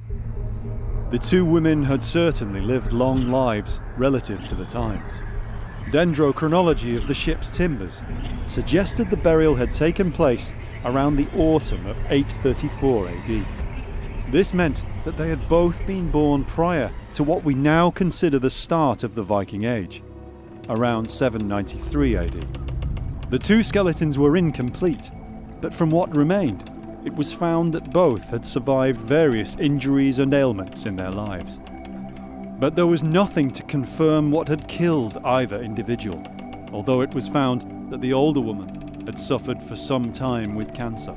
The two women had certainly lived long lives relative to the times. Dendrochronology of the ship's timbers suggested the burial had taken place around the autumn of 834 AD. This meant that they had both been born prior to what we now consider the start of the Viking Age, around 793 AD. The two skeletons were incomplete, but from what remained, it was found that both had survived various injuries and ailments in their lives. But there was nothing to confirm what had killed either individual, although it was found that the older woman had suffered for some time with cancer.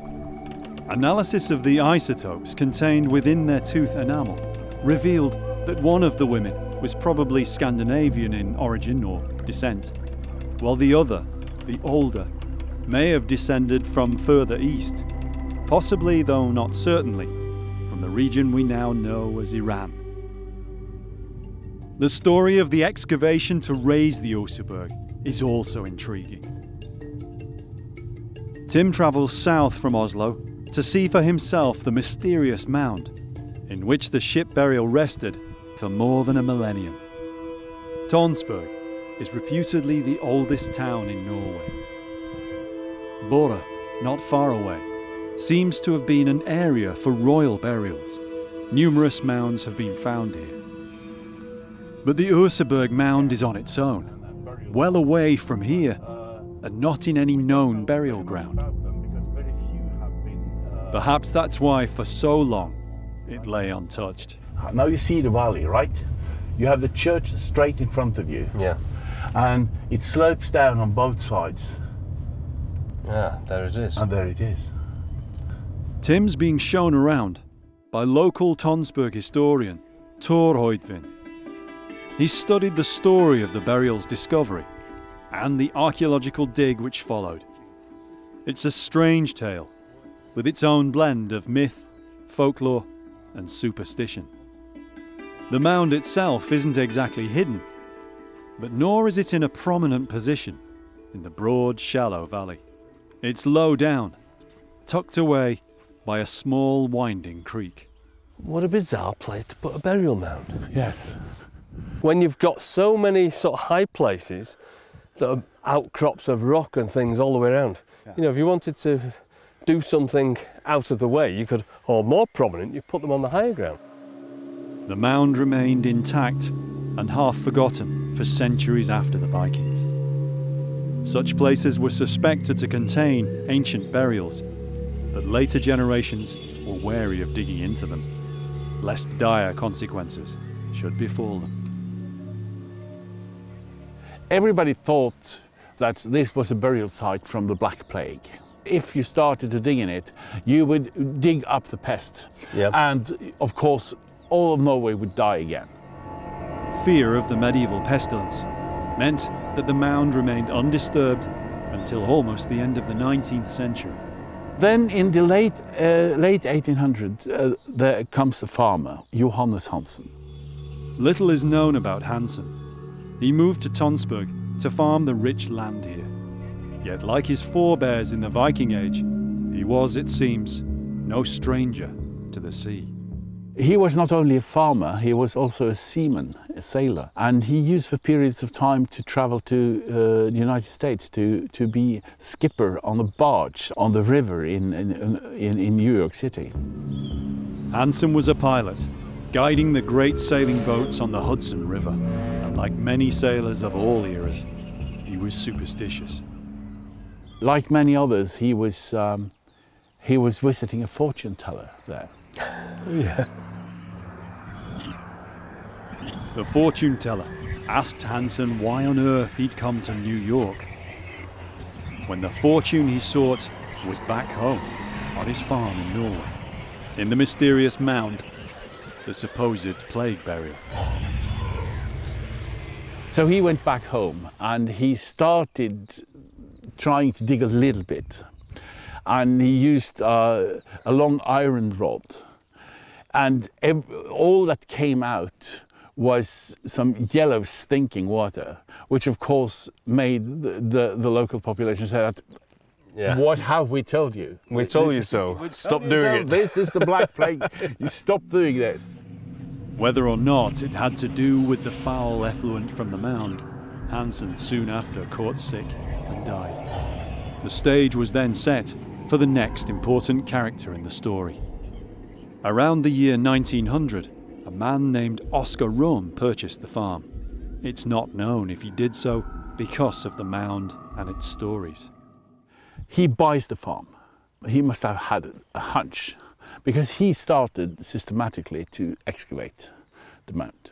Analysis of the isotopes contained within their tooth enamel revealed that one of the women was probably Scandinavian in origin or descent, while the other, the older, may have descended from further east, possibly, though not certainly, from the region we now know as Iran. The story of the excavation to raise the Oseberg is also intriguing. Tim travels south from Oslo to see for himself the mysterious mound in which the ship burial rested for more than a millennium. Tonsberg is reputedly the oldest town in Norway. Bora, not far away, seems to have been an area for royal burials. Numerous mounds have been found here. But the Oseberg mound is on its own, well away from here, and not in any known burial ground. Perhaps that's why for so long it lay untouched. Now you see the valley, right? You have the church straight in front of you. Yeah. And it slopes down on both sides. Yeah, there it is. And there it is. Tim's being shown around by local Tonsberg historian Thor Hoidvin. He studied the story of the burial's discovery and the archaeological dig which followed. It's a strange tale, with its own blend of myth, folklore, and superstition. The mound itself isn't exactly hidden, but nor is it in a prominent position in the broad, shallow valley. It's low down, tucked away by a small, winding creek. What a bizarre place to put a burial mound. Yes. When you've got so many sort of high places, sort of outcrops of rock and things all the way around. Yeah. You know, if you wanted to do something out of the way, you could, or more prominent, you put them on the higher ground. The mound remained intact and half forgotten for centuries after the Vikings. Such places were suspected to contain ancient burials, but later generations were wary of digging into them, lest dire consequences should befall them. Everybody thought that this was a burial site from the Black Plague. If you started to dig in it, you would dig up the pest. Yep. And of course, all of Norway would die again. Fear of the medieval pestilence meant that the mound remained undisturbed until almost the end of the 19th century. Then in the late 1800s, there comes a farmer, Johannes Hansen. Little is known about Hansen. He moved to Tonsberg to farm the rich land here. Yet like his forebears in the Viking Age, he was, it seems, no stranger to the sea. He was not only a farmer, he was also a seaman, a sailor. And he used for periods of time to travel to the United States to be skipper on a barge on the river in New York City. Hansen was a pilot, guiding the great sailing boats on the Hudson River. And like many sailors of all eras, he was superstitious. Like many others, he was visiting a fortune teller there. Yeah. The fortune teller asked Hansen why on earth he'd come to New York, when the fortune he sought was back home on his farm in Norway, in the mysterious mound, the supposed plague burial. So he went back home and he started trying to dig a little bit. And he used a long iron rod. And all that came out was some yellow stinking water, which of course made the local population say that, yeah. What have we told you? We told you so. Stop doing it. This is the Black Plague. You stop doing this. Whether or not it had to do with the foul effluent from the mound, Hansen soon after caught sick and died. The stage was then set for the next important character in the story. Around the year 1900, a man named Oscar Rom purchased the farm. It's not known if he did so because of the mound and its stories. He buys the farm. He must have had a hunch, because he started systematically to excavate the mound.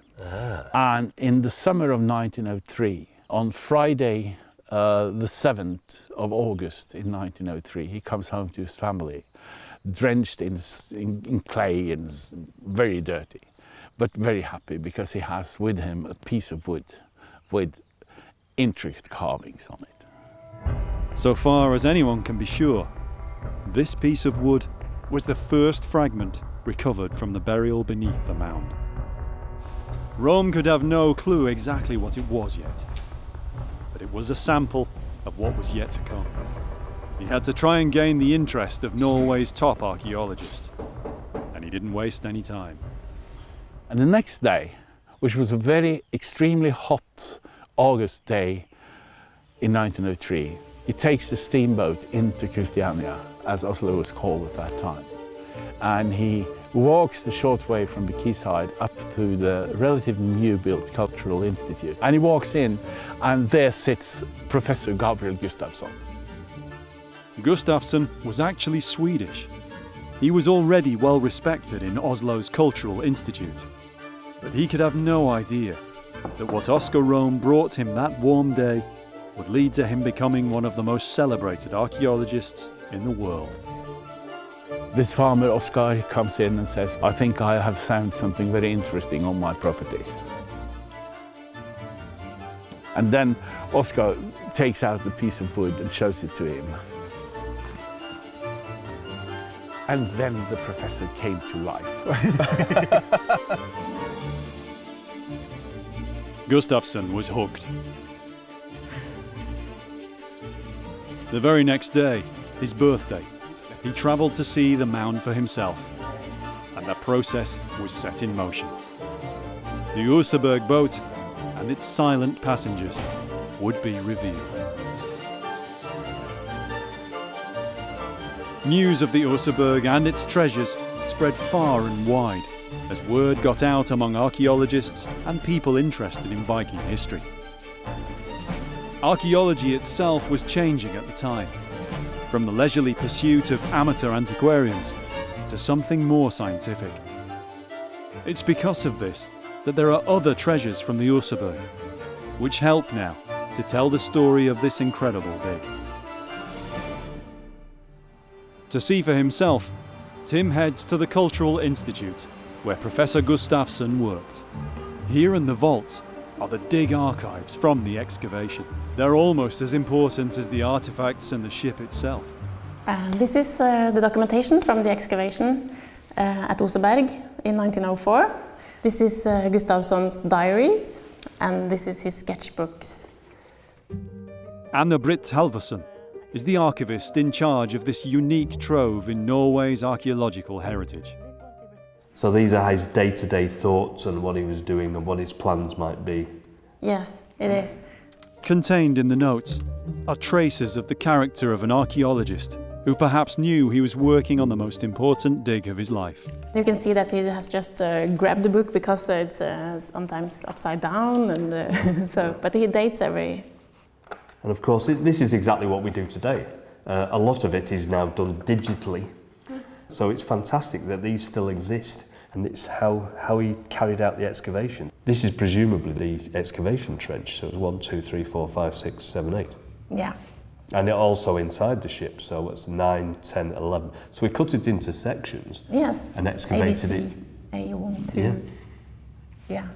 And in the summer of 1903, on Friday the 7th of August in 1903, he comes home to his family, drenched in clay and very dirty, but very happy because he has with him a piece of wood with intricate carvings on it. So far as anyone can be sure, this piece of wood was the first fragment recovered from the burial beneath the mound. Rome could have no clue exactly what it was yet, but it was a sample of what was yet to come. He had to try and gain the interest of Norway's top archaeologist, and he didn't waste any time. And the next day, which was a very extremely hot August day in 1903, he takes the steamboat into Christiania, as Oslo was called at that time. And he walks the short way from the quayside up to the relatively new-built Cultural Institute. And he walks in, and there sits Professor Gabriel Gustafsson. Gustafsson was actually Swedish. He was already well respected in Oslo's Cultural Institute. But he could have no idea that what Oscar Rom brought him that warm day would lead to him becoming one of the most celebrated archaeologists in the world. This farmer, Oscar, comes in and says, I think I have found something very interesting on my property. And then Oscar takes out the piece of wood and shows it to him. And then the professor came to life. Gustafsson was hooked. The very next day, his birthday, he travelled to see the mound for himself, and the process was set in motion. The Urseberg boat and its silent passengers would be revealed. News of the Oseberg and its treasures spread far and wide as word got out among archaeologists and people interested in Viking history. Archaeology itself was changing at the time, from the leisurely pursuit of amateur antiquarians to something more scientific. It's because of this that there are other treasures from the Oseberg, which help now to tell the story of this incredible dig. To see for himself, Tim heads to the Cultural Institute, where Professor Gustafsson worked. Here in the vault are the dig archives from the excavation. They're almost as important as the artifacts and the ship itself. This is the documentation from the excavation at Oseberg in 1904. This is Gustafsson's diaries, and this is his sketchbooks. Anna-Britt Halvorsen is the archivist in charge of this unique trove in Norway's archaeological heritage. So these are his day-to-day thoughts and what he was doing and what his plans might be. Yes, it is. Contained in the notes are traces of the character of an archaeologist who perhaps knew he was working on the most important dig of his life. You can see that he has just grabbed the book because it's sometimes upside down, and but he dates every. And of course, this is exactly what we do today. A lot of it is now done digitally, so it's fantastic that these still exist, and it's how he carried out the excavation. This is presumably the excavation trench, so it's 1, 2, 3, 4, 5, 6, 7, 8. Yeah. And it also inside the ship, so it's 9, 10, 11. So we cut it into sections. Yes. And excavated ABC, it. A1, 2. Yeah.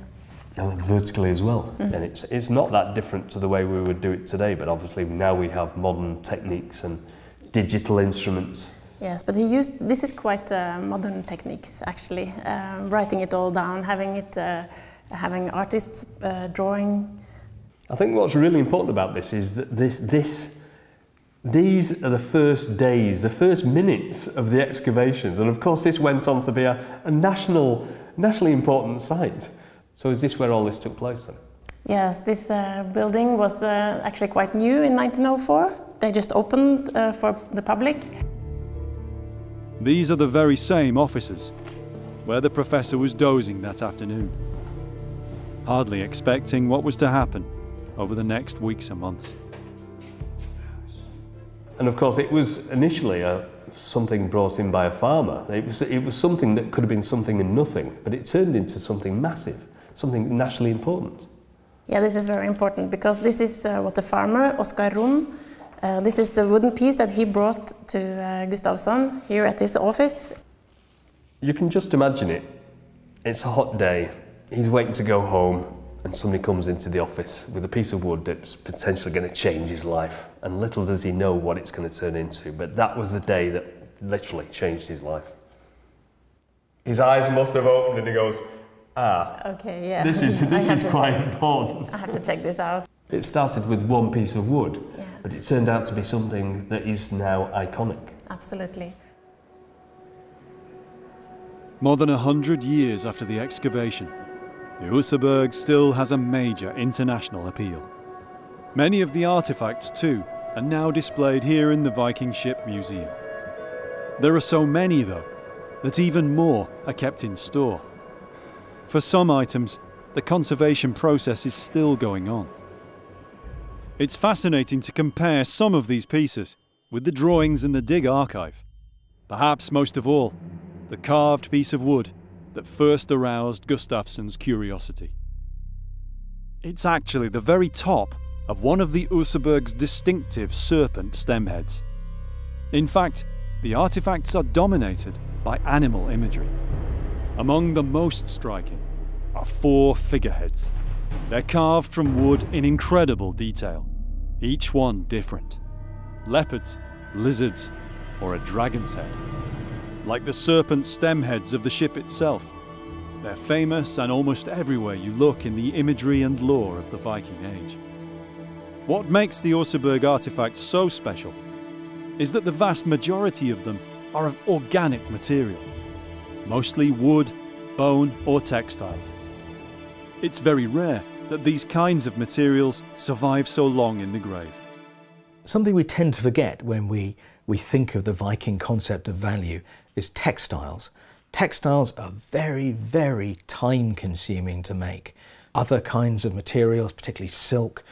And vertically as well. And it's not that different to the way we would do it today, but obviously now we have modern techniques and digital instruments. Yes, but this is quite modern techniques actually, writing it all down, having artists drawing. I think what's really important about this is that these are the first days, the first minutes of the excavations, and of course this went on to be a nationally important site. So is this where all this took place then? Yes, this building was actually quite new in 1904. They just opened for the public. These are the very same offices where the professor was dozing that afternoon, hardly expecting what was to happen over the next weeks and months. And of course it was initially something brought in by a farmer. It was something that could have been something and nothing, but it turned into something massive, something nationally important. Yeah, this is very important because this is what the farmer, Oskar Rom, this is the wooden piece that he brought to Gustafsson here at his office. You can just imagine it. It's a hot day, he's waiting to go home, and somebody comes into the office with a piece of wood that's potentially going to change his life. And little does he know what it's going to turn into, but that was the day that literally changed his life. His eyes must have opened and he goes, okay, yeah. This is quite important. I have to check this out. It started with one piece of wood, but it turned out to be something that is now iconic. Absolutely. More than 100 years after the excavation, the Oseberg still has a major international appeal. Many of the artifacts, too, are now displayed here in the Viking Ship Museum. There are so many, though, that even more are kept in store. For some items, the conservation process is still going on. It's fascinating to compare some of these pieces with the drawings in the dig archive. Perhaps most of all, the carved piece of wood that first aroused Gustafsson's curiosity. It's actually the very top of one of the Oseberg's distinctive serpent stemheads. In fact, the artifacts are dominated by animal imagery. Among the most striking are 4 figureheads. They're carved from wood in incredible detail, each one different. Leopards, lizards, or a dragon's head. Like the serpent stemheads of the ship itself, they're famous and almost everywhere you look in the imagery and lore of the Viking Age. What makes the Oseberg artifacts so special is that the vast majority of them are of organic material, mostly wood, bone or textiles. It's very rare that these kinds of materials survive so long in the grave. Something we tend to forget when we think of the Viking concept of value is textiles. Textiles are very, very time-consuming to make. Other kinds of materials, particularly silk,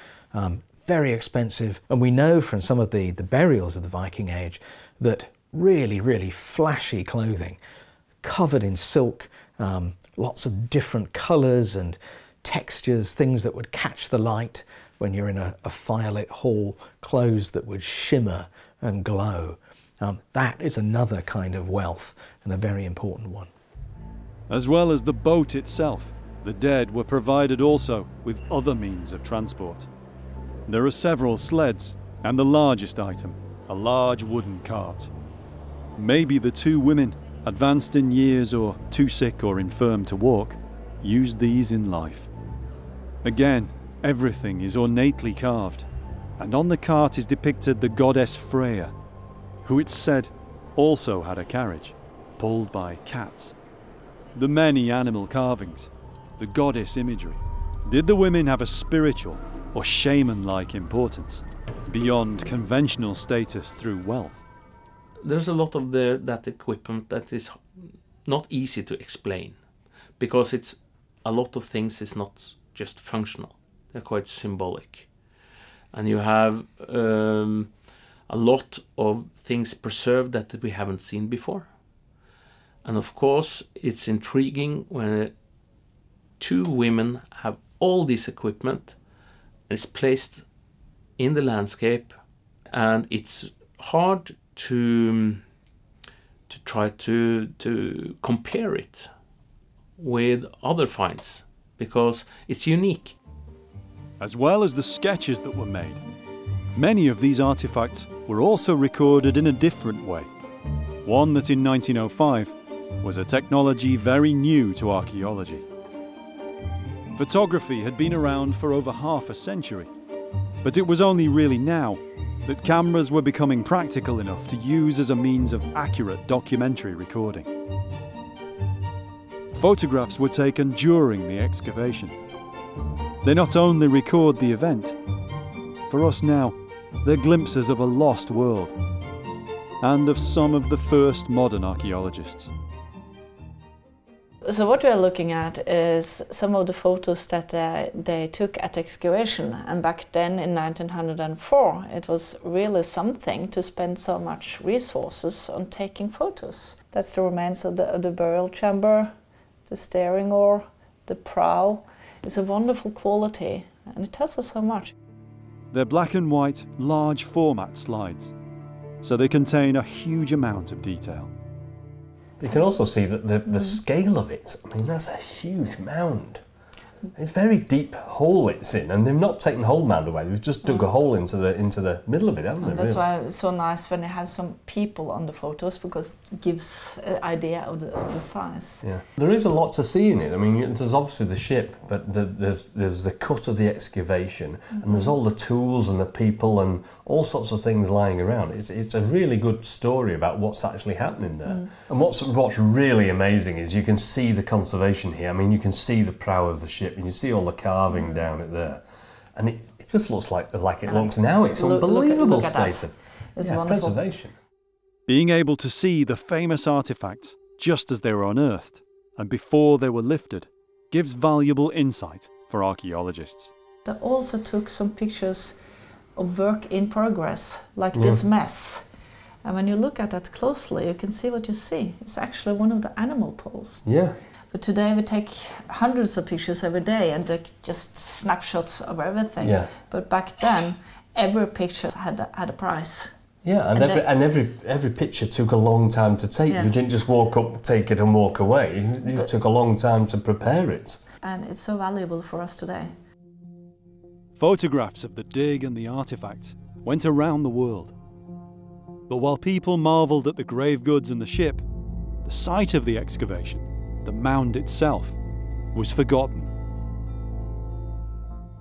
very expensive. And we know from some of the burials of the Viking Age that really, really flashy clothing, covered in silk, lots of different colours and textures, things that would catch the light when you're in a firelit hall, clothes that would shimmer and glow. That is another kind of wealth, and a very important one. As well as the boat itself, the dead were provided also with other means of transport. There are several sleds, and the largest item, a large wooden cart. Maybe the two women, advanced in years or too sick or infirm to walk, used these in life. Again, everything is ornately carved, and on the cart is depicted the goddess Freya, who it's said also had a carriage, pulled by cats. The many animal carvings, the goddess imagery. Did the women have a spiritual or shaman-like importance, beyond conventional status through wealth? There's a lot of that equipment that is not easy to explain, because it's a lot of things is not just functional, they're quite symbolic. And you have a lot of things preserved that we haven't seen before. And of course, it's intriguing when two women have all this equipment, and it's placed in the landscape, and it's hard to try to compare it with other finds, because it's unique. As well as the sketches that were made, many of these artifacts were also recorded in a different way. One that in 1905 was a technology very new to archaeology. Photography had been around for over half a century, but it was only really now that cameras were becoming practical enough to use as a means of accurate documentary recording. Photographs were taken during the excavation. They not only record the event, for us now, they're glimpses of a lost world, and of some of the first modern archaeologists. So what we are looking at is some of the photos that they took at excavation, and back then in 1904 it was really something to spend so much resources on taking photos. That's the remains of the burial chamber, the steering oar, the prow. It's a wonderful quality and it tells us so much. They're black and white, large format slides, so they contain a huge amount of detail. You can also see that the scale of it, I mean, that's a huge mound. It's a very deep hole it's in, and they've not taken the whole mound away, they've just dug a hole into the middle of it, haven't they? And that's why it's so nice when they have some people on the photos, because it gives an idea of the size. Yeah. There is a lot to see in it. I mean, there's obviously the ship, but there's the cut of the excavation, and there's all the tools and the people and all sorts of things lying around. It's a really good story about what's actually happening there. And what's really amazing is you can see the conservation here. I mean, you can see the prow of the ship, and you see all the carving down it there, and it just looks like it looks now. It's unbelievable look at state of preservation. Being able to see the famous artifacts just as they were unearthed and before they were lifted gives valuable insight for archaeologists. They also took some pictures of work in progress, like this mess. And when you look at that closely, you can see what you see. It's actually one of the animal poles. Yeah. But today we take hundreds of pictures every day and they're just snapshots of everything. Yeah. But back then, every picture had a price. Yeah, and every picture took a long time to take. Yeah. You didn't just walk up, take it and walk away. You took a long time to prepare it. And it's so valuable for us today. Photographs of the dig and the artifacts went around the world. But while people marvelled at the grave goods and the ship, the site of the excavation, the mound itself, was forgotten.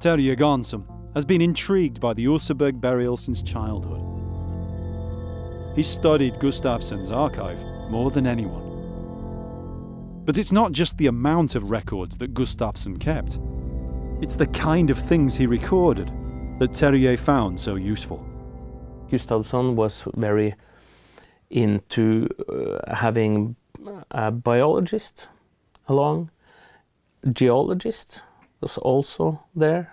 Terje Garnsom has been intrigued by the Oseberg burial since childhood. He studied Gustafsson's archive more than anyone. But it's not just the amount of records that Gustafsson kept. It's the kind of things he recorded that Terje found so useful. Gustavsson was very into having a biologist along, geologist was also there,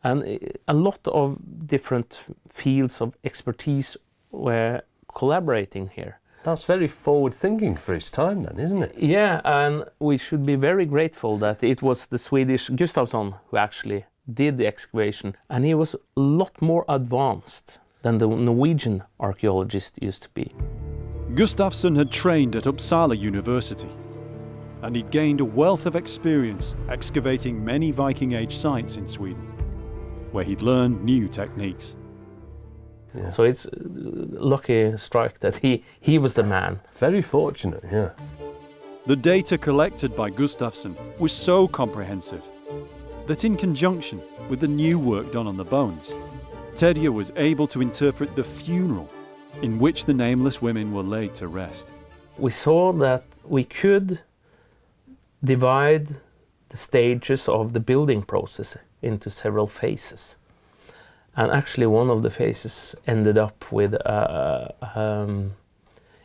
and a lot of different fields of expertise were collaborating here. That's very forward thinking for his time then, isn't it? Yeah, and we should be very grateful that it was the Swedish Gustavsson who actually did the excavation, and he was a lot more advanced than the Norwegian archaeologist used to be. Gustavsson had trained at Uppsala University, and he'd gained a wealth of experience excavating many Viking Age sites in Sweden, where he'd learned new techniques. Yeah. So it's a lucky strike that he was the man. Very fortunate, yeah. The data collected by Gustavsson was so comprehensive that in conjunction with the new work done on the bones, Terje was able to interpret the funeral in which the nameless women were laid to rest. We saw that we could divide the stages of the building process into several phases. And actually one of the phases ended up with an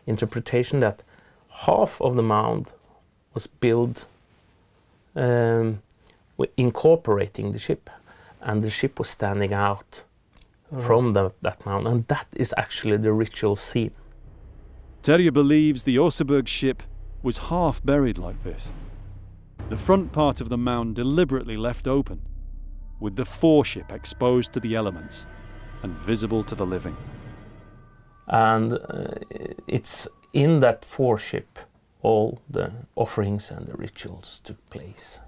interpretation that half of the mound was built incorporating the ship, and the ship was standing out from that mound, and that is actually the ritual scene. Terje believes the Oseberg ship was half buried like this. The front part of the mound deliberately left open, with the foreship exposed to the elements and visible to the living. And it's in that foreship all the offerings and the rituals took place.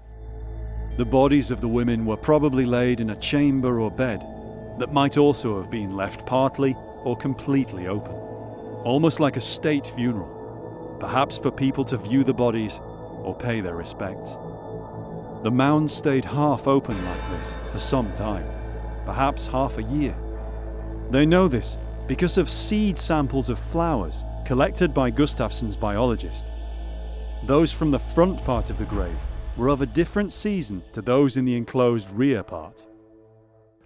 The bodies of the women were probably laid in a chamber or bed that might also have been left partly or completely open, almost like a state funeral, perhaps for people to view the bodies or pay their respects. The mound stayed half open like this for some time, perhaps half a year. They know this because of seed samples of flowers collected by Gustavsson's biologist. Those from the front part of the grave were of a different season to those in the enclosed rear part.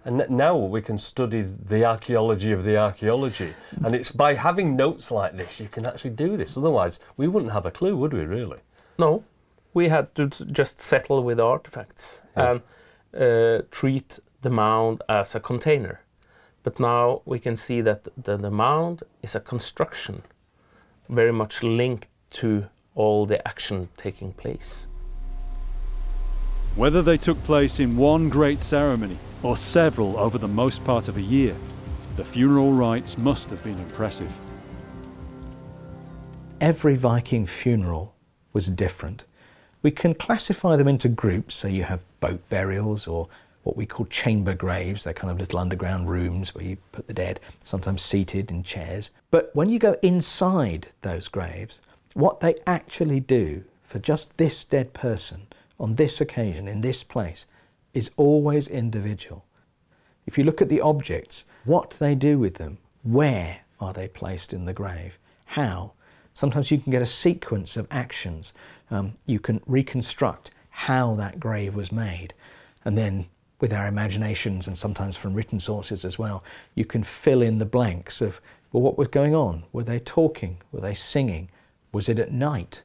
And now we can study the archaeology of the archaeology. And it's by having notes like this you can actually do this. Otherwise, we wouldn't have a clue, would we, really? No. We had to just settle with artifacts and treat the mound as a container. But now we can see that the mound is a construction, very much linked to all the action taking place. Whether they took place in one great ceremony or several over the most part of a year, the funeral rites must have been impressive. Every Viking funeral was different. We can classify them into groups, so you have boat burials or what we call chamber graves. They're kind of little underground rooms where you put the dead, sometimes seated in chairs. But when you go inside those graves, what they actually do for just this dead person on this occasion, in this place, is always individual. If you look at the objects, what they do with them, where are they placed in the grave, how? Sometimes you can get a sequence of actions. You can reconstruct how that grave was made. And then with our imaginations, and sometimes from written sources as well, you can fill in the blanks of, well, what was going on? Were they talking? Were they singing? Was it at night?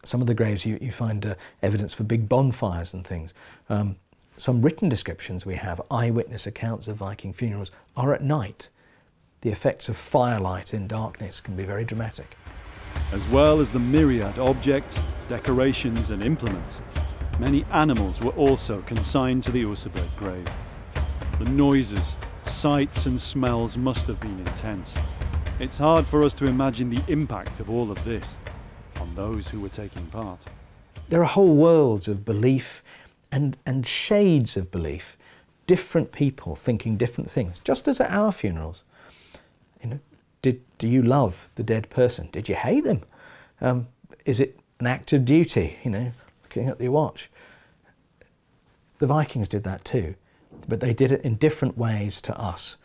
Some of the graves you find evidence for big bonfires and things. Some written descriptions we have, eyewitness accounts of Viking funerals, are at night. The effects of firelight in darkness can be very dramatic. As well as the myriad objects, decorations and implements, many animals were also consigned to the Oseberg grave. The noises, sights and smells must have been intense. It's hard for us to imagine the impact of all of this on those who were taking part. There are whole worlds of belief and shades of belief. Different people thinking different things, just as at our funerals. You know, do you love the dead person? Did you hate them? Is it an act of duty, you know, looking at your watch? The Vikings did that too, but they did it in different ways to us.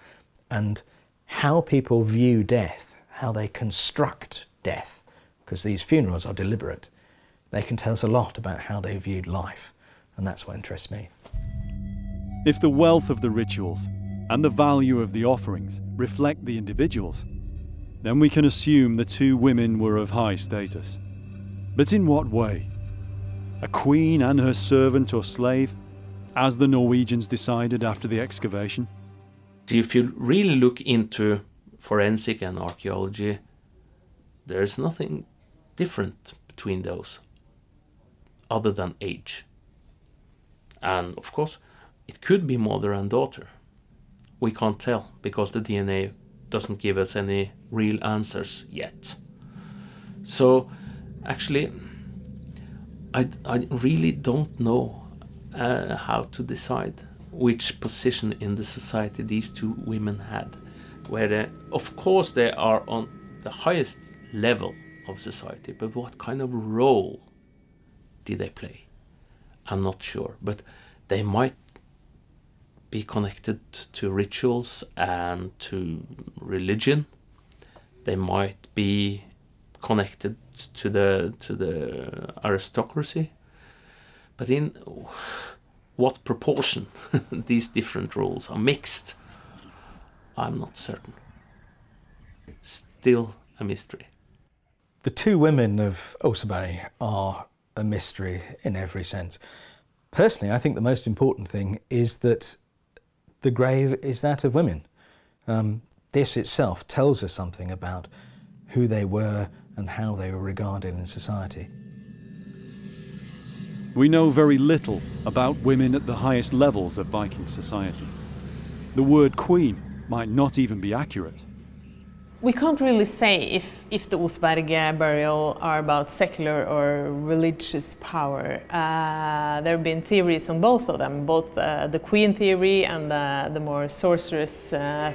And how people view death, how they construct death, because these funerals are deliberate, they can tell us a lot about how they viewed life, and that's what interests me. If the wealth of the rituals and the value of the offerings reflect the individuals, then we can assume the two women were of high status. But in what way? A queen and her servant or slave, as the Norwegians decided after the excavation? If you really look into forensic and archaeology, there's nothing different between those other than age. And of course, it could be mother and daughter. We can't tell because the DNA doesn't give us any real answers yet. So actually, I really don't know how to decide which position in the society these two women had. Where of course they are on the highest level of society, but what kind of role did they play? I'm not sure, but they might be connected to rituals and to religion. They might be connected to the aristocracy, but in what proportion these different roles are mixed, I'm not certain. Still a mystery. The two women of Oseberg are a mystery in every sense. Personally, I think the most important thing is that the grave is that of women. This itself tells us something about who they were and how they were regarded in society. We know very little about women at the highest levels of Viking society. The word queen might not even be accurate. We can't really say if the Oseberg burial are about secular or religious power. There have been theories on both of them, both the queen theory and the more sorceress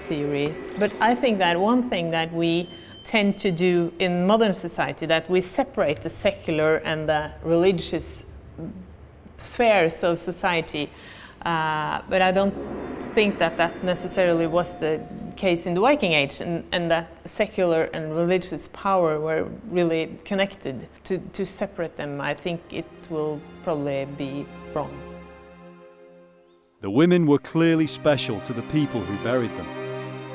theories. But I think that one thing that we tend to do in modern society, that we separate the secular and the religious spheres of society. But I don't think that that necessarily was the case in the Viking Age, and that secular and religious power were really connected. To separate them, I think it will probably be wrong. The women were clearly special to the people who buried them,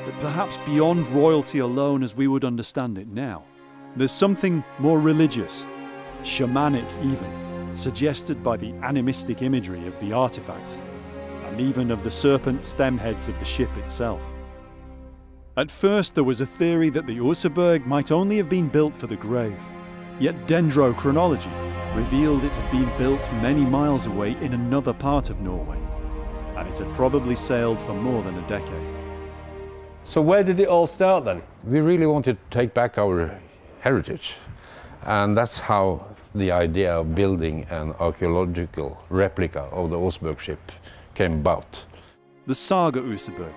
but perhaps beyond royalty alone as we would understand it now. There's something more religious, shamanic even, suggested by the animistic imagery of the artefacts, and even of the serpent stem heads of the ship itself. At first there was a theory that the Oseberg might only have been built for the grave, yet dendrochronology revealed it had been built many miles away in another part of Norway, and it had probably sailed for more than a decade. So where did it all start then? We really wanted to take back our heritage, and that's how the idea of building an archaeological replica of the Oseberg ship came about. The saga Oseberg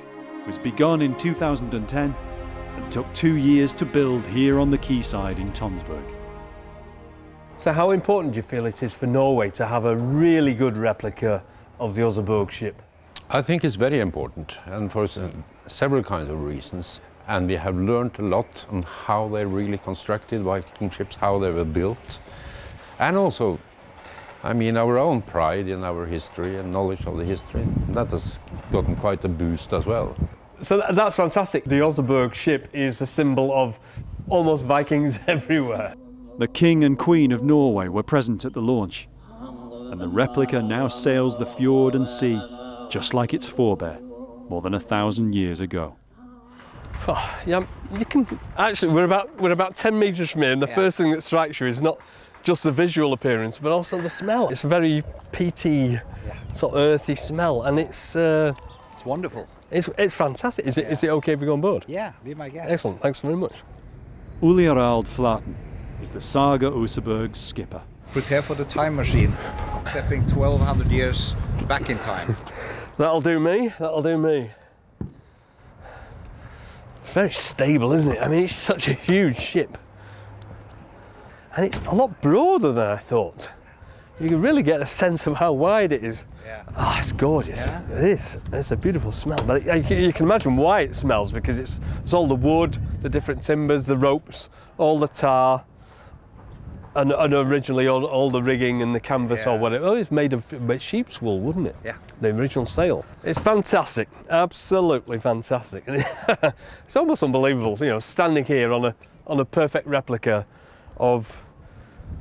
was begun in 2010 and took 2 years to build here on the quayside in Tonsberg. So how important do you feel it is for Norway to have a really good replica of the Oseberg ship? I think it's very important, and for several kinds of reasons. And we have learned a lot on how they really constructed Viking ships, how they were built. And also, I mean, our own pride in our history and knowledge of the history, that has gotten quite a boost as well. So that's fantastic. The Oseberg ship is a symbol of almost Vikings everywhere. The King and Queen of Norway were present at the launch, and the replica now sails the fjord and sea, just like its forebear, more than 1,000 years ago. Oh, yeah, you can actually. We're about 10 meters from here, and the first thing that strikes you is not just the visual appearance, but also the smell. It's a very peaty, sort of earthy smell, and it's wonderful. It's fantastic. Is it okay if we go on board? Yeah, be my guest. Excellent. Thanks very much. Uliarald Flaten is the saga Oseberg's skipper. Prepare for the time machine, stepping 1,200 years back in time. That'll do me. That'll do me. It's very stable, isn't it? I mean, it's such a huge ship. And it's a lot broader than I thought. You can really get a sense of how wide it is. Yeah. Oh, it's gorgeous. Yeah. It is. It's a beautiful smell. But you can imagine why it smells, because it's all the wood, the different timbers, the ropes, all the tar. And originally all the rigging and the canvas or whatever, it's made of sheep's wool, wouldn't it? Yeah. The original sail. It's fantastic, absolutely fantastic. It's almost unbelievable, you know, standing here on a perfect replica of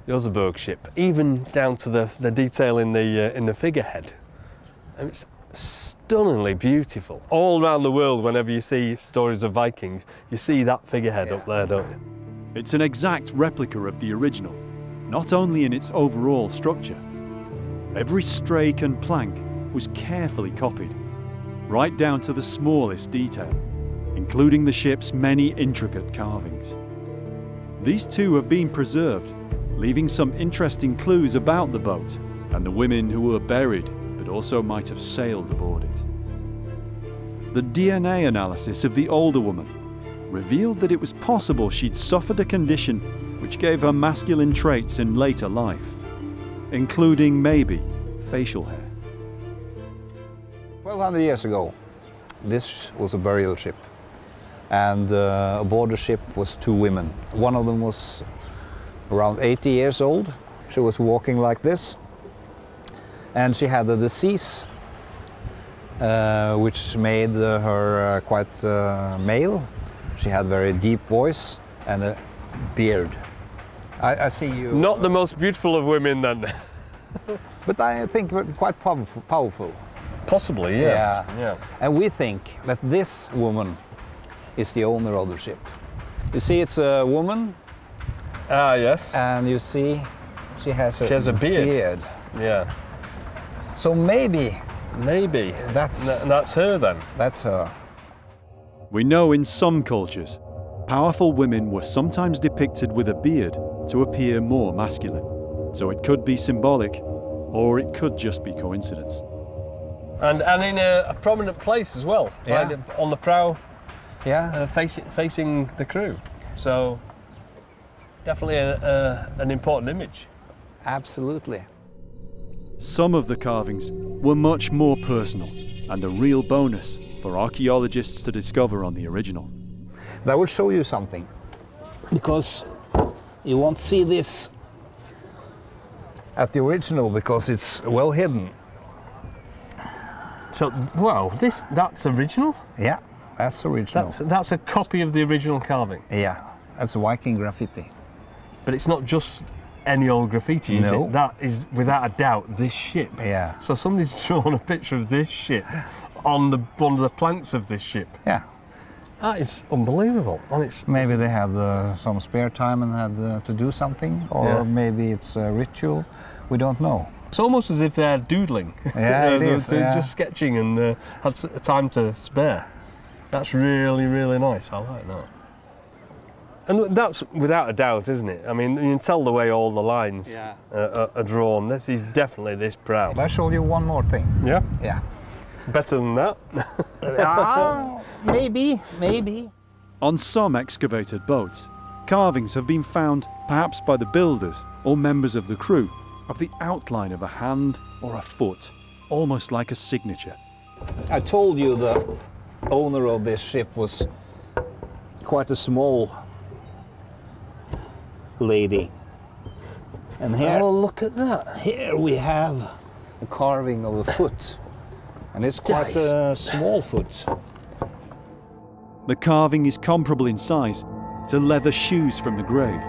the Lothbrok ship, even down to the detail in the figurehead. And it's stunningly beautiful. All around the world, whenever you see stories of Vikings, you see that figurehead up there, don't you? It's an exact replica of the original, not only in its overall structure. Every strake and plank was carefully copied, right down to the smallest detail, including the ship's many intricate carvings. These too have been preserved, leaving some interesting clues about the boat and the women who were buried but also might have sailed aboard it. The DNA analysis of the older woman revealed that it was possible she'd suffered a condition which gave her masculine traits in later life, including maybe facial hair. 1200 years ago, this was a burial ship, and aboard the ship was 2 women. One of them was around 80 years old. She was walking like this, and she had a disease which made her quite male. She had very deep voice and a beard. I see you... Not the most beautiful of women then. But I think quite powerful. Possibly, yeah. Yeah. And we think that this woman is the owner of the ship. You see, it's a woman. Ah, yes. And you see, she has a beard. Yeah. So maybe that's her then. That's her. We know in some cultures, powerful women were sometimes depicted with a beard to appear more masculine. So it could be symbolic, or it could just be coincidence. And in a prominent place as well, yeah. Right on the prow, yeah, facing the crew. So definitely an important image. Absolutely. Some of the carvings were much more personal and a real bonus for archaeologists to discover on the original. But I will show you something, because you won't see this at the original because it's well hidden. So, wow, that's original? Yeah, that's original. That's a copy of the original carving? Yeah, that's Viking graffiti. But it's not just any old graffiti, is No. it? That is, without a doubt, this ship. Yeah. So somebody's drawn a picture of this ship on one of the planks of this ship. Yeah. That is unbelievable. And it's... Maybe they had some spare time and had to do something, or maybe it's a ritual. We don't know. It's almost as if they're doodling. Yeah, it is, just sketching and had time to spare. That's really, really nice. I like that. And that's without a doubt, isn't it? I mean, you can tell the way all the lines are drawn. This is definitely this prow. I'll show you one more thing. Yeah? Yeah. Better than that? Maybe. On some excavated boats, carvings have been found, perhaps by the builders or members of the crew, of the outline of a hand or a foot, almost like a signature. I told you the owner of this ship was quite a small lady. And here, oh, look at that. Here we have a carving of a foot. And it's quite a small foot. The carving is comparable in size to leather shoes from the grave,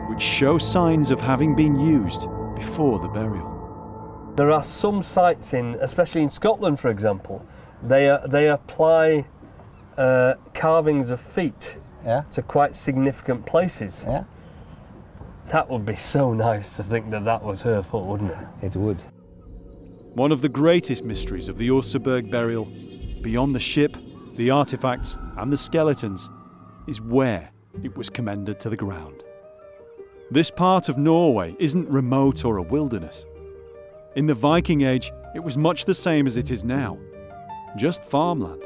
which show signs of having been used before the burial. There are some sites especially in Scotland, for example, they apply carvings of feet to quite significant places. Yeah. That would be so nice to think that that was her foot, wouldn't it? It would. One of the greatest mysteries of the Lothbrok burial, beyond the ship, the artefacts and the skeletons, is where it was commended to the ground. This part of Norway isn't remote or a wilderness. In the Viking Age, it was much the same as it is now, just farmland.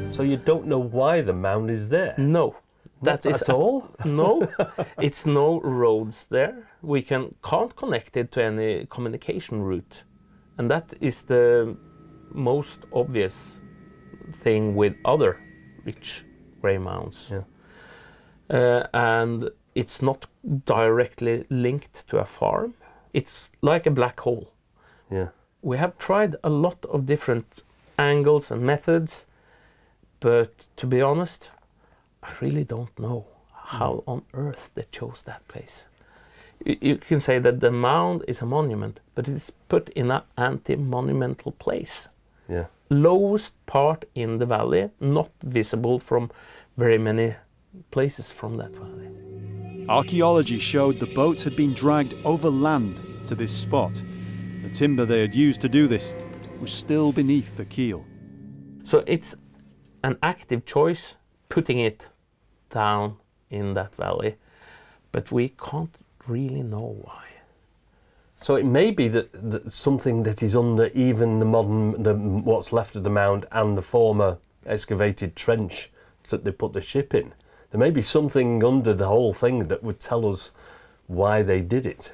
So you don't know why the mound is there? No. That is at all? No, it's no roads there. We can't connect it to any communication route. And that is the most obvious thing with other rich grey mounds. Yeah. And it's not directly linked to a farm. It's like a black hole. Yeah. We have tried a lot of different angles and methods, but to be honest, I really don't know how on earth they chose that place. You can say that the mound is a monument, but it's put in an anti-monumental place. Yeah. Lowest part in the valley, not visible from very many places from that valley. Archaeology showed the boats had been dragged over land to this spot. The timber they had used to do this was still beneath the keel. So it's an active choice putting it down in that valley, but we can't really know why. So it may be that something that is under even the modern, what's left of the mound and the former excavated trench that they put the ship in. There may be something under the whole thing that would tell us why they did it.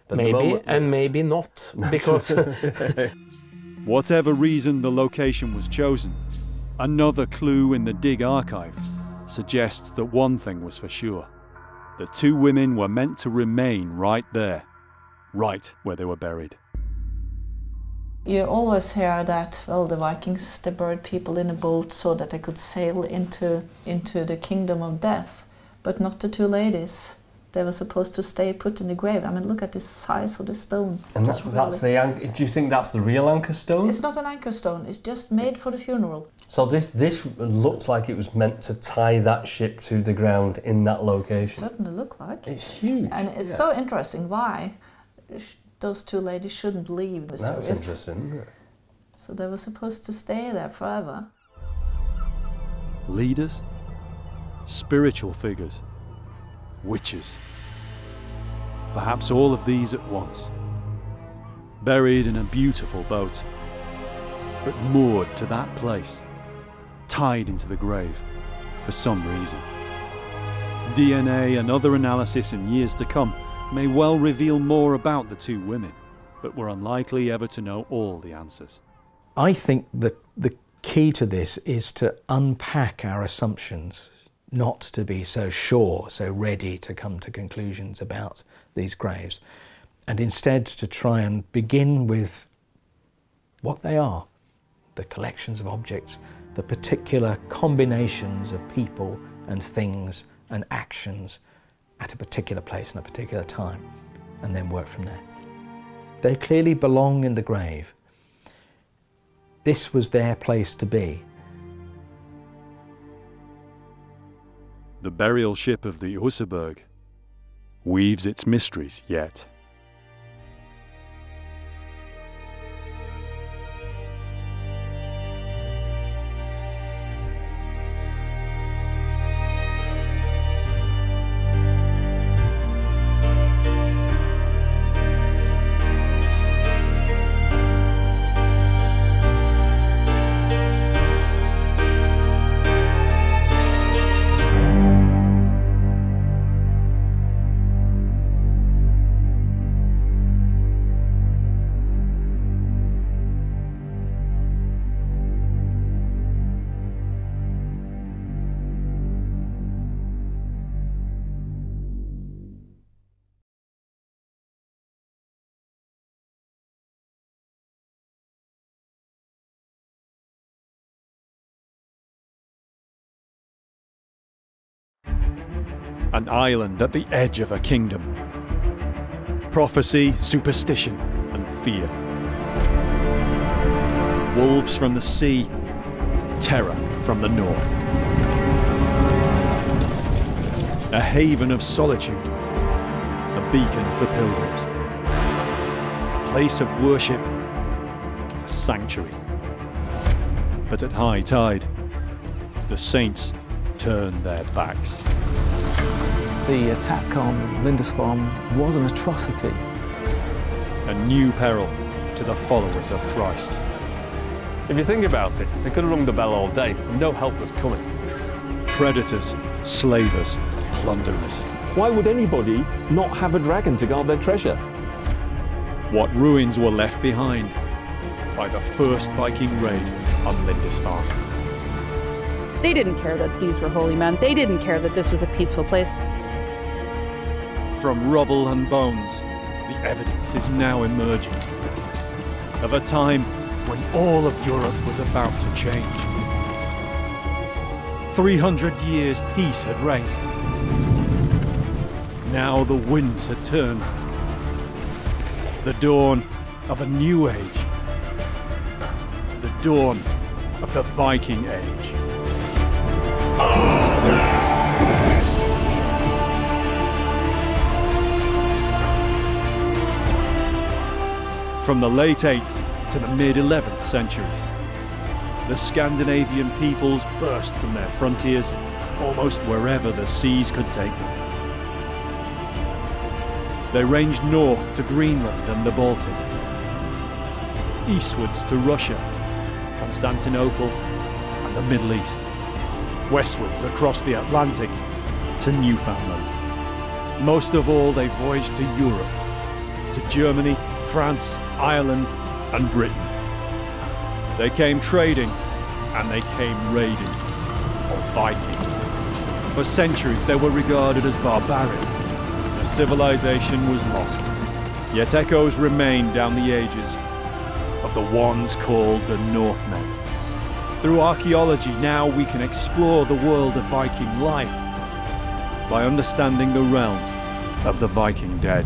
But maybe, and maybe not, because... Whatever reason the location was chosen, another clue in the dig archive suggests that one thing was for sure. The two women were meant to remain right there, right where they were buried. You always hear that, well, the Vikings, they buried people in a boat so that they could sail into the kingdom of death, but not the two ladies. They were supposed to stay put in the grave. I mean, look at the size of the stone. And that's the anchor. Do you think that's the real anchor stone? It's not an anchor stone. It's just made for the funeral. So this looks like it was meant to tie that ship to the ground in that location. It certainly looked like. It's huge. And it's so interesting why those two ladies shouldn't leave. That's interesting, isn't it? So they were supposed to stay there forever. Leaders, spiritual figures, witches. Perhaps all of these at once. Buried in a beautiful boat, but moored to that place, tied into the grave for some reason. DNA and other analysis in years to come may well reveal more about the two women, but we're unlikely ever to know all the answers. I think that the key to this is to unpack our assumptions, not to be so sure, so ready to come to conclusions about these graves, and instead to try and begin with what they are, the collections of objects, the particular combinations of people and things and actions at a particular place and a particular time, and then work from there. They clearly belong in the grave. This was their place to be. The burial ship of the Oseberg weaves its mysteries yet. An island at the edge of a kingdom. Prophecy, superstition, and fear. Wolves from the sea, terror from the north. A haven of solitude, a beacon for pilgrims. A place of worship, a sanctuary. But at high tide, the saints turned their backs. The attack on Lindisfarne was an atrocity. A new peril to the followers of Christ. If you think about it, they could have rung the bell all day and no help was coming. Predators, slavers, plunderers. Why would anybody not have a dragon to guard their treasure? What ruins were left behind by the first Viking raid on Lindisfarne. They didn't care that these were holy men. They didn't care that this was a peaceful place. from rubble and bones, the evidence is now emerging of a time when all of Europe was about to change. 300 years peace had reigned. Now the winds had turned. The dawn of a new age. The dawn of the Viking Age. From the late 8th to the mid-11th centuries, the Scandinavian peoples burst from their frontiers almost wherever the seas could take them. They ranged north to Greenland and the Baltic, eastwards to Russia, Constantinople and the Middle East, westwards across the Atlantic to Newfoundland. Most of all, they voyaged to Europe, to Germany, France, Ireland and Britain. They came trading and they came raiding, or Viking. For centuries they were regarded as barbaric. Their civilization was lost. Yet echoes remain down the ages of the ones called the Northmen. Through archaeology now we can explore the world of Viking life by understanding the realm of the Viking dead.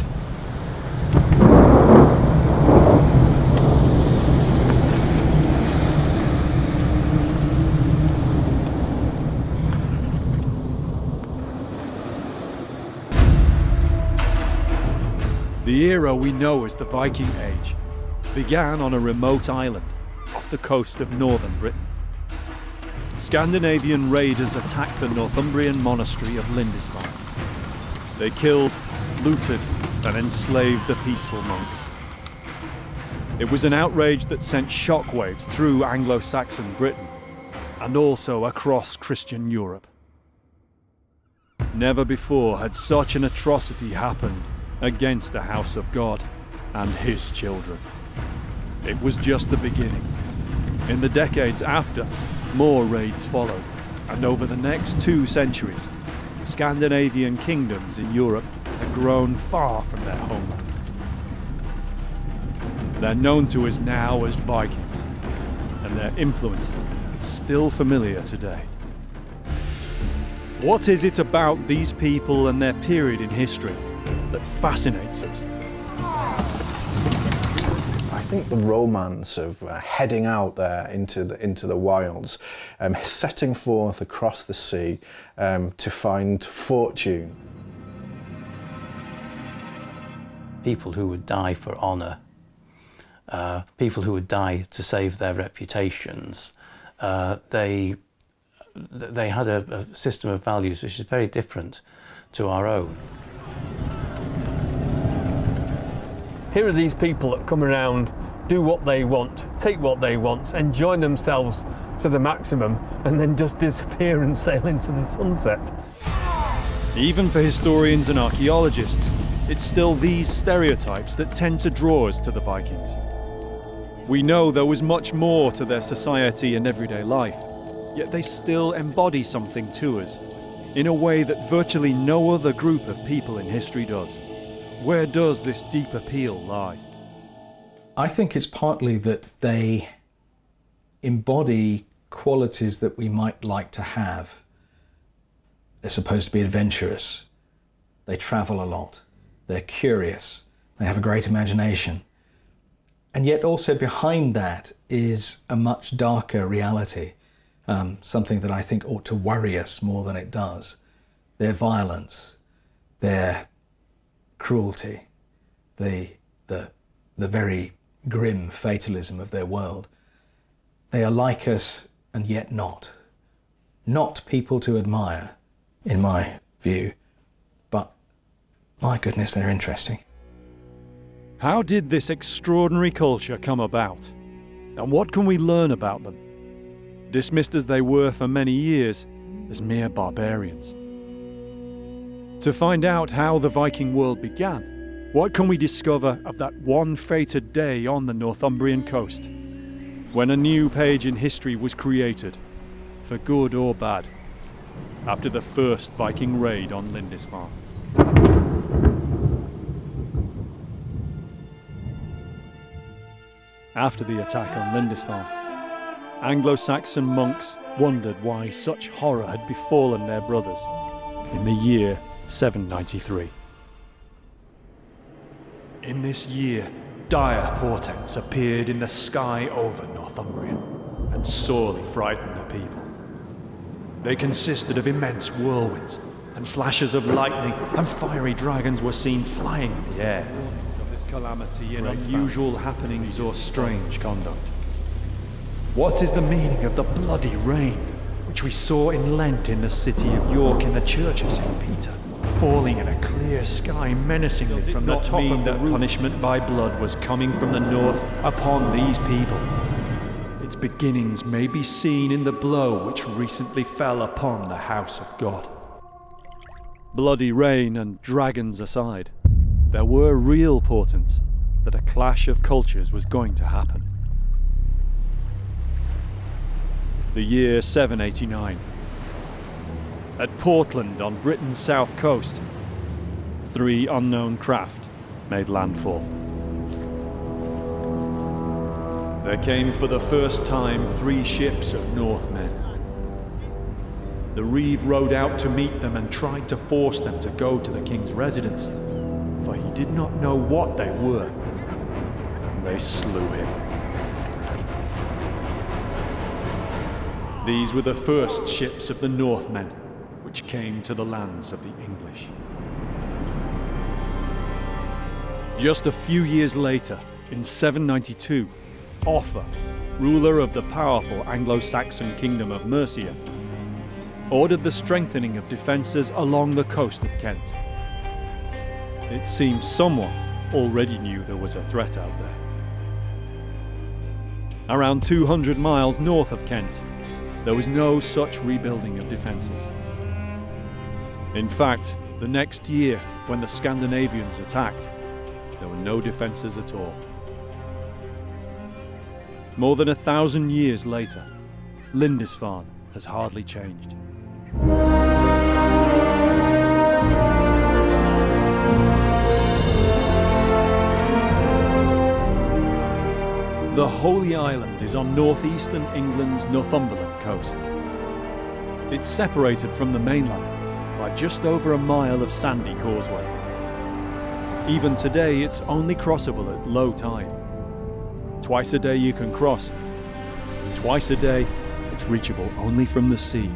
The era we know as the Viking Age began on a remote island off the coast of northern Britain. Scandinavian raiders attacked the Northumbrian monastery of Lindisfarne. They killed, looted, and enslaved the peaceful monks. It was an outrage that sent shockwaves through Anglo-Saxon Britain and also across Christian Europe. Never before had such an atrocity happened against the house of God and his children. It was just the beginning. In the decades after, more raids followed, and over the next 2 centuries, Scandinavian kingdoms in Europe had grown far from their homeland. They're known to us now as Vikings, and their influence is still familiar today. What is it about these people and their period in history that fascinates us? I think the romance of heading out there into the wilds, setting forth across the sea to find fortune. People who would die for honour, people who would die to save their reputations, they had a system of values which is very different to our own. Here are these people that come around, do what they want, take what they want, enjoy themselves to the maximum, and then just disappear and sail into the sunset. Even for historians and archaeologists, it's still these stereotypes that tend to draw us to the Vikings. We know there was much more to their society and everyday life, yet they still embody something to us, in a way that virtually no other group of people in history does. Where does this deep appeal lie? I think it's partly that they embody qualities that we might like to have. They're supposed to be adventurous. They travel a lot. They're curious. They have a great imagination. And yet also behind that is a much darker reality, something that I think ought to worry us more than it does. Their violence, their cruelty, the very grim fatalism of their world. They are like us and yet not. Not people to admire, in my view, but my goodness, they're interesting. How did this extraordinary culture come about? And what can we learn about them? Dismissed as they were for many years as mere barbarians. To find out how the Viking world began, what can we discover of that one fated day on the Northumbrian coast, when a new page in history was created, for good or bad, after the first Viking raid on Lindisfarne? After the attack on Lindisfarne, Anglo-Saxon monks wondered why such horror had befallen their brothers in the year 793. In this year, dire portents appeared in the sky over Northumbria and sorely frightened the people. They consisted of immense whirlwinds, and flashes of lightning and fiery dragons were seen flying in the air. Of this calamity and unusual happenings or strange conduct. What is the meaning of the bloody rain, which we saw in Lent in the city of York in the church of St. Peter, falling in a clear sky menacingly from the top of the roof? Punishment by blood was coming from the north upon these people. Its beginnings may be seen in the blow which recently fell upon the house of God. Bloody rain and dragons aside, there were real portents that a clash of cultures was going to happen. The year 789. At Portland on Britain's south coast, 3 unknown craft made landfall. There came for the first time 3 ships of Northmen. The reeve rowed out to meet them and tried to force them to go to the king's residence, for he did not know what they were, and they slew him. These were the first ships of the Northmen, which came to the lands of the English. Just a few years later, in 792, Offa, ruler of the powerful Anglo-Saxon kingdom of Mercia, ordered the strengthening of defences along the coast of Kent. It seems someone already knew there was a threat out there. Around 200 miles north of Kent, there was no such rebuilding of defences. In fact, the next year, when the Scandinavians attacked, there were no defences at all. More than 1,000 years later, Lindisfarne has hardly changed. The Holy Island is on northeastern England's Northumberland coast. It's separated from the mainland by just over a mile of sandy causeway. Even today, it's only crossable at low tide. Twice a day you can cross. Twice a day, it's reachable only from the sea.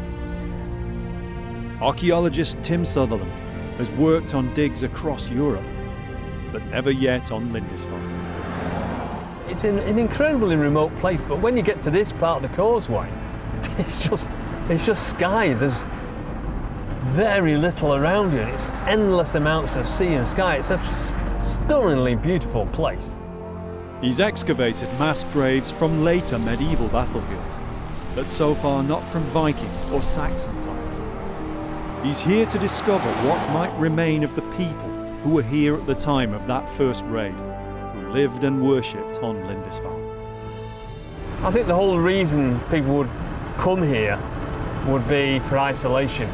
Archaeologist Tim Sutherland has worked on digs across Europe, but never yet on Lindisfarne. It's in an incredibly remote place, but when you get to this part of the causeway, it's just sky. There's very little around you. It's endless amounts of sea and sky. It's a stunningly beautiful place. He's excavated mass graves from later medieval battlefields, but so far not from Viking or Saxon times. He's here to discover what might remain of the people who were here at the time of that first raid, who lived and worshipped on Lindisfarne. I think the whole reason people would come here would be for isolation,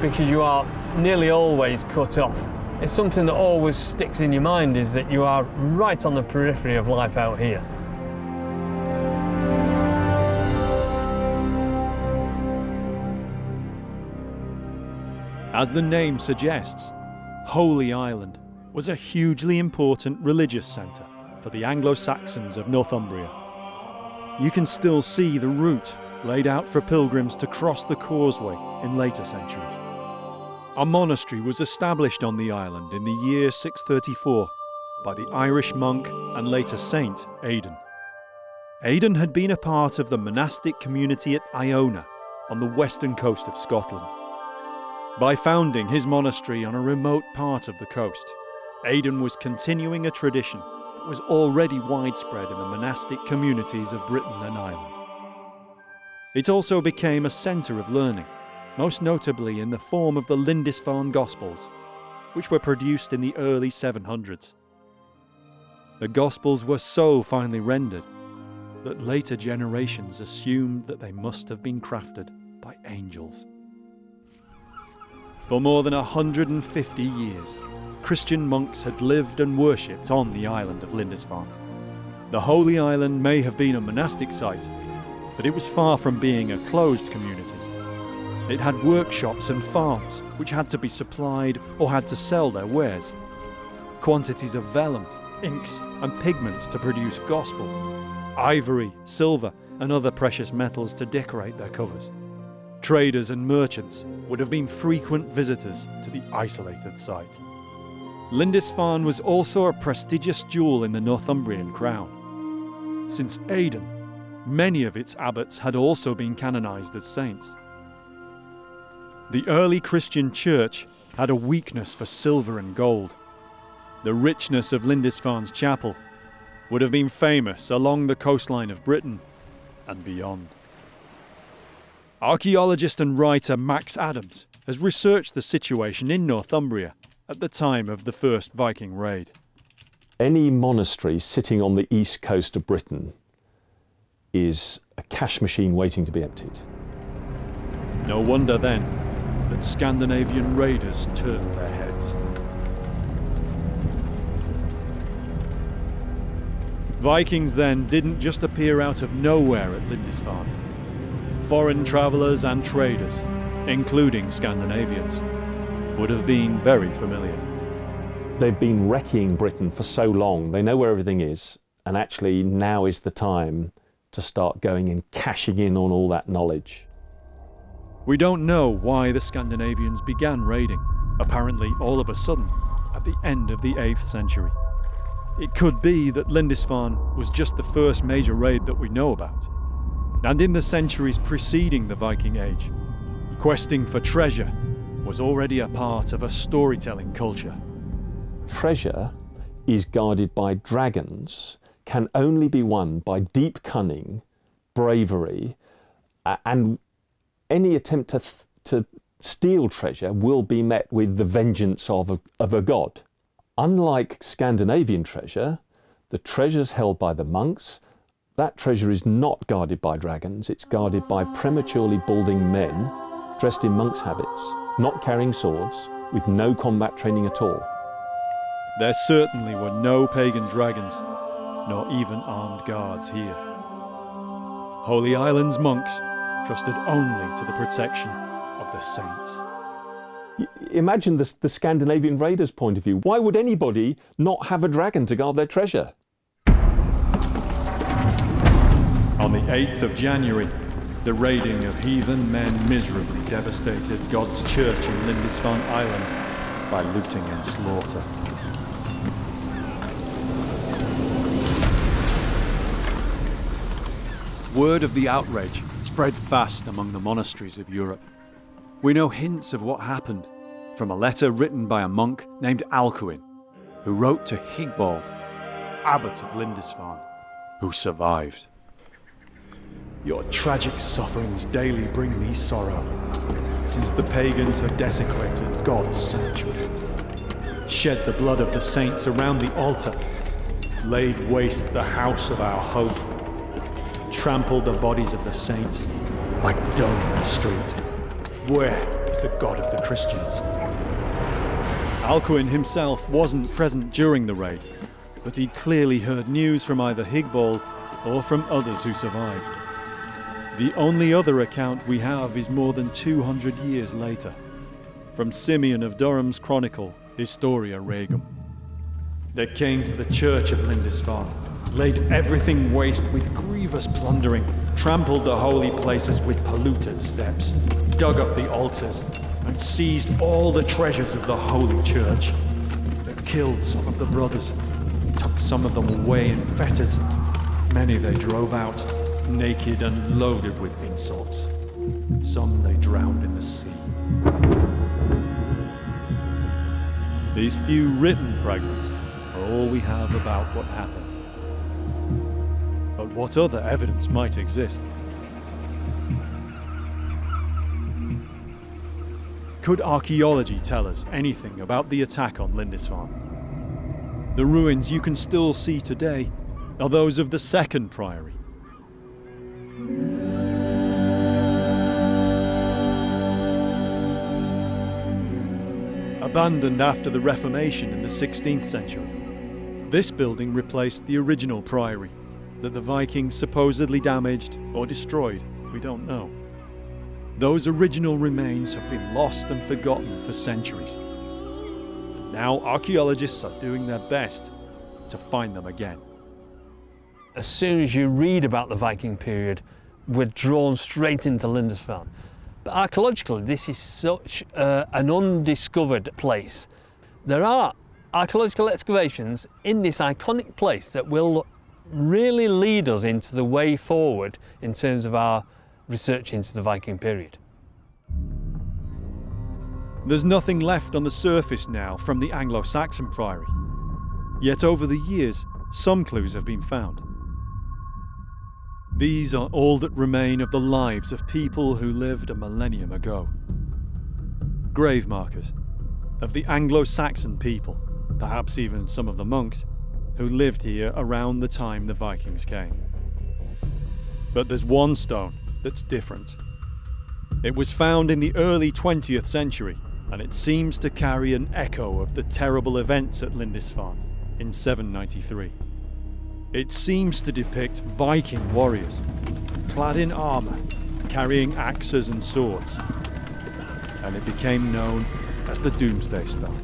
because you are nearly always cut off. It's something that always sticks in your mind, is that you are right on the periphery of life out here. As the name suggests, Holy Island was a hugely important religious centre for the Anglo-Saxons of Northumbria. You can still see the route laid out for pilgrims to cross the causeway in later centuries. A monastery was established on the island in the year 634 by the Irish monk and later saint Aidan. Aidan had been a part of the monastic community at Iona on the western coast of Scotland. By founding his monastery on a remote part of the coast, Aidan was continuing a tradition that was already widespread in the monastic communities of Britain and Ireland. It also became a centre of learning, most notably in the form of the Lindisfarne Gospels, which were produced in the early 700s. The Gospels were so finely rendered that later generations assumed that they must have been crafted by angels. For more than 150 years, Christian monks had lived and worshipped on the island of Lindisfarne. The Holy Island may have been a monastic site, but it was far from being a closed community. It had workshops and farms which had to be supplied or had to sell their wares. Quantities of vellum, inks and pigments to produce gospels, ivory, silver and other precious metals to decorate their covers. Traders and merchants would have been frequent visitors to the isolated site. Lindisfarne was also a prestigious jewel in the Northumbrian crown. Since Aidan, many of its abbots had also been canonised as saints. The early Christian church had a weakness for silver and gold. The richness of Lindisfarne's chapel would have been famous along the coastline of Britain and beyond. Archaeologist and writer Max Adams has researched the situation in Northumbria at the time of the first Viking raid. Any monastery sitting on the east coast of Britain is a cash machine waiting to be emptied. No wonder then that Scandinavian raiders turned their heads. Vikings then didn't just appear out of nowhere at Lindisfarne. Foreign travellers and traders, including Scandinavians, would have been very familiar. They've been wrecking Britain for so long, they know where everything is, and actually now is the time to start going and cashing in on all that knowledge. We don't know why the Scandinavians began raiding, apparently all of a sudden, at the end of the 8th century. It could be that Lindisfarne was just the first major raid that we know about. And in the centuries preceding the Viking Age, questing for treasure was already a part of a storytelling culture. Treasure is guarded by dragons, can only be won by deep cunning, bravery, and any attempt to steal treasure will be met with the vengeance of a god. Unlike Scandinavian treasure, the treasures held by the monks, that treasure is not guarded by dragons, it's guarded by prematurely balding men dressed in monks' habits, not carrying swords, with no combat training at all. There certainly were no pagan dragons, nor even armed guards here. Holy Island's monks trusted only to the protection of the saints. Imagine the Scandinavian raiders' point of view. Why would anybody not have a dragon to guard their treasure? On the 8th of January, the raiding of heathen men miserably devastated God's church in Lindisfarne Island by looting and slaughter. Word of the outrage spread fast among the monasteries of Europe. We know hints of what happened from a letter written by a monk named Alcuin, who wrote to Higbald, abbot of Lindisfarne, who survived. Your tragic sufferings daily bring me sorrow, since the pagans have desecrated God's sanctuary, shed the blood of the saints around the altar, laid waste the house of our hope, trampled the bodies of the saints like dung in the street. Where is the God of the Christians? Alcuin himself wasn't present during the raid, but he'd clearly heard news from either Higbald or from others who survived. The only other account we have is more than 200 years later, from Simeon of Durham's chronicle, Historia Regum. They came to the church of Lindisfarne, laid everything waste with grievous plundering, trampled the holy places with polluted steps, dug up the altars, and seized all the treasures of the holy church. They killed some of the brothers, took some of them away in fetters. Many they drove out, naked and loaded with insults. Some they drowned in the sea. These few written fragments are all we have about what happened. But what other evidence might exist? Could archaeology tell us anything about the attack on Lindisfarne? The ruins you can still see today are those of the second priory. Abandoned after the Reformation in the 16th century, This building replaced the original priory that the Vikings supposedly damaged or destroyed, we don't know. Those original remains have been lost and forgotten for centuries. And now archaeologists are doing their best to find them again. As soon as you read about the Viking period, we're drawn straight into Lindisfarne. But archaeologically, this is such an undiscovered place. There are archaeological excavations in this iconic place that will really lead us into the way forward in terms of our research into the Viking period. There's nothing left on the surface now from the Anglo-Saxon priory. Yet over the years, some clues have been found. These are all that remain of the lives of people who lived a millennium ago. Grave markers of the Anglo-Saxon people, perhaps even some of the monks, who lived here around the time the Vikings came. But there's one stone that's different. It was found in the early 20th century, and it seems to carry an echo of the terrible events at Lindisfarne in 793. It seems to depict Viking warriors, clad in armour, carrying axes and swords, and it became known as the Doomsday Stone.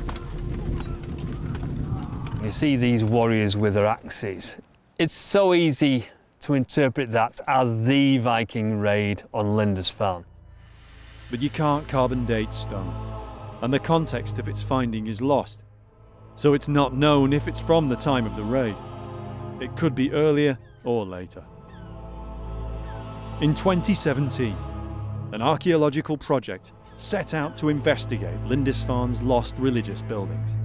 You see these warriors with their axes. It's so easy to interpret that as the Viking raid on Lindisfarne. But you can't carbon date stone, and the context of its finding is lost, so it's not known if it's from the time of the raid. It could be earlier or later. In 2017, an archaeological project set out to investigate Lindisfarne's lost religious buildings.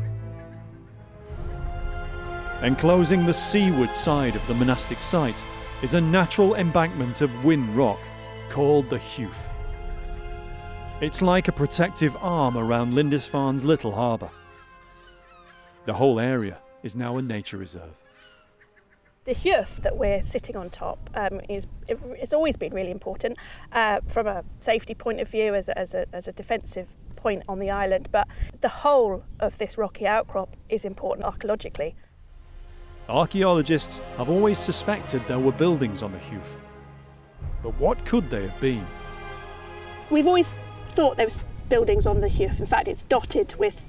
Enclosing the seaward side of the monastic site is a natural embankment of whin rock called the Hewf. It's like a protective arm around Lindisfarne's little harbour. The whole area is now a nature reserve. The Hewf that we're sitting on top it's always been really important from a safety point of view, as a defensive point on the island, but the whole of this rocky outcrop is important archaeologically. Archaeologists have always suspected there were buildings on the Hewf. But what could they have been? We've always thought there was buildings on the Hewf. In fact, it's dotted with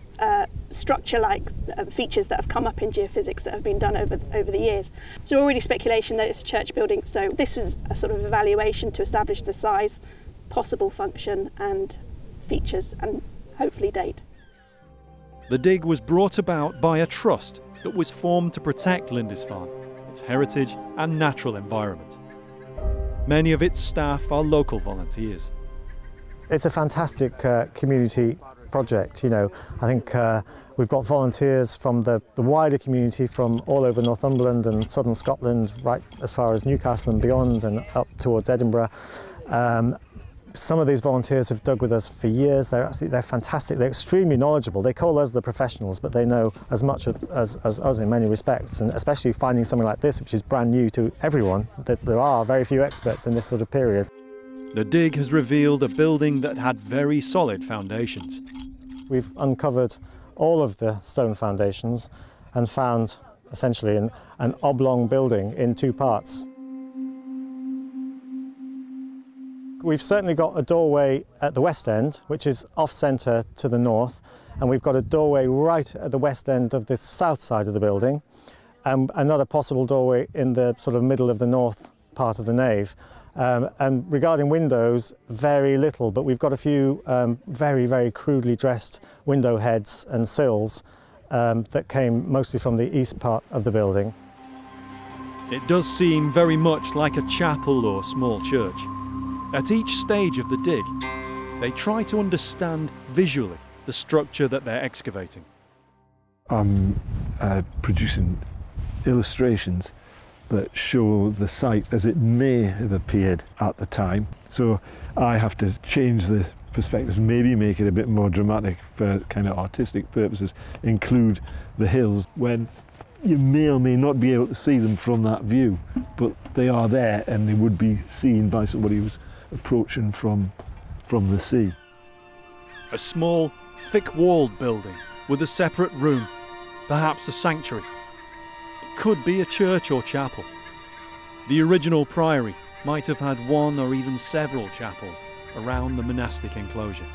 structure-like features that have come up in geophysics that have been done over the years. So already speculation that it's a church building. So this was a sort of evaluation to establish the size, possible function and features, and hopefully date. The dig was brought about by a trust that was formed to protect Lindisfarne, its heritage and natural environment. Many of its staff are local volunteers. It's a fantastic community project. You know, I think we've got volunteers from the wider community from all over Northumberland and southern Scotland, right as far as Newcastle and beyond, and up towards Edinburgh. Some of these volunteers have dug with us for years. They're fantastic. They're extremely knowledgeable. They call us the professionals, but they know as much as us in many respects, and especially finding something like this, which is brand new to everyone. There are very few experts in this sort of period. The dig has revealed a building that had very solid foundations. We've uncovered all of the stone foundations and found essentially an oblong building in two parts. We've certainly got a doorway at the west end, which is off-centre to the north, and we've got a doorway right at the west end of the south side of the building, and another possible doorway in the sort of middle of the north part of the nave. And regarding windows, very little, but we've got a few very, very crudely dressed window heads and sills that came mostly from the east part of the building. It does seem very much like a chapel or small church. At each stage of the dig, they try to understand visually the structure that they're excavating. I'm producing illustrations that show the site as it may have appeared at the time. So I have to change the perspectives, maybe make it a bit more dramatic for kind of artistic purposes, include the hills when you may or may not be able to see them from that view, but they are there and they would be seen by somebody who's approaching from the sea. A small, thick-walled building with a separate room, perhaps a sanctuary. could be a church or chapel. The original priory might have had one or even several chapels around the monastic enclosure.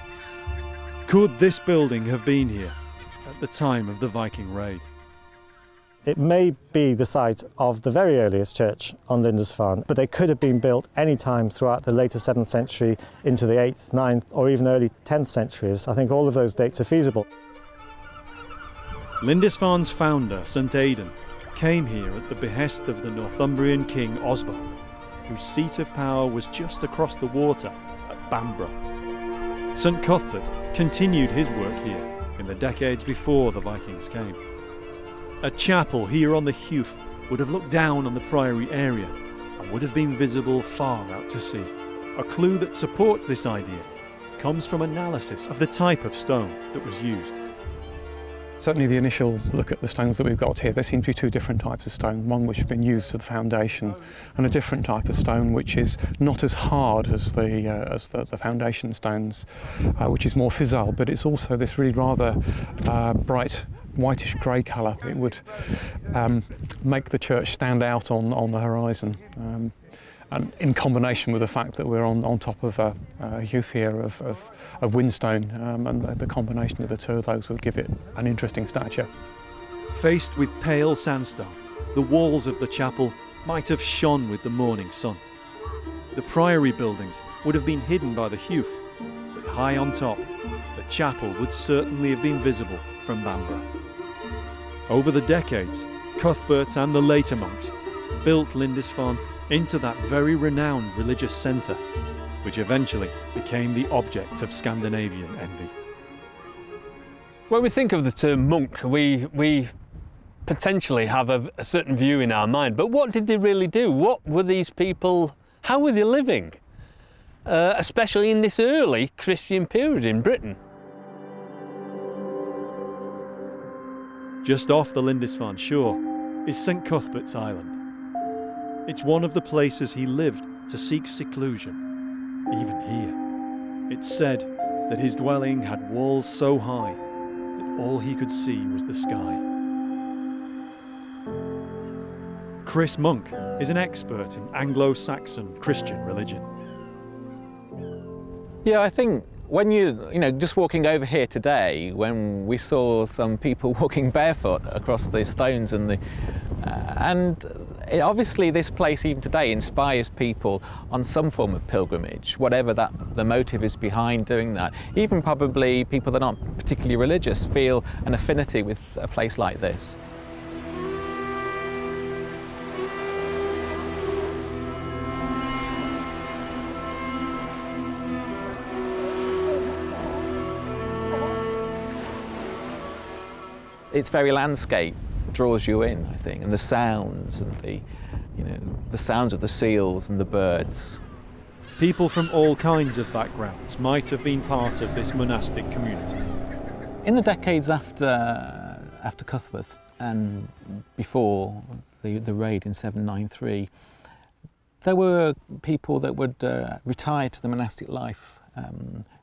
Could this building have been here at the time of the Viking raid? It may be the site of the very earliest church on Lindisfarne, but they could have been built any time throughout the later 7th century into the 8th, 9th or even early 10th centuries. I think all of those dates are feasible. Lindisfarne's founder, St Aidan, came here at the behest of the Northumbrian king Oswald, whose seat of power was just across the water at Bamborough. St Cuthbert continued his work here in the decades before the Vikings came. A chapel here on the Hewf would have looked down on the priory area and would have been visible far out to sea. A clue that supports this idea comes from analysis of the type of stone that was used. Certainly the initial look at the stones that we've got here, there seem to be two different types of stone, one which has been used for the foundation and a different type of stone which is not as hard as the foundation stones, which is more fissile, but it's also this really rather bright whitish grey colour. It would make the church stand out on the horizon. And in combination with the fact that we're on top of a hewf here of whinstone, and the combination of the two of those would give it an interesting stature. Faced with pale sandstone, the walls of the chapel might have shone with the morning sun. The priory buildings would have been hidden by the hewf, but high on top, the chapel would certainly have been visible from Bamborough. Over the decades, Cuthbert and the later monks built Lindisfarne into that very renowned religious centre, which eventually became the object of Scandinavian envy. When we think of the term monk, we potentially have a certain view in our mind, but what did they really do? What were these people, how were they living? Especially in this early Christian period in Britain. Just off the Lindisfarne shore is St Cuthbert's Island. It's one of the places he lived to seek seclusion, even here. It's said that his dwelling had walls so high that all he could see was the sky. Chris Monk is an expert in Anglo-Saxon Christian religion. Yeah, I think when you just walking over here today, when we saw some people walking barefoot across the stones and obviously this place even today inspires people on some form of pilgrimage, whatever the motive is behind doing that. Even probably people that aren't particularly religious feel an affinity with a place like this. Its very landscape draws you in, I think, and the sounds and the sounds of the seals and the birds. People from all kinds of backgrounds might have been part of this monastic community. In the decades after Cuthbert and before the raid in 793, there were people that would retire to the monastic life.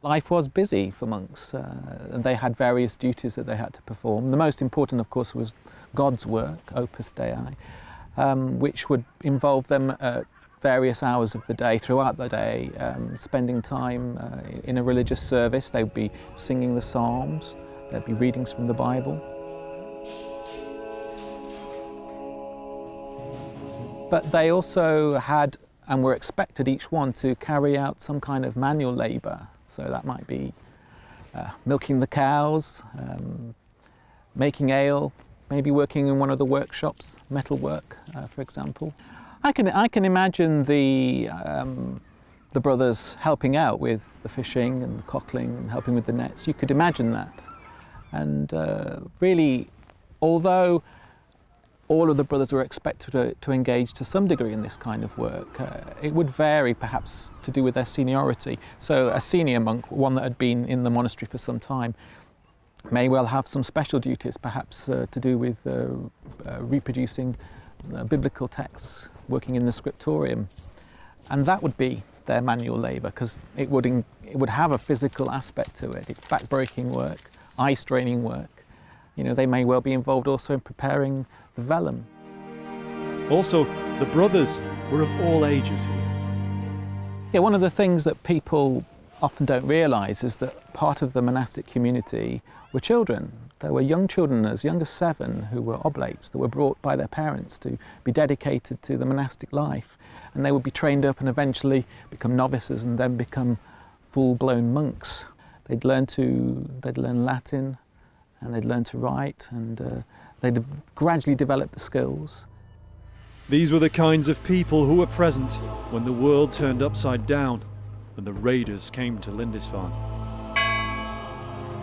Life was busy for monks, and they had various duties that they had to perform. The most important, of course, was God's work, Opus Dei, which would involve them at various hours of the day, throughout the day, spending time in a religious service. They would be singing the Psalms, there'd be readings from the Bible. But they also had and were expected, each one, to carry out some kind of manual labour. So that might be milking the cows, making ale, maybe working in one of the workshops, metalwork, for example. I can imagine the brothers helping out with the fishing and the cockling and helping with the nets. You could imagine that. And really, although all of the brothers were expected to engage to some degree in this kind of work, it would vary perhaps to do with their seniority. So a senior monk, one that had been in the monastery for some time, may well have some special duties, perhaps to do with reproducing biblical texts, working in the scriptorium. And that would be their manual labour, because it would have a physical aspect to it. It's back-breaking work, eye-straining work. They may well be involved also in preparing the vellum. Also, the brothers were of all ages here. Yeah, one of the things that people often don't realise is that part of the monastic community were children. There were young children as young as 7 who were oblates that were brought by their parents to be dedicated to the monastic life, and they would be trained up and eventually become novices and then become full-blown monks. They'd learn Latin and they'd learn to write, and they'd gradually develop the skills. These were the kinds of people who were present when the world turned upside down and the raiders came to Lindisfarne.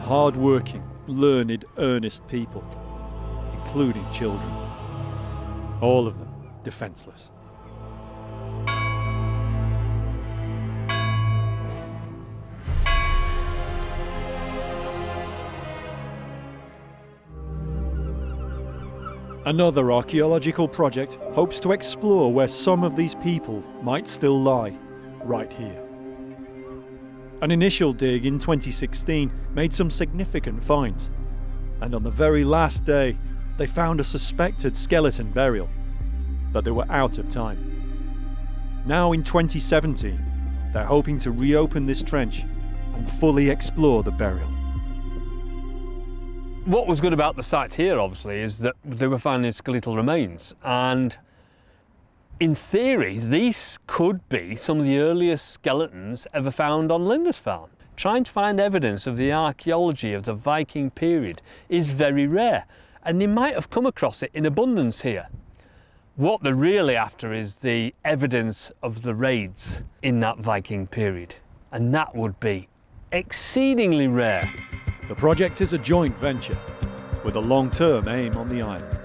Hard-working, learned, earnest people, including children. All of them defenseless. Another archaeological project hopes to explore where some of these people might still lie, right here. An initial dig in 2016 made some significant finds, and on the very last day they found a suspected skeleton burial, but they were out of time. Now in 2017, they're hoping to reopen this trench and fully explore the burial. What was good about the sites here, obviously, is that they were finding skeletal remains, and in theory, these could be some of the earliest skeletons ever found on Lindisfarne. Trying to find evidence of the archaeology of the Viking period is very rare, and they might have come across it in abundance here. What they're really after is the evidence of the raids in that Viking period, and that would be exceedingly rare. The project is a joint venture with a long-term aim on the island.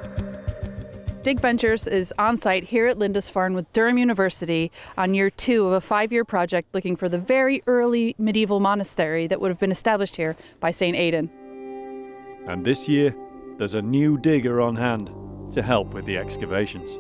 Dig Ventures is on site here at Lindisfarne with Durham University on year 2 of a 5-year project looking for the very early medieval monastery that would have been established here by St. Aidan. And this year, there's a new digger on hand to help with the excavations.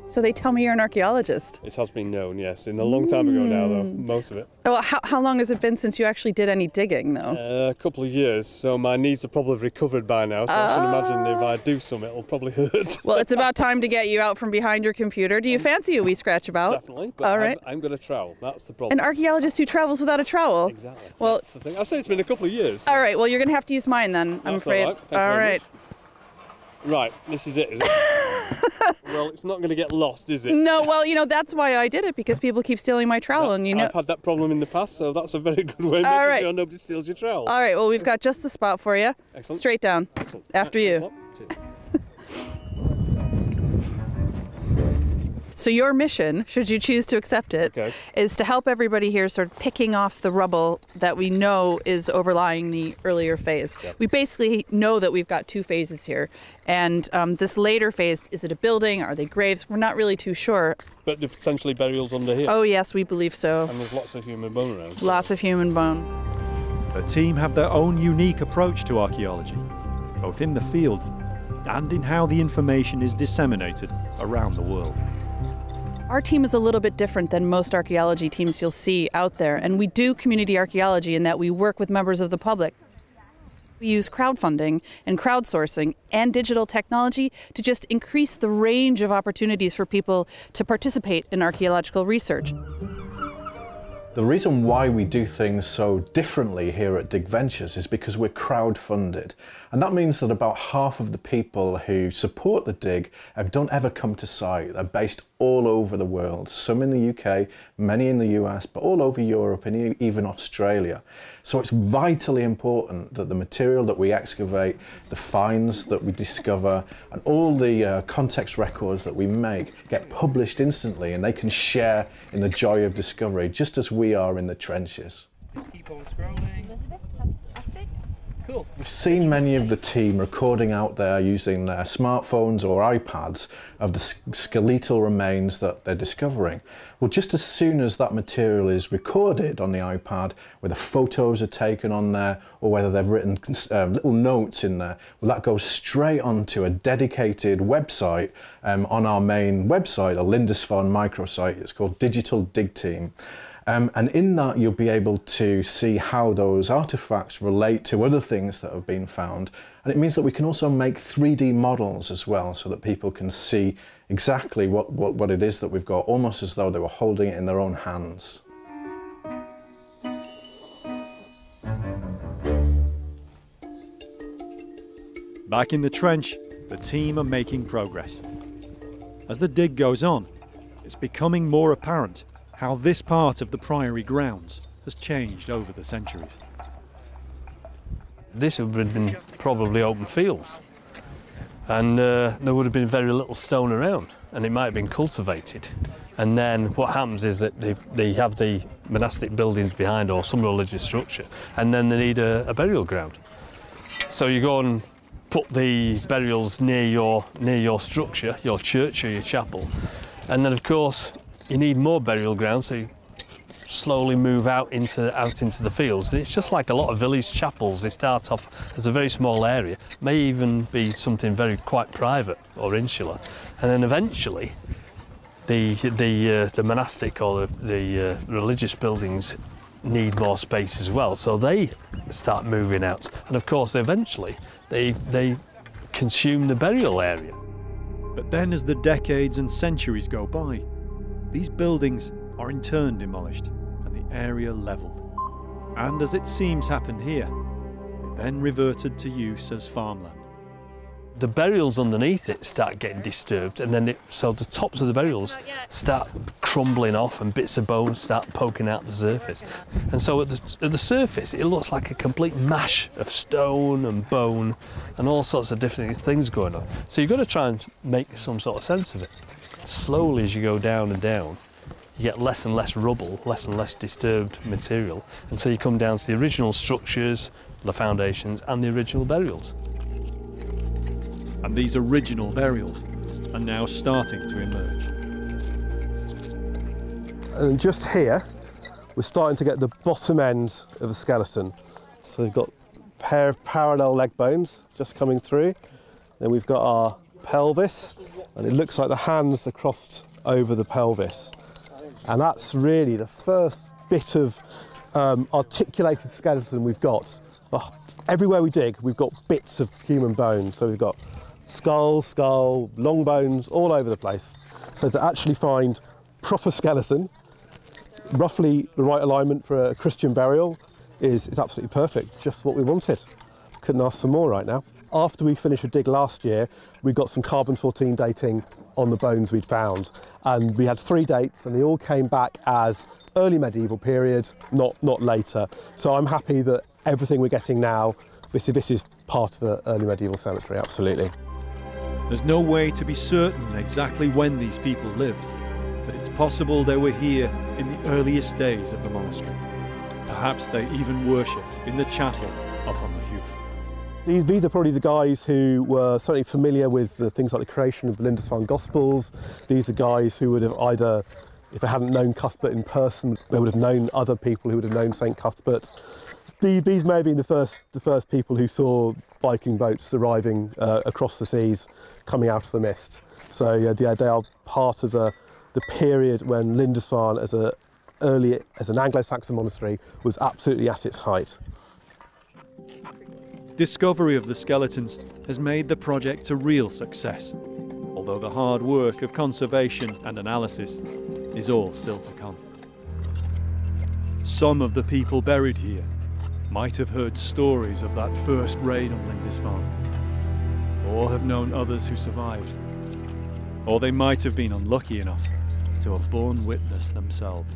So they tell me you're an archaeologist. It has been known, yes. In a long time ago now, though, most of it. Well, how long has it been since you actually did any digging, though? A couple of years, so my knees are probably recovered by now, so I should imagine if I do some, it'll probably hurt. Well, it's about time to get you out from behind your computer. Do you fancy a wee scratch about? Definitely, but all right. I'm going to trowel, that's the problem. An archaeologist who travels without a trowel? Exactly, well, that's the thing. I'll say it's been a couple of years. All right, well, you're going to have to use mine then, I'm afraid. All right, thank you very much. Right, this is it, is it? Well, it's not going to get lost, is it? No, well, you know, that's why I did it, because people keep stealing my trowel, and you know... I've had that problem in the past, so that's a very good way of making sure nobody steals your trowel. All right, well, we've got just the spot for you. Excellent. Straight down. Excellent. After you. So your mission, should you choose to accept it, is to help everybody here sort of picking off the rubble that we know is overlying the earlier phase. Yep. We basically know that we've got 2 phases here. And this later phase, is it a building? Are they graves? We're not really too sure. But there are potentially burials under here? Oh yes, we believe so. And there's lots of human bone around. Lots of human bone. The team have their own unique approach to archaeology, both in the field and in how the information is disseminated around the world. Our team is a little bit different than most archaeology teams you'll see out there, and we do community archaeology in that we work with members of the public. We use crowdfunding and crowdsourcing and digital technology to just increase the range of opportunities for people to participate in archaeological research. The reason why we do things so differently here at Dig Ventures is because we're crowd-funded. And that means that about half of the people who support the dig don't ever come to site. They're based all over the world, some in the UK, many in the US, but all over Europe and even Australia. So it's vitally important that the material that we excavate, the finds that we discover, and all the context records that we make get published instantly, and they can share in the joy of discovery, just as we are in the trenches. Just keep on scrolling. Cool. We've seen many of the team recording out there using their smartphones or iPads of the skeletal remains that they're discovering. Well, just as soon as that material is recorded on the iPad, whether photos are taken on there or whether they've written little notes in there, well, that goes straight onto a dedicated website on our main website, a Lindisfarne microsite. It's called Digital Dig Team. And in that you'll be able to see how those artefacts relate to other things that have been found. And it means that we can also make 3D models as well, so that people can see exactly what it is that we've got, almost as though they were holding it in their own hands. Back in the trench, the team are making progress. As the dig goes on, it's becoming more apparent how this part of the priory grounds has changed over the centuries. This would have been probably open fields, and there would have been very little stone around, and it might have been cultivated. And then what happens is that they have the monastic buildings behind, or some religious structure, and then they need a burial ground. So you go and put the burials near your structure, your church or your chapel, and then of course you need more burial ground, so you slowly move out into the fields. And it's just like a lot of village chapels. They start off as a very small area, may even be something very quite private or insular, and then eventually the monastic or the religious buildings need more space as well, so they start moving out, and of course eventually they consume the burial area. But then as the decades and centuries go by, these buildings are in turn demolished and the area levelled. And as it seems happened here, they then reverted to use as farmland. The burials underneath it start getting disturbed, and then so the tops of the burials start crumbling off and bits of bone start poking out the surface. And so at the surface it looks like a complete mash of stone and bone and all sorts of different things going on. So you've got to try and make some sort of sense of it. Slowly as you go down and down, you get less and less rubble, less and less disturbed material, until you come down to the original structures, the foundations and the original burials. And these original burials are now starting to emerge. And just here, we're starting to get the bottom end of a skeleton. So we've got a pair of parallel leg bones just coming through. Then we've got our pelvis, and it looks like the hands are crossed over the pelvis. And that's really the first bit of articulated skeleton we've got. Everywhere we dig, we've got bits of human bone. So we've got skull, long bones, all over the place. So to actually find proper skeleton, roughly the right alignment for a Christian burial, is absolutely perfect, just what we wanted. Couldn't ask for more right now. After we finished a dig last year, we got some carbon-14 dating on the bones we'd found, and we had 3 dates, and they all came back as early medieval period, not later. So I'm happy that everything we're getting now, this is part of the early medieval cemetery, absolutely. There's no way to be certain exactly when these people lived, but it's possible they were here in the earliest days of the monastery. Perhaps they even worshipped in the chapel up on the Hoof. These are probably the guys who were certainly familiar with things like the creation of the Lindisfarne Gospels. These are guys who would have either, if they hadn't known Cuthbert in person, they would have known other people who would have known St Cuthbert. These may have been the first people who saw Viking boats arriving across the seas, coming out of the mist. So yeah, they are part of the period when Lindisfarne, as an Anglo-Saxon monastery, was absolutely at its height. Discovery of the skeletons has made the project a real success, although the hard work of conservation and analysis is all still to come. Some of the people buried here might have heard stories of that first raid on Lindisfarne, or have known others who survived, or they might have been unlucky enough to have borne witness themselves.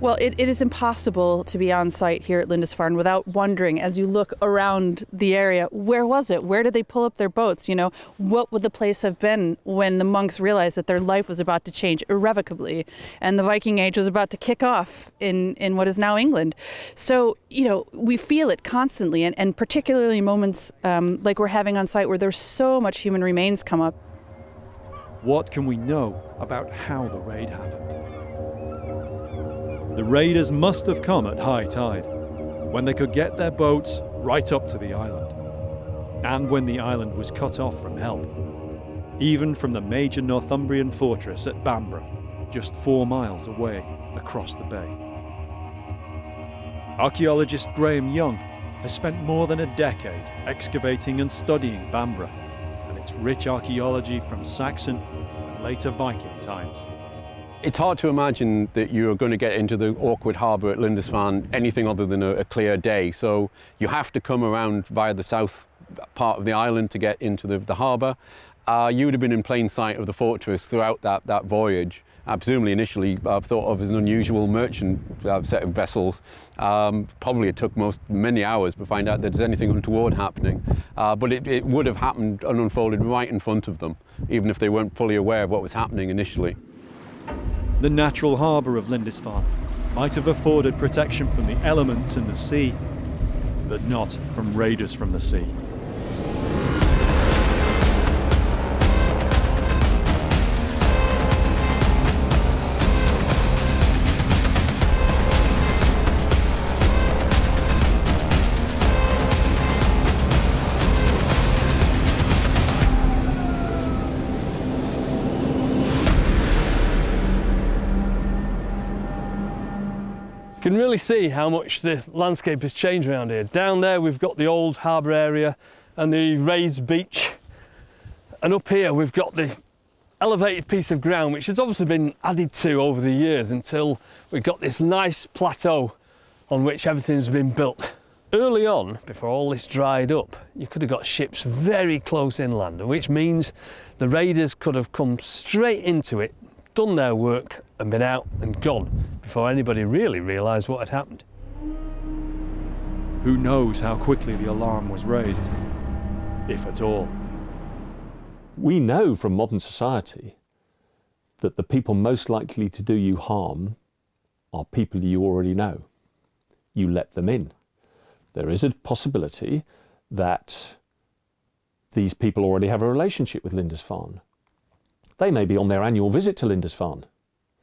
Well, it is impossible to be on site here at Lindisfarne without wondering, as you look around the area, where was it? Where did they pull up their boats? You know, what would the place have been when the monks realized that their life was about to change irrevocably and the Viking Age was about to kick off in what is now England? So, you know, we feel it constantly, and particularly moments like we're having on site where there's so much human remains come up. What can we know about how the raid happened? The raiders must have come at high tide, when they could get their boats right up to the island, and when the island was cut off from help, even from the major Northumbrian fortress at Bamborough, just 4 miles away across the bay. Archaeologist Graham Young has spent more than a decade excavating and studying Bamborough and its rich archaeology from Saxon and later Viking times. It's hard to imagine that you're going to get into the awkward harbour at Lindisfarne anything other than a clear day. So you have to come around via the south part of the island to get into the harbour. You would have been in plain sight of the fortress throughout that voyage. Presumably initially thought of as an unusual merchant set of vessels. Probably it took many hours to find out that there's anything untoward happening. But it would have happened and unfolded right in front of them, even if they weren't fully aware of what was happening initially. The natural harbour of Lindisfarne might have afforded protection from the elements in the sea, but not from raiders from the sea. You can really see how much the landscape has changed around here. Down there we've got the old harbour area and the raised beach, and up here we've got the elevated piece of ground which has obviously been added to over the years until we've got this nice plateau on which everything's been built. Early on, before all this dried up, you could have got ships very close inland, which means the raiders could have come straight into it, done their work and been out and gone before anybody really realised what had happened. Who knows how quickly the alarm was raised, if at all. We know from modern society that the people most likely to do you harm are people you already know. You let them in. There is a possibility that these people already have a relationship with Lindisfarne. They may be on their annual visit to Lindisfarne,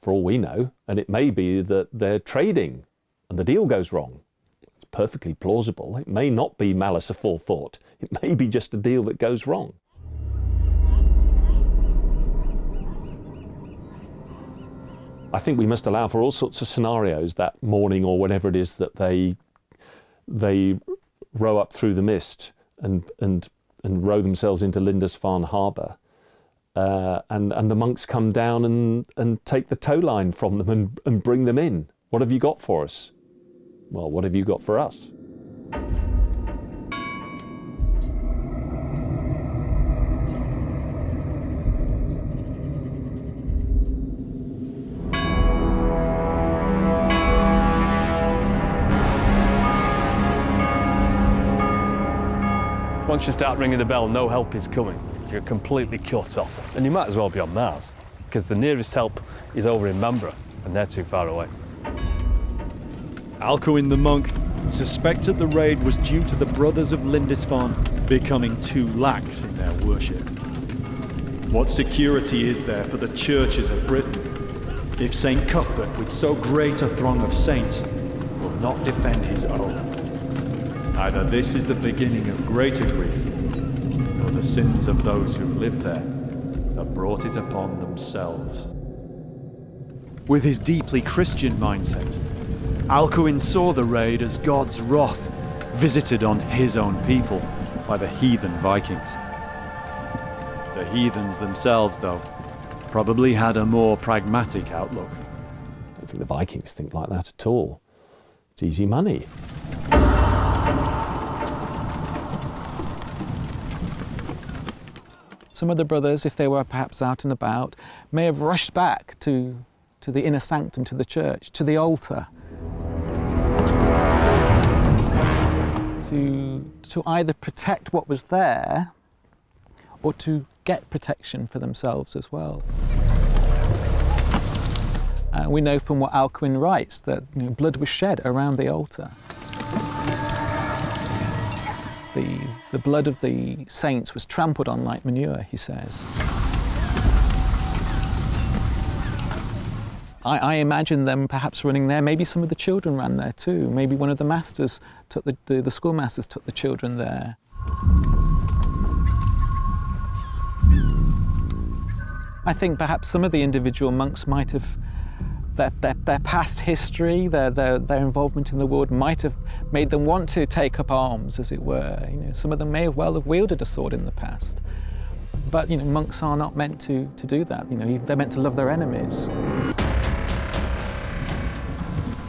for all we know, and it may be that they're trading and the deal goes wrong. It's perfectly plausible. It may not be malice aforethought. It may be just a deal that goes wrong. I think we must allow for all sorts of scenarios that morning or whenever it is that they row up through the mist and row themselves into Lindisfarne harbour. And the monks come down and take the tow line from them and bring them in. What have you got for us? Well, what have you got for us? Once you start ringing the bell, no help is coming. You're completely cut off. And you might as well be on Mars, because the nearest help is over in Bamborough, and they're too far away. Alcuin the monk suspected the raid was due to the brothers of Lindisfarne becoming too lax in their worship. What security is there for the churches of Britain if St. Cuthbert, with so great a throng of saints, will not defend his own? Either this is the beginning of greater grief, or the sins of those who live there have brought it upon themselves. With his deeply Christian mindset, Alcuin saw the raid as God's wrath visited on his own people by the heathen Vikings. The heathens themselves, though, probably had a more pragmatic outlook. I don't think the Vikings think like that at all. It's easy money. Some of the brothers, if they were perhaps out and about, may have rushed back to the inner sanctum, to the church, to the altar, to either protect what was there or to get protection for themselves as well. We know from what Alcuin writes that blood was shed around the altar. The blood of the saints was trampled on like manure, he says. I imagine them perhaps running there. Maybe some of the children ran there too. Maybe one of the masters took the schoolmasters took the children there. I think perhaps some of the individual monks might have, their past history, their involvement in the world might have made them want to take up arms, as it were. You know, some of them may well have wielded a sword in the past. But you know, monks are not meant to do that. You know, they're meant to love their enemies.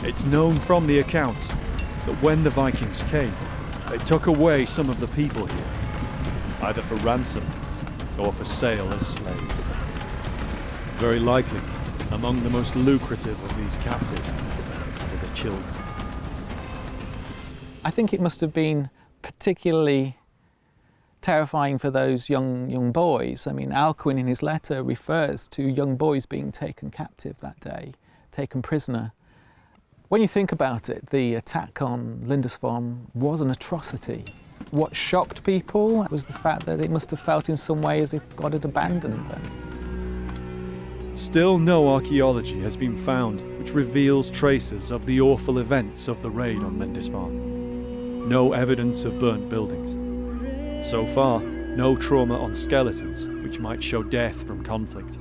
It's known from the accounts that when the Vikings came, they took away some of the people here, either for ransom or for sale as slaves. Very likely, among the most lucrative of these captives were the children. I think it must have been particularly terrifying for those young boys. I mean, Alcuin in his letter refers to young boys being taken captive that day, taken prisoner. When you think about it, the attack on Lindisfarne was an atrocity. What shocked people was the fact that it must have felt in some way as if God had abandoned them. Still, no archaeology has been found which reveals traces of the awful events of the raid on Lindisfarne. No evidence of burnt buildings. So far, no trauma on skeletons which might show death from conflict.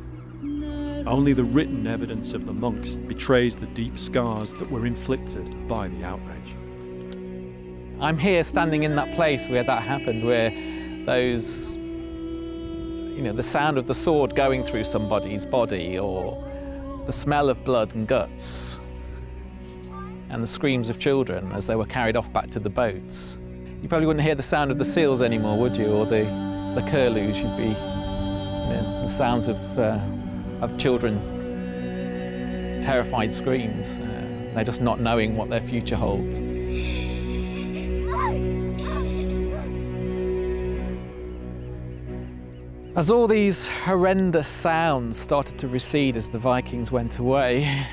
Only the written evidence of the monks betrays the deep scars that were inflicted by the outrage. I'm here standing in that place where that happened, where those, you know, the sound of the sword going through somebody's body, or the smell of blood and guts, and the screams of children as they were carried off back to the boats. You probably wouldn't hear the sound of the seals anymore, would you? Or the curlews. You'd be, you know, the sounds of children, terrified screams. They're just not knowing what their future holds. As all these horrendous sounds started to recede as the Vikings went away,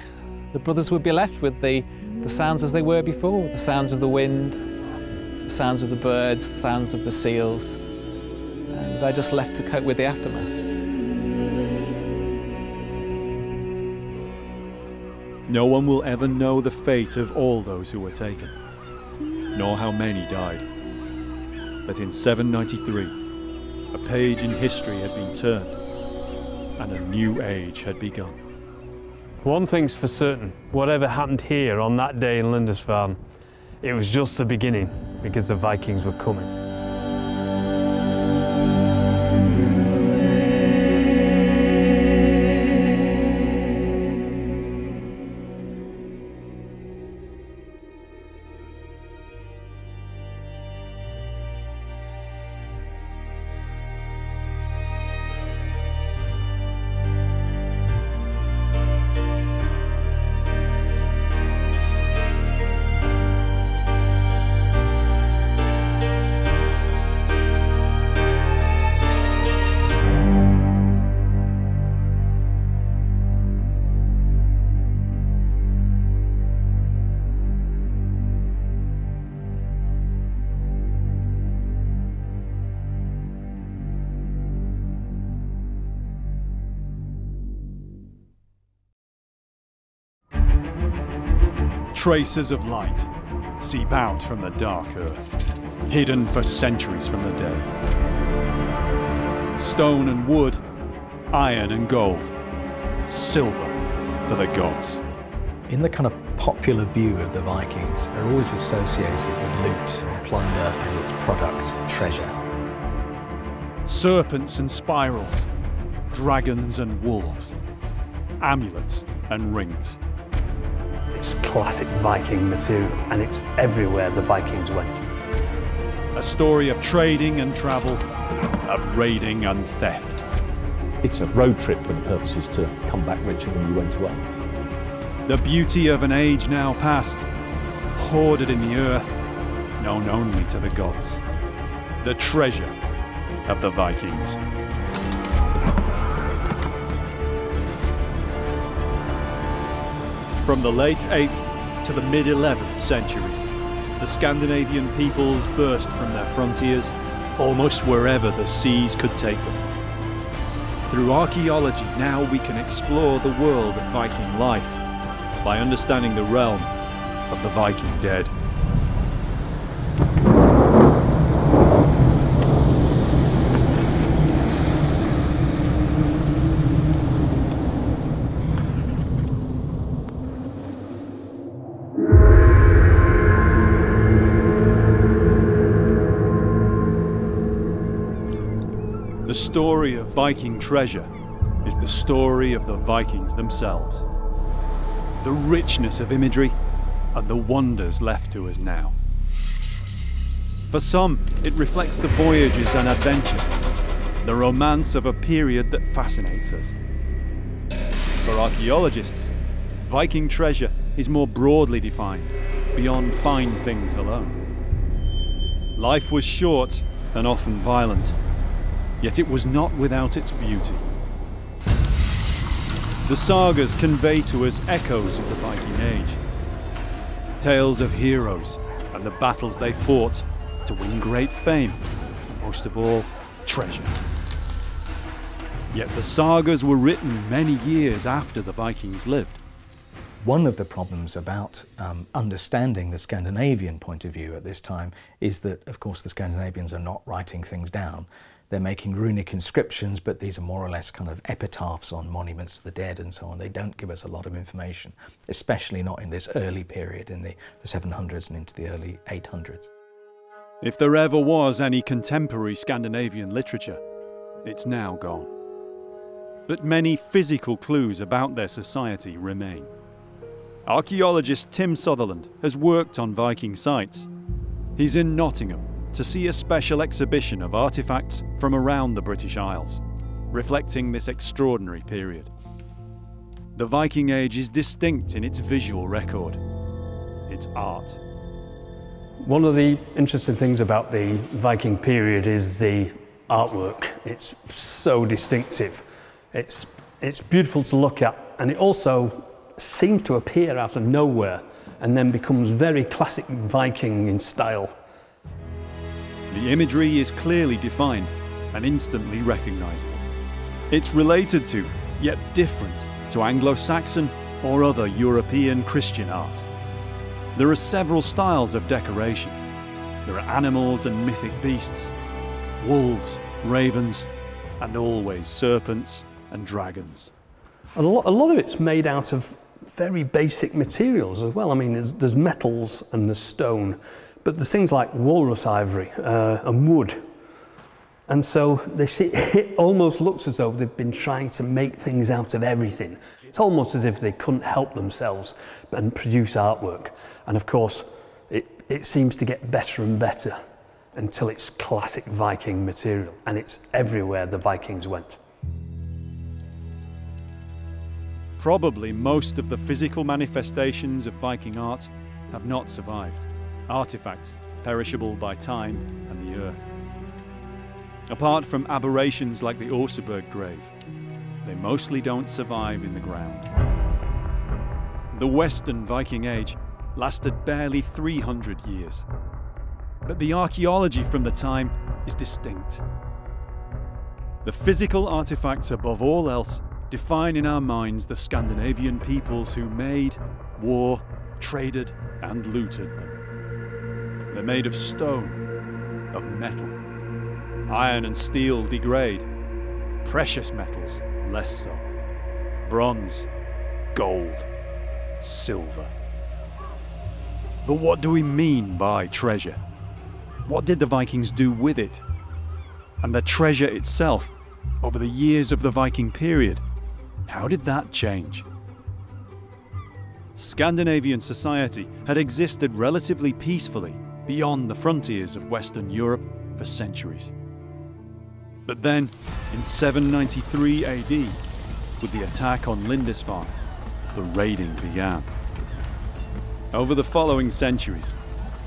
the brothers would be left with the sounds as they were before, the sounds of the wind, the sounds of the birds, the sounds of the seals, and they're just left to cope with the aftermath. No one will ever know the fate of all those who were taken, nor how many died. But in 793, a page in history had been turned, and a new age had begun. One thing's for certain, whatever happened here on that day in Lindisfarne, it was just the beginning, because the Vikings were coming. Traces of light seep out from the dark earth, hidden for centuries from the day. Stone and wood, iron and gold, silver for the gods. In the kind of popular view of the Vikings, they're always associated with loot and plunder and its product, treasure. Serpents and spirals, dragons and wolves, amulets and rings. It's classic Viking material, and it's everywhere the Vikings went. A story of trading and travel, of raiding and theft. It's a road trip with the purpose is to come back richer than you went away. The beauty of an age now past, hoarded in the earth, known only to the gods. The treasure of the Vikings. From the late 8th to the mid-11th centuries, the Scandinavian peoples burst from their frontiers almost wherever the seas could take them. Through archaeology, now we can explore the world of Viking life by understanding the realm of the Viking dead. The story of Viking treasure is the story of the Vikings themselves. The richness of imagery and the wonders left to us now. For some, it reflects the voyages and adventures, the romance of a period that fascinates us. For archaeologists, Viking treasure is more broadly defined, beyond fine things alone. Life was short and often violent, yet it was not without its beauty. The sagas convey to us echoes of the Viking Age, tales of heroes and the battles they fought to win great fame, and most of all, treasure. Yet the sagas were written many years after the Vikings lived. One of the problems about understanding the Scandinavian point of view at this time is that, of course, the Scandinavians are not writing things down. They're making runic inscriptions, but these are more or less kind of epitaphs on monuments to the dead and so on. They don't give us a lot of information, especially not in this early period, in the 700s and into the early 800s. If there ever was any contemporary Scandinavian literature, it's now gone. But many physical clues about their society remain. Archaeologist Tim Sutherland has worked on Viking sites. He's in Nottingham to see a special exhibition of artefacts from around the British Isles, reflecting this extraordinary period. The Viking Age is distinct in its visual record, its art. One of the interesting things about the Viking period is the artwork. It's so distinctive. It's beautiful to look at, and it also seems to appear out of nowhere and then becomes very classic Viking in style. The imagery is clearly defined and instantly recognisable. It's related to, yet different, to Anglo-Saxon or other European Christian art. There are several styles of decoration. There are animals and mythic beasts, wolves, ravens, and always serpents and dragons. A lot of it's made out of very basic materials as well. I mean, there's metals and there's stone, but there's things like walrus ivory and wood. And so it almost looks as though they've been trying to make things out of everything. It's almost as if they couldn't help themselves and produce artwork. And of course, it seems to get better and better until it's classic Viking material, and it's everywhere the Vikings went. Probably most of the physical manifestations of Viking art have not survived. Artifacts, perishable by time and the earth. Apart from aberrations like the Oseberg grave, they mostly don't survive in the ground. The Western Viking Age lasted barely 300 years. But the archaeology from the time is distinct. The physical artifacts above all else define in our minds the Scandinavian peoples who made, wore, traded and looted them. They're made of stone, of metal. Iron and steel degrade, precious metals less so. Bronze, gold, silver. But what do we mean by treasure? What did the Vikings do with it? And the treasure itself, over the years of the Viking period, how did that change? Scandinavian society had existed relatively peacefully beyond the frontiers of Western Europe for centuries. But then, in 793 AD, with the attack on Lindisfarne, the raiding began. Over the following centuries,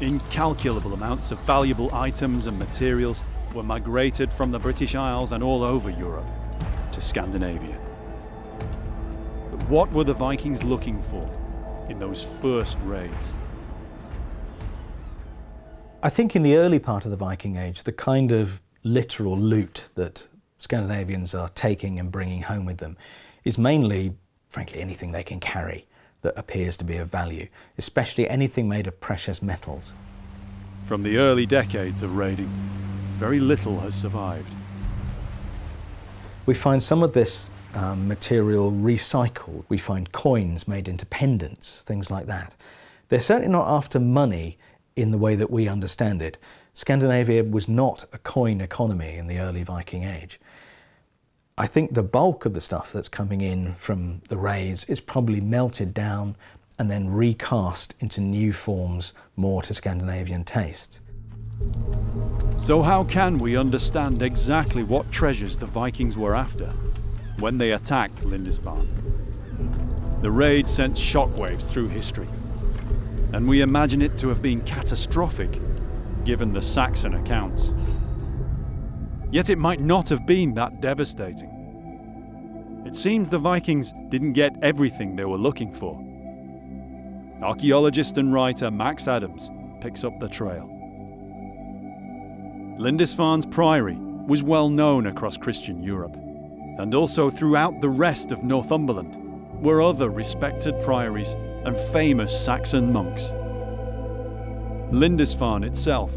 incalculable amounts of valuable items and materials were migrated from the British Isles and all over Europe to Scandinavia. But what were the Vikings looking for in those first raids? I think in the early part of the Viking Age, the kind of literal loot that Scandinavians are taking and bringing home with them is mainly, frankly, anything they can carry that appears to be of value, especially anything made of precious metals. From the early decades of raiding, very little has survived. We find some of this material recycled. We find coins made into pendants, things like that. They're certainly not after money in the way that we understand it. Scandinavia was not a coin economy in the early Viking Age. I think the bulk of the stuff that's coming in from the raids is probably melted down and then recast into new forms more to Scandinavian taste. So how can we understand exactly what treasures the Vikings were after when they attacked Lindisfarne? The raid sent shockwaves through history, and we imagine it to have been catastrophic given the Saxon accounts. Yet it might not have been that devastating. It seems the Vikings didn't get everything they were looking for. Archaeologist and writer Max Adams picks up the trail. Lindisfarne's priory was well known across Christian Europe, and also throughout the rest of Northumberland were other respected priories and famous Saxon monks. Lindisfarne itself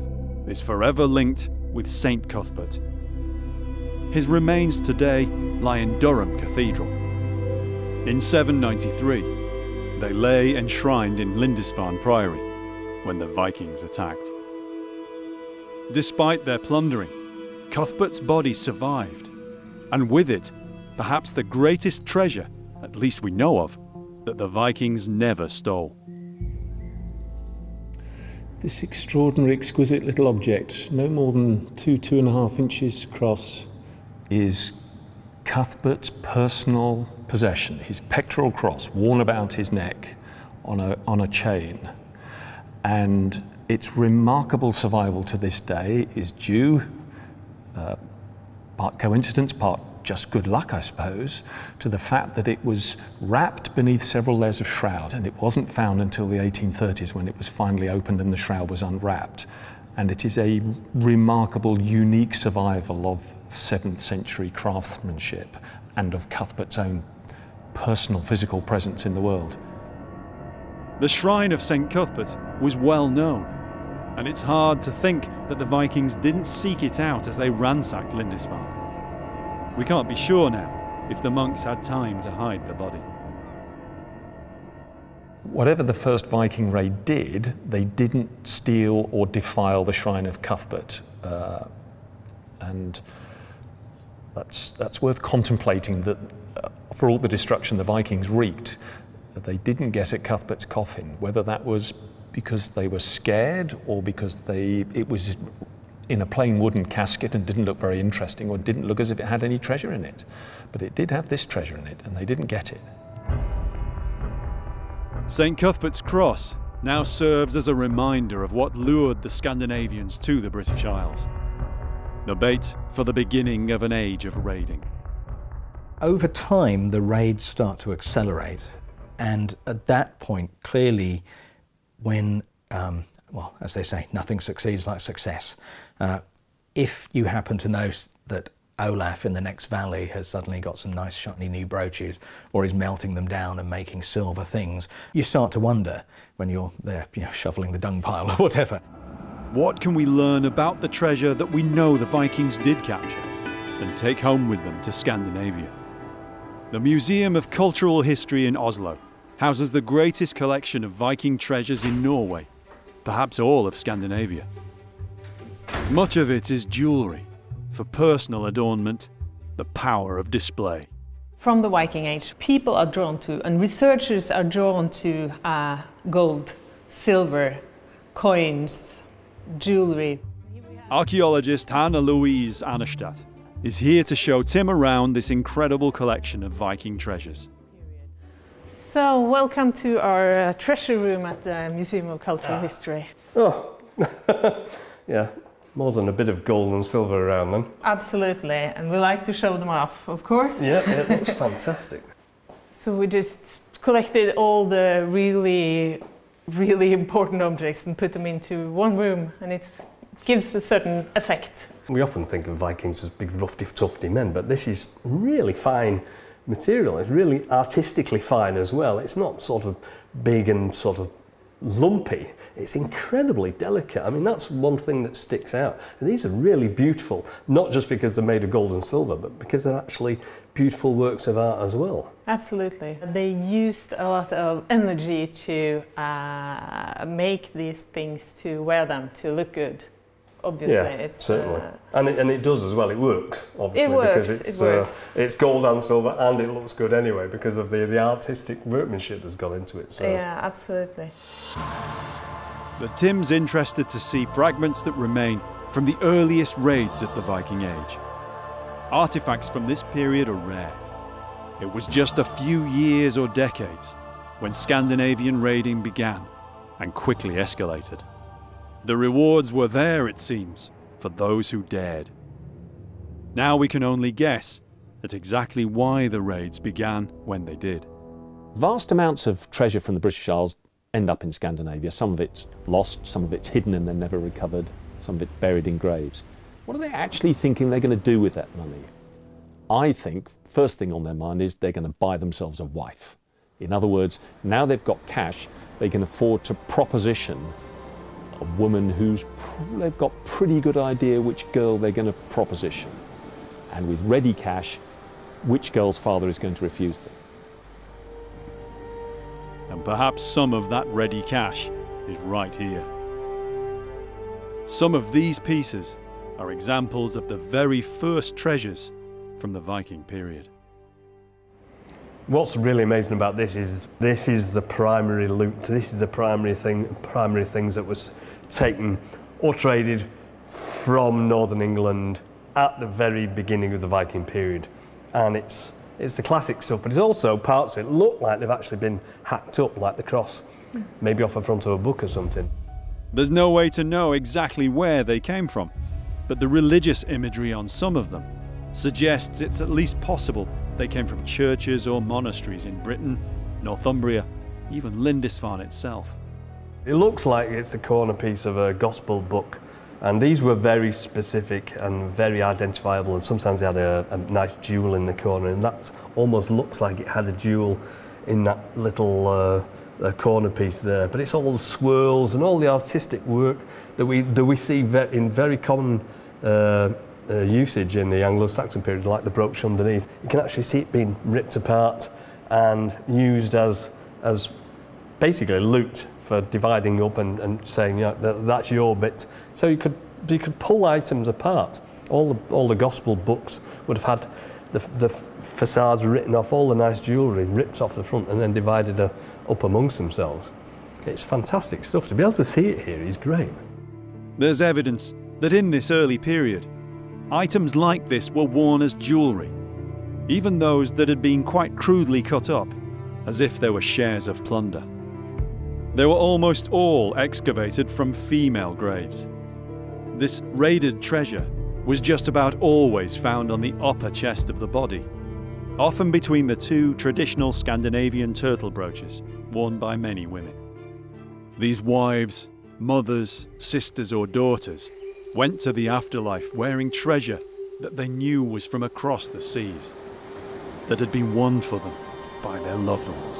is forever linked with St. Cuthbert. His remains today lie in Durham Cathedral. In 793, they lay enshrined in Lindisfarne Priory when the Vikings attacked. Despite their plundering, Cuthbert's body survived, and with it, perhaps the greatest treasure, at least we know of, that the Vikings never stole. This extraordinary, exquisite little object, no more than 2.5 inches across, is Cuthbert's personal possession, his pectoral cross worn about his neck on a chain. And its remarkable survival to this day is due, part coincidence, part just good luck, I suppose, to the fact that it was wrapped beneath several layers of shroud, and it wasn't found until the 1830s when it was finally opened and the shroud was unwrapped. And it is a remarkable, unique survival of 7th century craftsmanship and of Cuthbert's own personal physical presence in the world. The shrine of St. Cuthbert was well known, and it's hard to think that the Vikings didn't seek it out as they ransacked Lindisfarne. We can't be sure now if the monks had time to hide the body. Whatever the first Viking raid did, they didn't steal or defile the shrine of Cuthbert. And that's worth contemplating, that for all the destruction the Vikings wreaked, they didn't get at Cuthbert's coffin, whether that was because they were scared or because it was in a plain wooden casket and didn't look very interesting, or didn't look as if it had any treasure in it. But it did have this treasure in it, and they didn't get it. St. Cuthbert's cross now serves as a reminder of what lured the Scandinavians to the British Isles. The bait for the beginning of an age of raiding. Over time, the raids start to accelerate, and at that point, clearly, when, well, as they say, nothing succeeds like success. If you happen to know that Olaf in the next valley has suddenly got some nice shiny new brooches, or is melting them down and making silver things, you start to wonder when you're there, shoveling the dung pile or whatever. What can we learn about the treasure that we know the Vikings did capture and take home with them to Scandinavia? The Museum of Cultural History in Oslo houses the greatest collection of Viking treasures in Norway, perhaps all of Scandinavia. Much of it is jewellery, for personal adornment, the power of display. From the Viking Age, people are drawn to, and researchers are drawn to gold, silver, coins, jewellery. Archaeologist Hanna Louise Annerstadt is here to show Tim around this incredible collection of Viking treasures. So, welcome to our treasure room at the Museum of Cultural History. Oh, yeah. More than a bit of gold and silver around them. Absolutely, and we like to show them off, of course. Yeah, it looks fantastic. So we just collected all the really important objects and put them into one room, and it gives a certain effect. We often think of Vikings as big, roughy, tufty men, but this is really fine material. It's really artistically fine as well. It's not sort of big and sort of lumpy. It's incredibly delicate. I mean, that's one thing that sticks out. And these are really beautiful, not just because they're made of gold and silver, but because they're actually beautiful works of art as well. Absolutely. They used a lot of energy to make these things, to wear them, to look good. obviously. Yeah, it's, certainly. And it does as well, it works, obviously, it works, because it's gold and silver and it looks good anyway because of the artistic workmanship that's gone into it. So. Yeah, absolutely. But Tim's interested to see fragments that remain from the earliest raids of the Viking Age. Artifacts from this period are rare. It was just a few years or decades when Scandinavian raiding began and quickly escalated. The rewards were there, it seems, for those who dared. Now we can only guess at exactly why the raids began when they did. Vast amounts of treasure from the British Isles end up in Scandinavia. Some of it's lost, some of it's hidden and then never recovered, some of it's buried in graves. What are they actually thinking they're going to do with that money? I think first thing on their mind is they're going to buy themselves a wife. In other words, now they've got cash, they can afford to proposition a woman who's they've got pretty good idea which girl they're going to proposition. And with ready cash, which girl's father is going to refuse them. And perhaps some of that ready cash is right here. Some of these pieces are examples of the very first treasures from the Viking period. What's really amazing about this is the primary loot. This is the primary things that was taken or traded from northern England at the very beginning of the Viking period. And it's the classic stuff, but it's also parts of it look like they've actually been hacked up, like the cross, maybe off the front of a book or something. There's no way to know exactly where they came from, but the religious imagery on some of them suggests it's at least possible they came from churches or monasteries in Britain, Northumbria, even Lindisfarne itself. It looks like it's the corner piece of a gospel book, and these were very specific and very identifiable, and sometimes they had a nice jewel in the corner, and that almost looks like it had a jewel in that little corner piece there. But it's all the swirls and all the artistic work that we see in very common usage in the Anglo-Saxon period, like the brooch underneath. You can actually see it being ripped apart and used as basically loot for dividing up and saying, yeah, that's your bit. So you could pull items apart. All the gospel books would have had the facades written off, all the nice jewellery ripped off the front and then divided up amongst themselves. It's fantastic stuff. To be able to see it here is great. There's evidence that in this early period, items like this were worn as jewellery, even those that had been quite crudely cut up, as if they were shares of plunder. They were almost all excavated from female graves. This raided treasure was just about always found on the upper chest of the body, often between the two traditional Scandinavian turtle brooches worn by many women. These wives, mothers, sisters or daughters went to the afterlife wearing treasure that they knew was from across the seas, that had been won for them by their loved ones.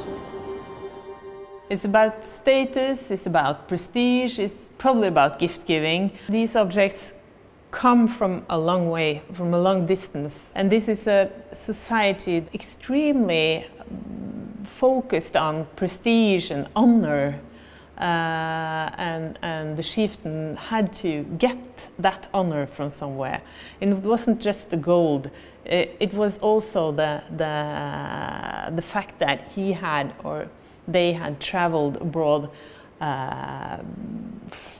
It's about status, it's about prestige, it's probably about gift giving. These objects come from a long way, from a long distance, and this is a society extremely focused on prestige and honor. And the chieftain had to get that honor from somewhere. And it wasn't just the gold, it was also the fact that he had, or they had traveled abroad,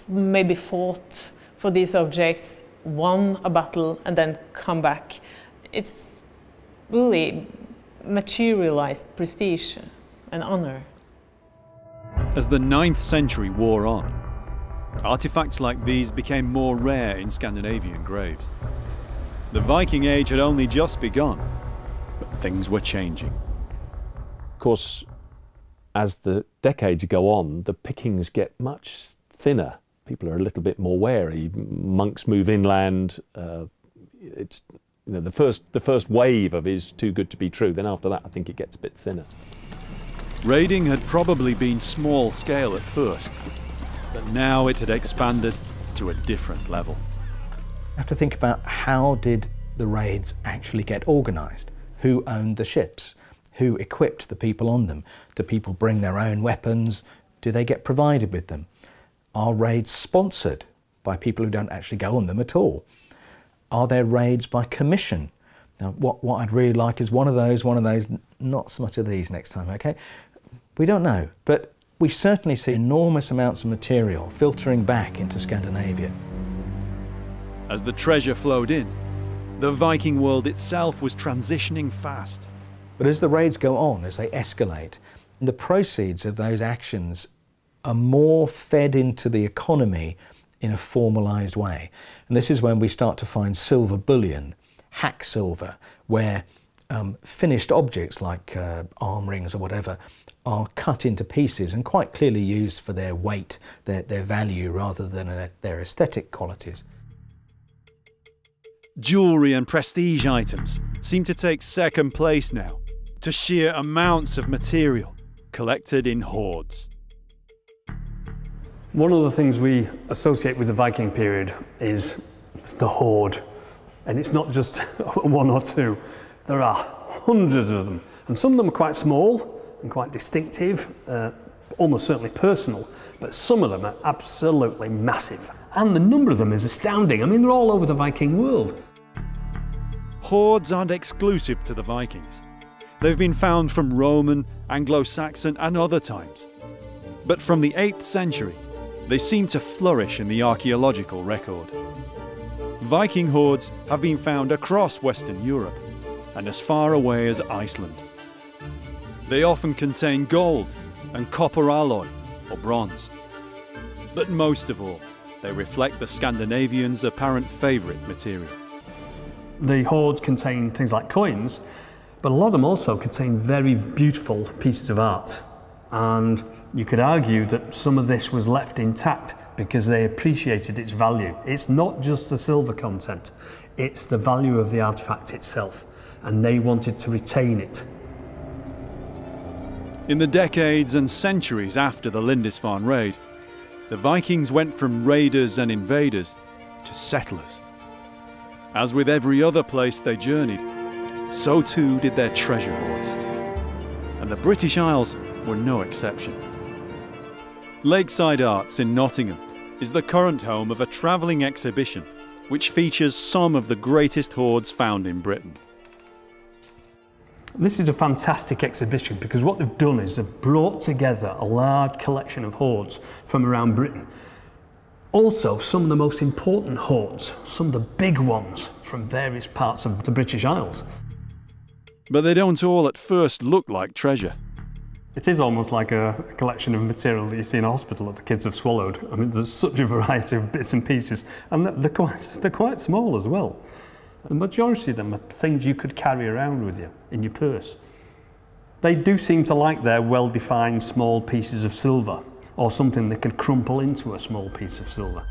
maybe fought for these objects, won a battle and then come back. It's really materialized prestige and honor. As the 9th century wore on, artifacts like these became more rare in Scandinavian graves. The Viking Age had only just begun, but things were changing. Of course, as the decades go on, the pickings get much thinner. People are a little bit more wary. Monks move inland. It's, you know, the first wave of is too good to be true. Then after that, I think it gets a bit thinner. Raiding had probably been small scale at first, but now it had expanded to a different level. You have to think about how did the raids actually get organised? Who owned the ships? Who equipped the people on them? Do people bring their own weapons? Do they get provided with them? Are raids sponsored? by people who don't actually go on them at all? Are there raids by commission? Now, what I'd really like is one of those, not so much of these next time, okay? We don't know, but we certainly see enormous amounts of material filtering back into Scandinavia. As the treasure flowed in, the Viking world itself was transitioning fast. But as the raids go on, as they escalate, the proceeds of those actions are more fed into the economy in a formalised way. And this is when we start to find silver bullion, hack silver, where finished objects like arm rings or whatever are cut into pieces and quite clearly used for their weight, their value, rather than their aesthetic qualities. Jewellery and prestige items seem to take second place now to sheer amounts of material collected in hoards. One of the things we associate with the Viking period is the hoard. And it's not just one or two. There are hundreds of them. And some of them are quite small and quite distinctive, almost certainly personal, but some of them are absolutely massive. And the number of them is astounding. I mean, they're all over the Viking world. Hoards aren't exclusive to the Vikings. They've been found from Roman, Anglo-Saxon and other times. But from the 8th century, they seem to flourish in the archaeological record. Viking hoards have been found across Western Europe and as far away as Iceland. They often contain gold and copper alloy or bronze. But most of all, they reflect the Scandinavians' apparent favourite material. The hoards contain things like coins, but a lot of them also contain very beautiful pieces of art. And you could argue that some of this was left intact because they appreciated its value. It's not just the silver content, it's the value of the artefact itself, and they wanted to retain it. In the decades and centuries after the Lindisfarne raid, the Vikings went from raiders and invaders to settlers. As with every other place they journeyed, so too did their treasure hoards. And the British Isles were no exception. Lakeside Arts in Nottingham is the current home of a travelling exhibition which features some of the greatest hoards found in Britain. This is a fantastic exhibition because what they've done is they've brought together a large collection of hoards from around Britain. Also, some of the most important hoards, some of the big ones from various parts of the British Isles. But they don't all at first look like treasure. It is almost like a collection of material that you see in a hospital that the kids have swallowed. I mean, there's such a variety of bits and pieces, and they're quite small as well. The majority of them are things you could carry around with you in your purse. They do seem to like their well-defined small pieces of silver, or something that could crumple into a small piece of silver.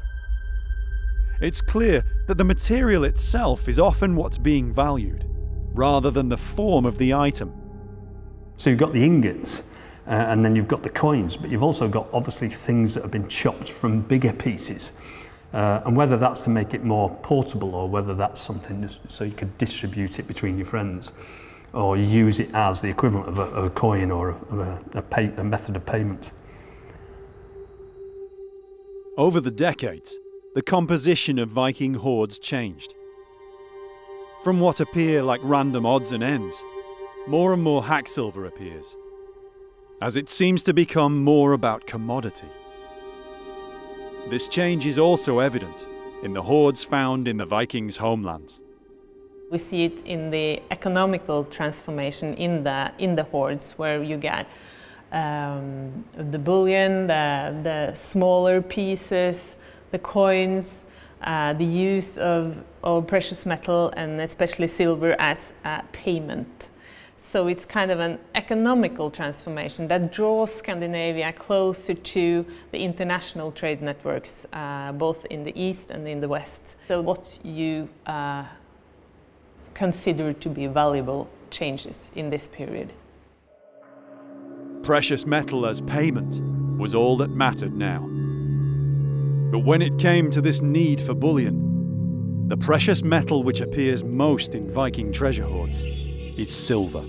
It's clear that the material itself is often what's being valued, rather than the form of the item. So you've got the ingots, and then you've got the coins, but you've also got obviously things that have been chopped from bigger pieces. And whether that's to make it more portable or whether that's something so you could distribute it between your friends or use it as the equivalent of a coin or a method of payment. Over the decades, the composition of Viking hoards changed. From what appear like random odds and ends, more and more hack silver appears, as it seems to become more about commodity. This change is also evident in the hoards found in the Vikings' homelands. We see it in the economical transformation in the hoards, where you get the bullion, the smaller pieces, the coins, the use of precious metal and especially silver as payment. So it's kind of an economical transformation that draws Scandinavia closer to the international trade networks, both in the east and in the west. So what you consider to be valuable changes in this period. Precious metal as payment was all that mattered now. But when it came to this need for bullion, the precious metal which appears most in Viking treasure hoards is silver.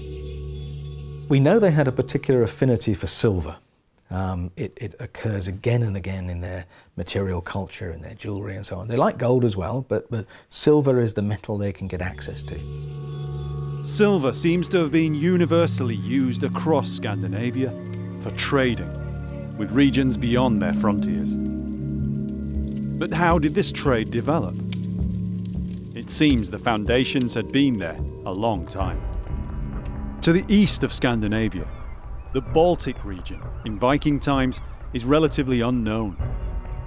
We know they had a particular affinity for silver, It occurs again and again in their material culture, in their jewellery and so on. They like gold as well, but silver is the metal they can get access to. Silver seems to have been universally used across Scandinavia for trading, with regions beyond their frontiers. But how did this trade develop? It seems the foundations had been there a long time. To the east of Scandinavia, the Baltic region in Viking times is relatively unknown.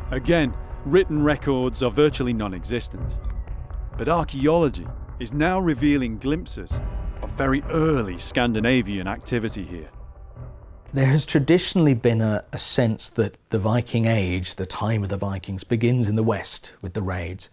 Again, written records are virtually non-existent. But archaeology is now revealing glimpses of very early Scandinavian activity here. There has traditionally been a sense that the Viking Age, the time of the Vikings, begins in the west with the raids.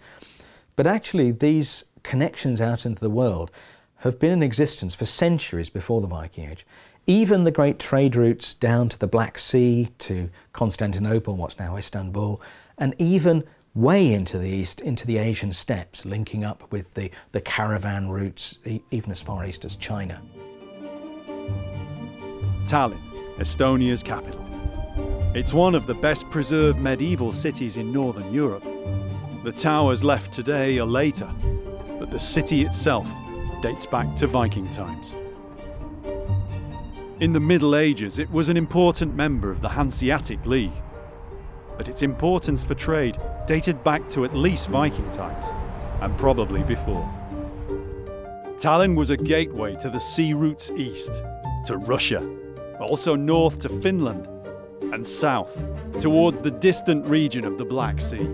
But actually these connections out into the world have been in existence for centuries before the Viking Age. Even the great trade routes down to the Black Sea, to Constantinople, what's now Istanbul, and even way into the east, into the Asian steppes, linking up with the caravan routes, even as far east as China. Tallinn, Estonia's capital. It's one of the best preserved medieval cities in Northern Europe. The towers left today are later, but the city itself dates back to Viking times. In the Middle Ages, it was an important member of the Hanseatic League, but its importance for trade dated back to at least Viking times, and probably before. Tallinn was a gateway to the sea routes east, to Russia, also north to Finland, and south towards the distant region of the Black Sea,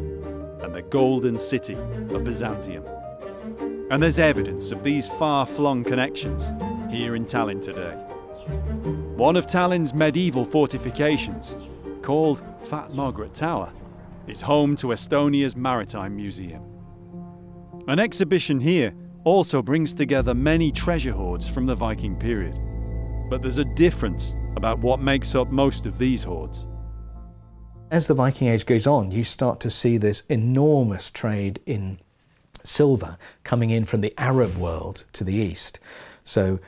and the golden city of Byzantium. And there's evidence of these far-flung connections here in Tallinn today. One of Tallinn's medieval fortifications, called Fat Margaret Tower, is home to Estonia's Maritime Museum. An exhibition here also brings together many treasure hoards from the Viking period. But there's a difference about what makes up most of these hoards. As the Viking Age goes on, you start to see this enormous trade in silver coming in from the Arab world to the east. So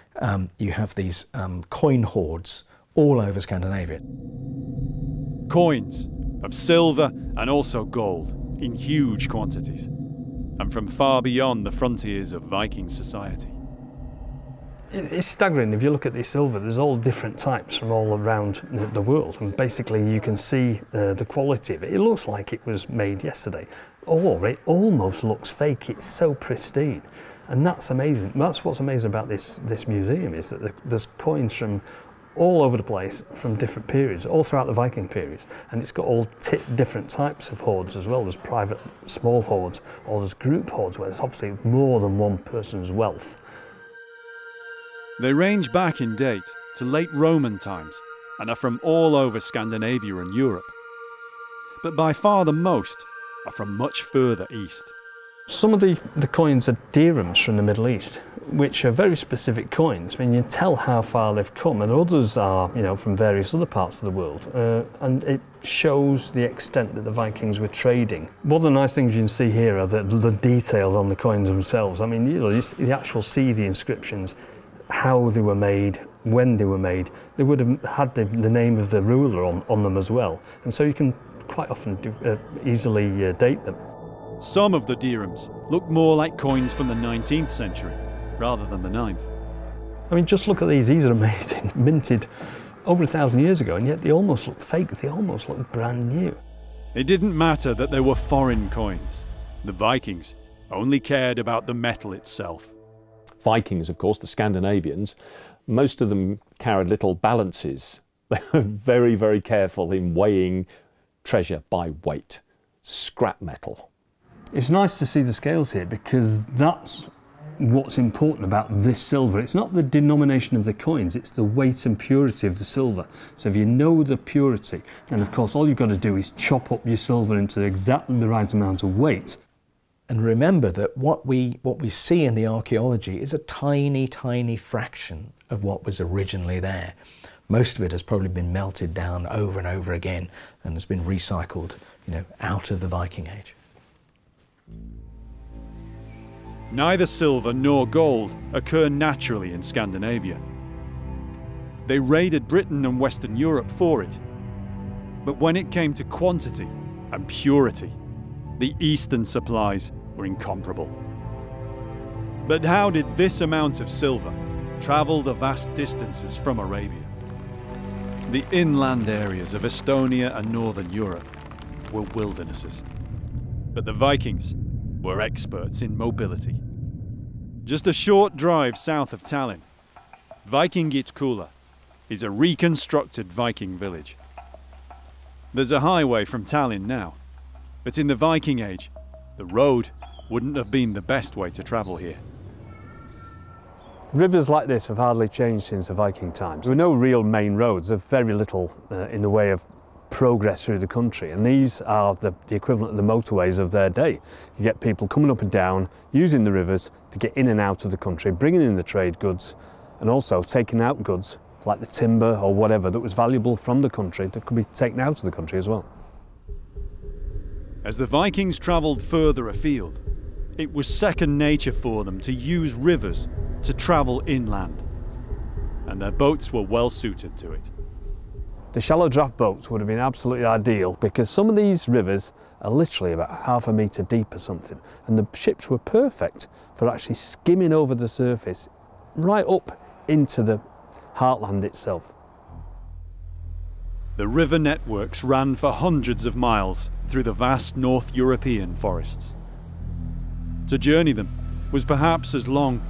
you have these coin hoards all over Scandinavia. Coins of silver and also gold in huge quantities, and from far beyond the frontiers of Viking society. It's staggering. If you look at the silver, there's all different types from all around the world, and basically you can see the quality of it. It looks like it was made yesterday, or it almost looks fake. It's so pristine, and that's amazing. That's what's amazing about this museum, is that there's coins from all over the place from different periods, all throughout the Viking periods, and it's got all different types of hoards as well. There's private small hoards, or there's group hoards where there's obviously more than one person's wealth. They range back in date to late Roman times and are from all over Scandinavia and Europe. But by far the most are from much further east. Some of the coins are dirhams from the Middle East, which are very specific coins. I mean, you can tell how far they've come, and others are, from various other parts of the world. And it shows the extent that the Vikings were trading. One of the nice things you can see here are the details on the coins themselves. I mean, you actually see the inscriptions, how they were made, when they were made. They would have had the name of the ruler on them as well. And so you can quite often easily date them. Some of the dirhams look more like coins from the 19th century rather than the 9th. I mean, just look at these. These are amazing. Minted over 1,000 years ago, and yet they almost look fake. They almost look brand new. It didn't matter that they were foreign coins. The Vikings only cared about the metal itself. Vikings, of course, the Scandinavians, most of them carried little balances. They were very, very careful in weighing treasure by weight, scrap metal. It's nice to see the scales here, because that's what's important about this silver. It's not the denomination of the coins, it's the weight and purity of the silver. So if you know the purity, then of course all you've got to do is chop up your silver into exactly the right amount of weight. And remember that what we see in the archaeology is a tiny, tiny fraction of what was originally there. Most of it has probably been melted down over and over again and has been recycled, out of the Viking Age. Neither silver nor gold occur naturally in Scandinavia. They raided Britain and Western Europe for it, But when it came to quantity and purity, the eastern supplies were incomparable. But how did this amount of silver travel the vast distances from Arabia? The inland areas of Estonia and northern Europe were wildernesses. But the Vikings were experts in mobility. Just a short drive south of Tallinn, Vikingitkula is a reconstructed Viking village. There's a highway from Tallinn now, but in the Viking Age, the road wouldn't have been the best way to travel here. Rivers like this have hardly changed since the Viking times. There were no real main roads, there's very little in the way of progress through the country, and these are the equivalent of the motorways of their day. You get people coming up and down, using the rivers to get in and out of the country, bringing in the trade goods, and also taking out goods like the timber or whatever that was valuable from the country that could be taken out of the country as well. As the Vikings travelled further afield, it was second nature for them to use rivers to travel inland, and their boats were well suited to it. The shallow draft boats would have been absolutely ideal because some of these rivers are literally about half a metre deep or something, and the ships were perfect for actually skimming over the surface right up into the heartland itself. The river networks ran for hundreds of miles through the vast North European forests. To journey them was perhaps as long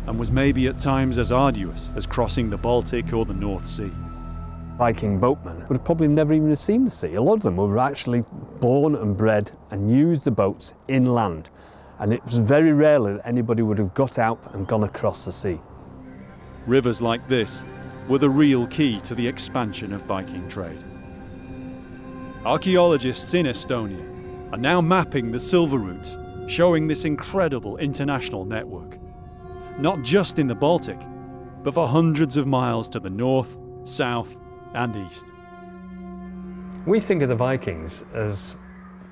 and was maybe at times as arduous as crossing the Baltic or the North Sea. Viking boatmen would have probably never even seen the sea. A lot of them were actually born and bred and used the boats inland, and it was very rarely that anybody would have got out and gone across the sea. Rivers like this were the real key to the expansion of Viking trade. Archaeologists in Estonia are now mapping the silver routes, showing this incredible international network, not just in the Baltic, but for hundreds of miles to the north, south, and east. We think of the Vikings as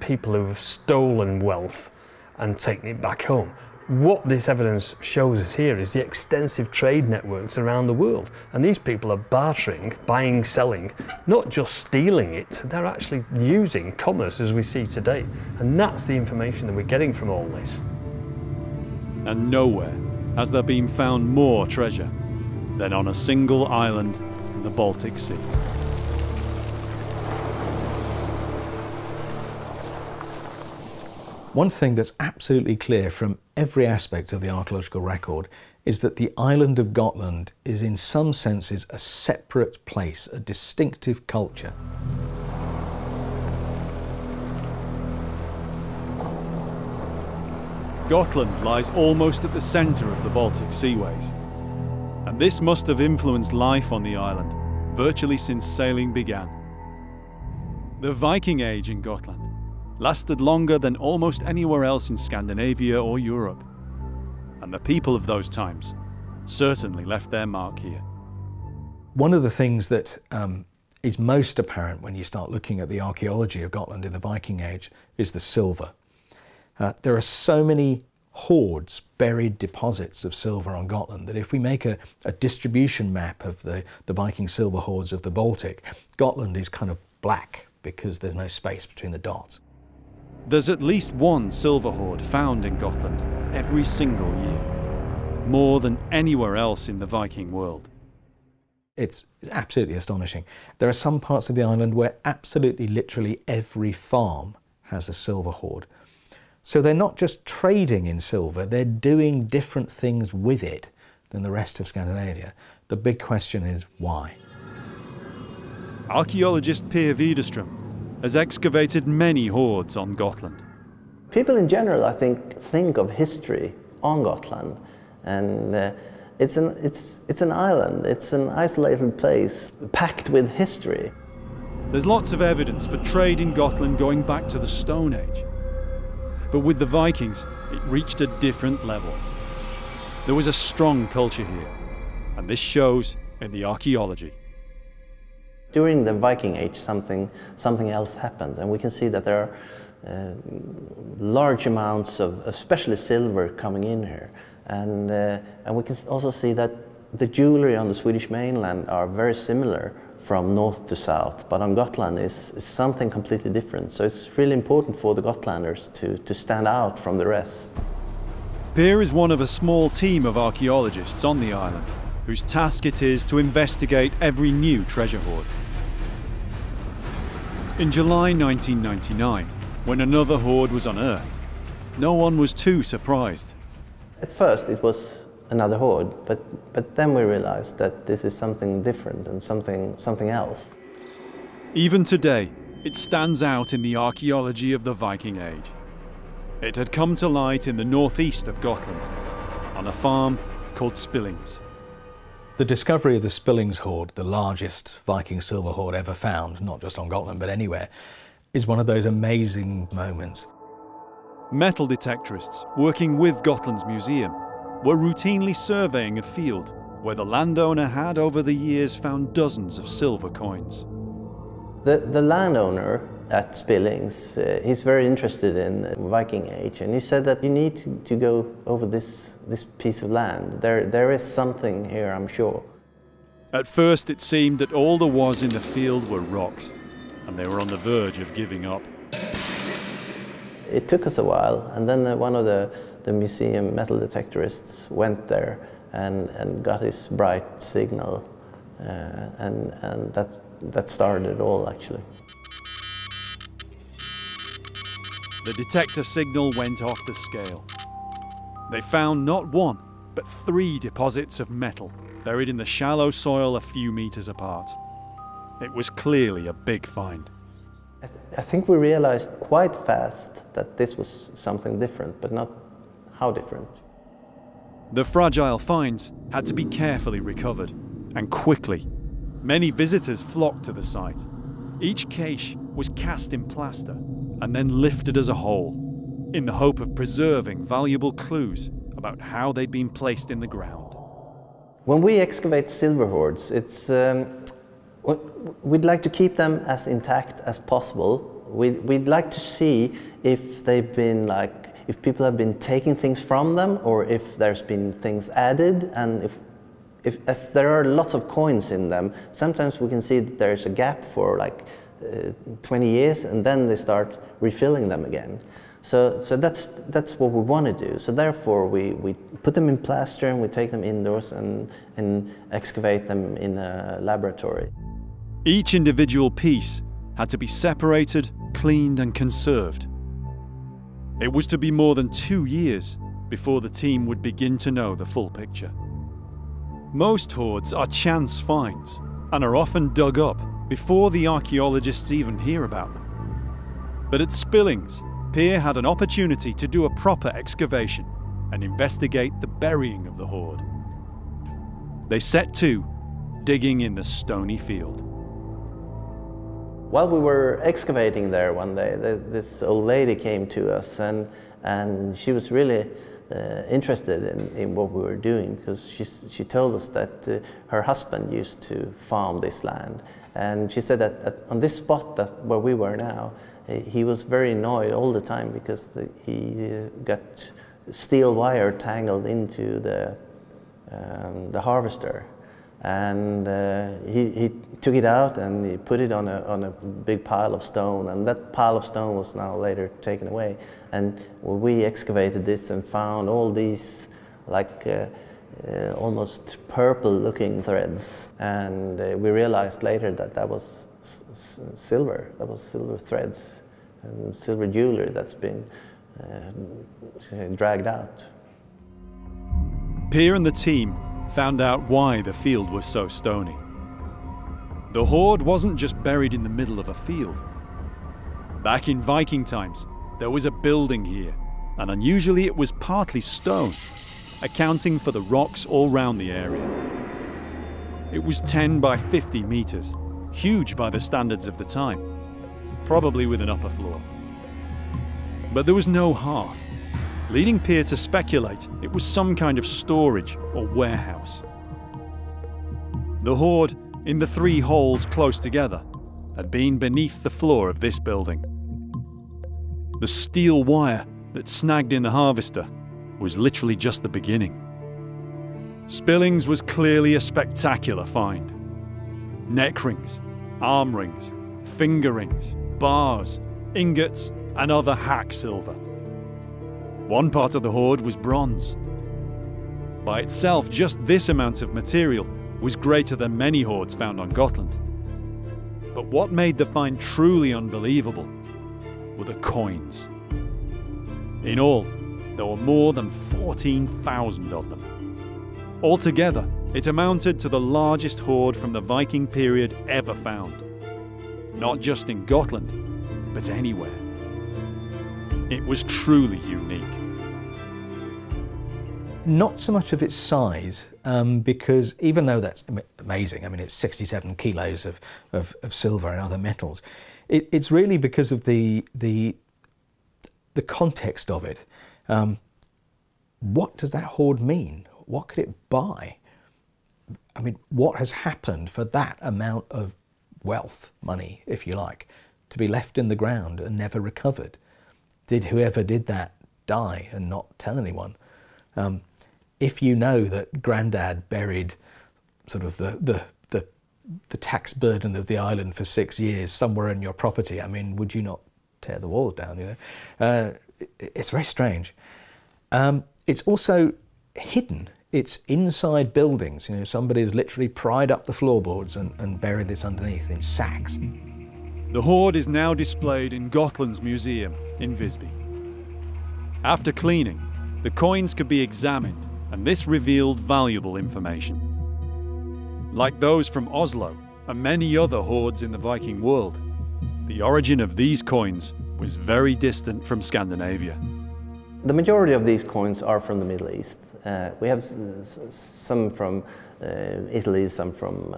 people who have stolen wealth and taken it back home. What this evidence shows us here is the extensive trade networks around the world, and these people are bartering, buying, selling, not just stealing it, they're actually using commerce as we see today, and that's the information that we're getting from all this. And nowhere has there been found more treasure than on a single island in the Baltic Sea. One thing that's absolutely clear from every aspect of the archaeological record is that the island of Gotland is in some senses a separate place, a distinctive culture. Gotland lies almost at the centre of the Baltic seaways, and this must have influenced life on the island virtually since sailing began. The Viking Age in Gotland lasted longer than almost anywhere else in Scandinavia or Europe, and the people of those times certainly left their mark here. One of the things that is most apparent when you start looking at the archaeology of Gotland in the Viking Age is the silver. There are so many hoards, buried deposits of silver on Gotland that if we make a distribution map of the Viking silver hoards of the Baltic, Gotland is kind of black because there's no space between the dots. There's at least one silver hoard found in Gotland every single year, more than anywhere else in the Viking world. It's absolutely astonishing. There are some parts of the island where absolutely literally every farm has a silver hoard. So they're not just trading in silver, they're doing different things with it than the rest of Scandinavia. The big question is why? Archaeologist Per Widerström has excavated many hoards on Gotland. People in general, I think of history on Gotland, and it's an island, it's an isolated place packed with history. There's lots of evidence for trade in Gotland going back to the Stone Age. But with the Vikings, it reached a different level. There was a strong culture here, and this shows in the archaeology. During the Viking Age, something else happened, and we can see that there are large amounts of especially silver coming in here, and we can also see that the jewelry on the Swedish mainland are very similar from north to south, but on Gotland is something completely different. So it's really important for the Gotlanders to stand out from the rest. Per is one of a small team of archaeologists on the island, whose task it is to investigate every new treasure hoard. In July 1999, when another hoard was unearthed, no one was too surprised. At first it was another hoard, but then we realized that this is something different and something else. Even today, it stands out in the archaeology of the Viking Age. It had come to light in the northeast of Gotland, on a farm called Spillings. The discovery of the Spillings hoard, the largest Viking silver hoard ever found, not just on Gotland but anywhere, is one of those amazing moments. Metal detectorists working with Gotland's museum were routinely surveying a field where the landowner had over the years found dozens of silver coins. The landowner at Spillings, he's very interested in the Viking Age, and he said that you need to go over this piece of land. There is something here, I'm sure. At first it seemed that all there was in the field were rocks, and they were on the verge of giving up. It took us a while, and then one of the museum metal detectorists went there and got his bright signal, and that started it all, actually. The detector signal went off the scale. They found not one, but 3 deposits of metal buried in the shallow soil a few meters apart. It was clearly a big find. I think we realized quite fast that this was something different, but not how different. The fragile finds had to be carefully recovered, and quickly. Many visitors flocked to the site. Each cache was cast in plaster and then lifted as a whole, in the hope of preserving valuable clues about how they'd been placed in the ground. When we excavate silver hoards, we'd like to keep them as intact as possible. We'd like to see if they've been if people have been taking things from them, or if there's been things added, and as there are lots of coins in them, sometimes we can see that there's a gap for 20 years, and then they start refilling them again. So that's what we want to do. So therefore we put them in plaster and we take them indoors and excavate them in a laboratory. Each individual piece had to be separated, cleaned and conserved. It was to be more than 2 years before the team would begin to know the full picture. Most hoards are chance finds and are often dug up before the archaeologists even hear about them. But at Spillings, Per had an opportunity to do a proper excavation and investigate the burying of the hoard. They set to digging in the stony field. While we were excavating there one day, this old lady came to us, and she was really interested in what we were doing, because she told us that her husband used to farm this land, and she said that on this spot where we were now, he was very annoyed all the time because he got steel wire tangled into the harvester, and he took it out and he put it on a big pile of stone, and that pile of stone was now later taken away. And we excavated this and found all these almost purple-looking threads, and we realized later that was silver. That was silver threads and silver jewelry that's been dragged out. Per and the team found out why the field was so stony. The hoard wasn't just buried in the middle of a field. Back in Viking times, there was a building here, and unusually it was partly stone, accounting for the rocks all round the area. It was 10 by 50 meters, huge by the standards of the time, probably with an upper floor. But there was no hearth, leading Per to speculate it was some kind of storage or warehouse. The hoard, in the 3 holes close together, had been beneath the floor of this building. The steel wire that snagged in the harvester was literally just the beginning. Spillings was clearly a spectacular find. neck rings, arm rings, finger rings, bars, ingots, and other hack silver. One part of the hoard was bronze. By itself, just this amount of material was greater than many hoards found on Gotland. But what made the find truly unbelievable were the coins. In all, there were more than 14,000 of them. Altogether, it amounted to the largest hoard from the Viking period ever found. Not just in Gotland, but anywhere. It was truly unique. Not so much of its size, because even though that's amazing, I mean, it's 67 kilos of silver and other metals, it's really because of the context of it. What does that hoard mean? What could it buy? I mean, what has happened for that amount of wealth, money, if you like, to be left in the ground and never recovered? Did whoever did that die and not tell anyone? If you know that Grandad buried sort of the tax burden of the island for 6 years somewhere in your property, I mean, would you not tear the walls down, you know? It's very strange. It's also hidden. It's inside buildings. You know, somebody's literally pried up the floorboards and buried this underneath in sacks. The hoard is now displayed in Gotland's museum in Visby. After cleaning, the coins could be examined, and this revealed valuable information. Like those from Oslo and many other hoards in the Viking world, the origin of these coins was very distant from Scandinavia. The majority of these coins are from the Middle East. We have some from Italy, some from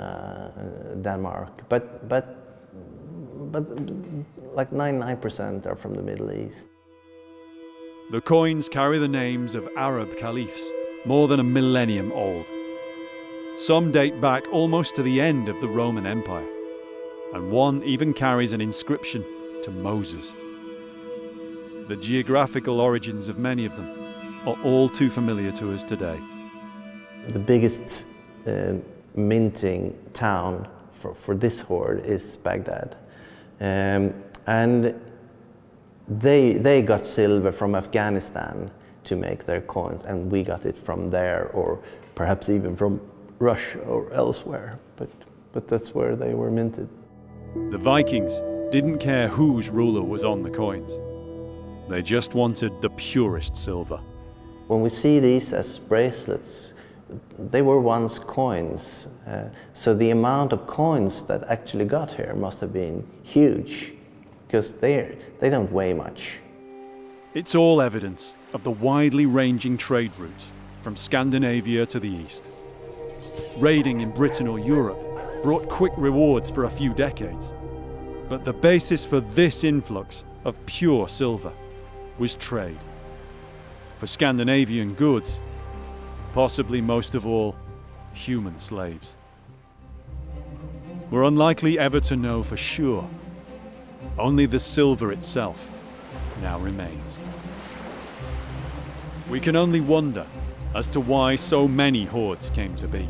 Denmark, but like 99% are from the Middle East. The coins carry the names of Arab caliphs, more than a millennium old. Some date back almost to the end of the Roman Empire, and one even carries an inscription to Moses. The geographical origins of many of them are all too familiar to us today. The biggest minting town for this hoard is Baghdad. And they got silver from Afghanistan to make their coins, and we got it from there, or perhaps even from Russia or elsewhere, but that's where they were minted. The Vikings didn't care whose ruler was on the coins. They just wanted the purest silver. When we see these as bracelets, they were once coins. So the amount of coins that actually got here must have been huge, because they don't weigh much. It's all evidence of the widely ranging trade routes from Scandinavia to the east. Raiding in Britain or Europe brought quick rewards for a few decades, but the basis for this influx of pure silver was trade. For Scandinavian goods, possibly most of all, human slaves. We're unlikely ever to know for sure. Only the silver itself now remains. We can only wonder as to why so many hoards came to be,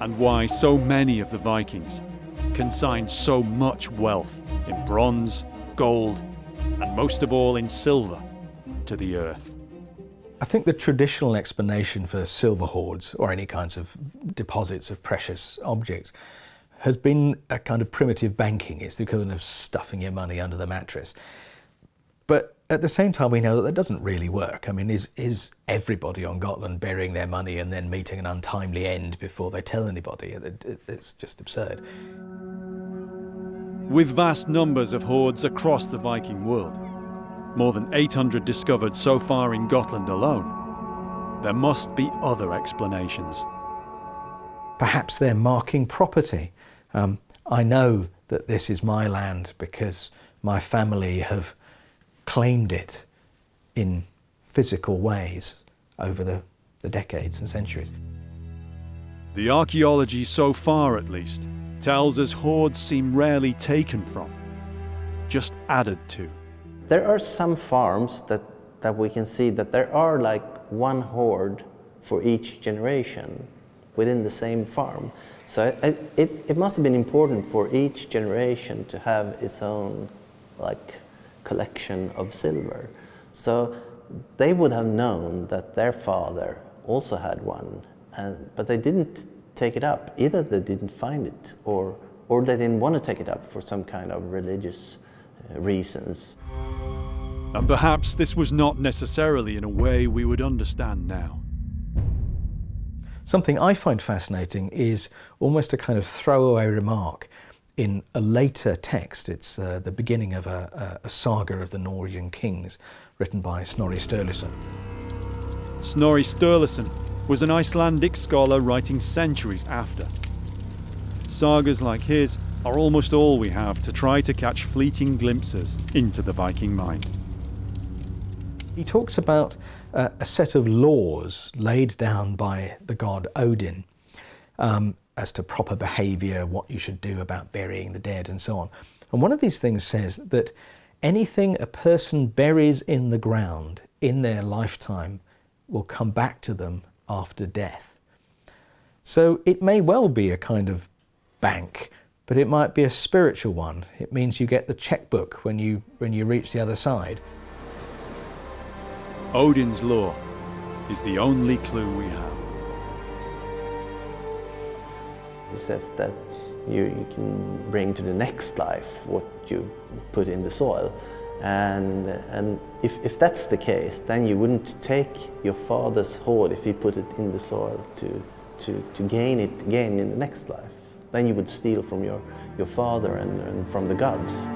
and why so many of the Vikings consigned so much wealth in bronze, gold, and most of all in silver to the earth. I think the traditional explanation for silver hoards, or any kinds of deposits of precious objects, has been a kind of primitive banking. It's the equivalent of stuffing your money under the mattress. But at the same time, we know that that doesn't really work. I mean, is everybody on Gotland burying their money and then meeting an untimely end before they tell anybody? It's just absurd. With vast numbers of hoards across the Viking world, more than 800 discovered so far in Gotland alone, there must be other explanations. Perhaps they're marking property. I know that this is my land because my family have claimed it in physical ways over the decades and centuries. The archaeology so far, at least, tells us hoards seem rarely taken from, just added to. There are some farms that we can see that there are like one hoard for each generation. within the same farm. So it must have been important for each generation to have its own collection of silver. So they would have known that their father also had one, but they didn't take it up. Either they didn't find it, or they didn't want to take it up for some kind of religious reasons. And perhaps this was not necessarily in a way we would understand now. Something I find fascinating is almost a kind of throwaway remark in a later text. It's the beginning of a saga of the Norwegian kings, written by Snorri Sturluson. Snorri Sturluson was an Icelandic scholar writing centuries after. Sagas like his are almost all we have to try to catch fleeting glimpses into the Viking mind. He talks about a set of laws laid down by the god Odin as to proper behaviour, what you should do about burying the dead and so on. And one of these things says that anything a person buries in the ground in their lifetime will come back to them after death. So it may well be a kind of bank, but it might be a spiritual one. It means you get the checkbook when you reach the other side. Odin's law is the only clue we have. He says that you can bring to the next life what you put in the soil. And if that's the case, then you wouldn't take your father's hoard if he put it in the soil to gain it again in the next life. Then you would steal from your father and from the gods.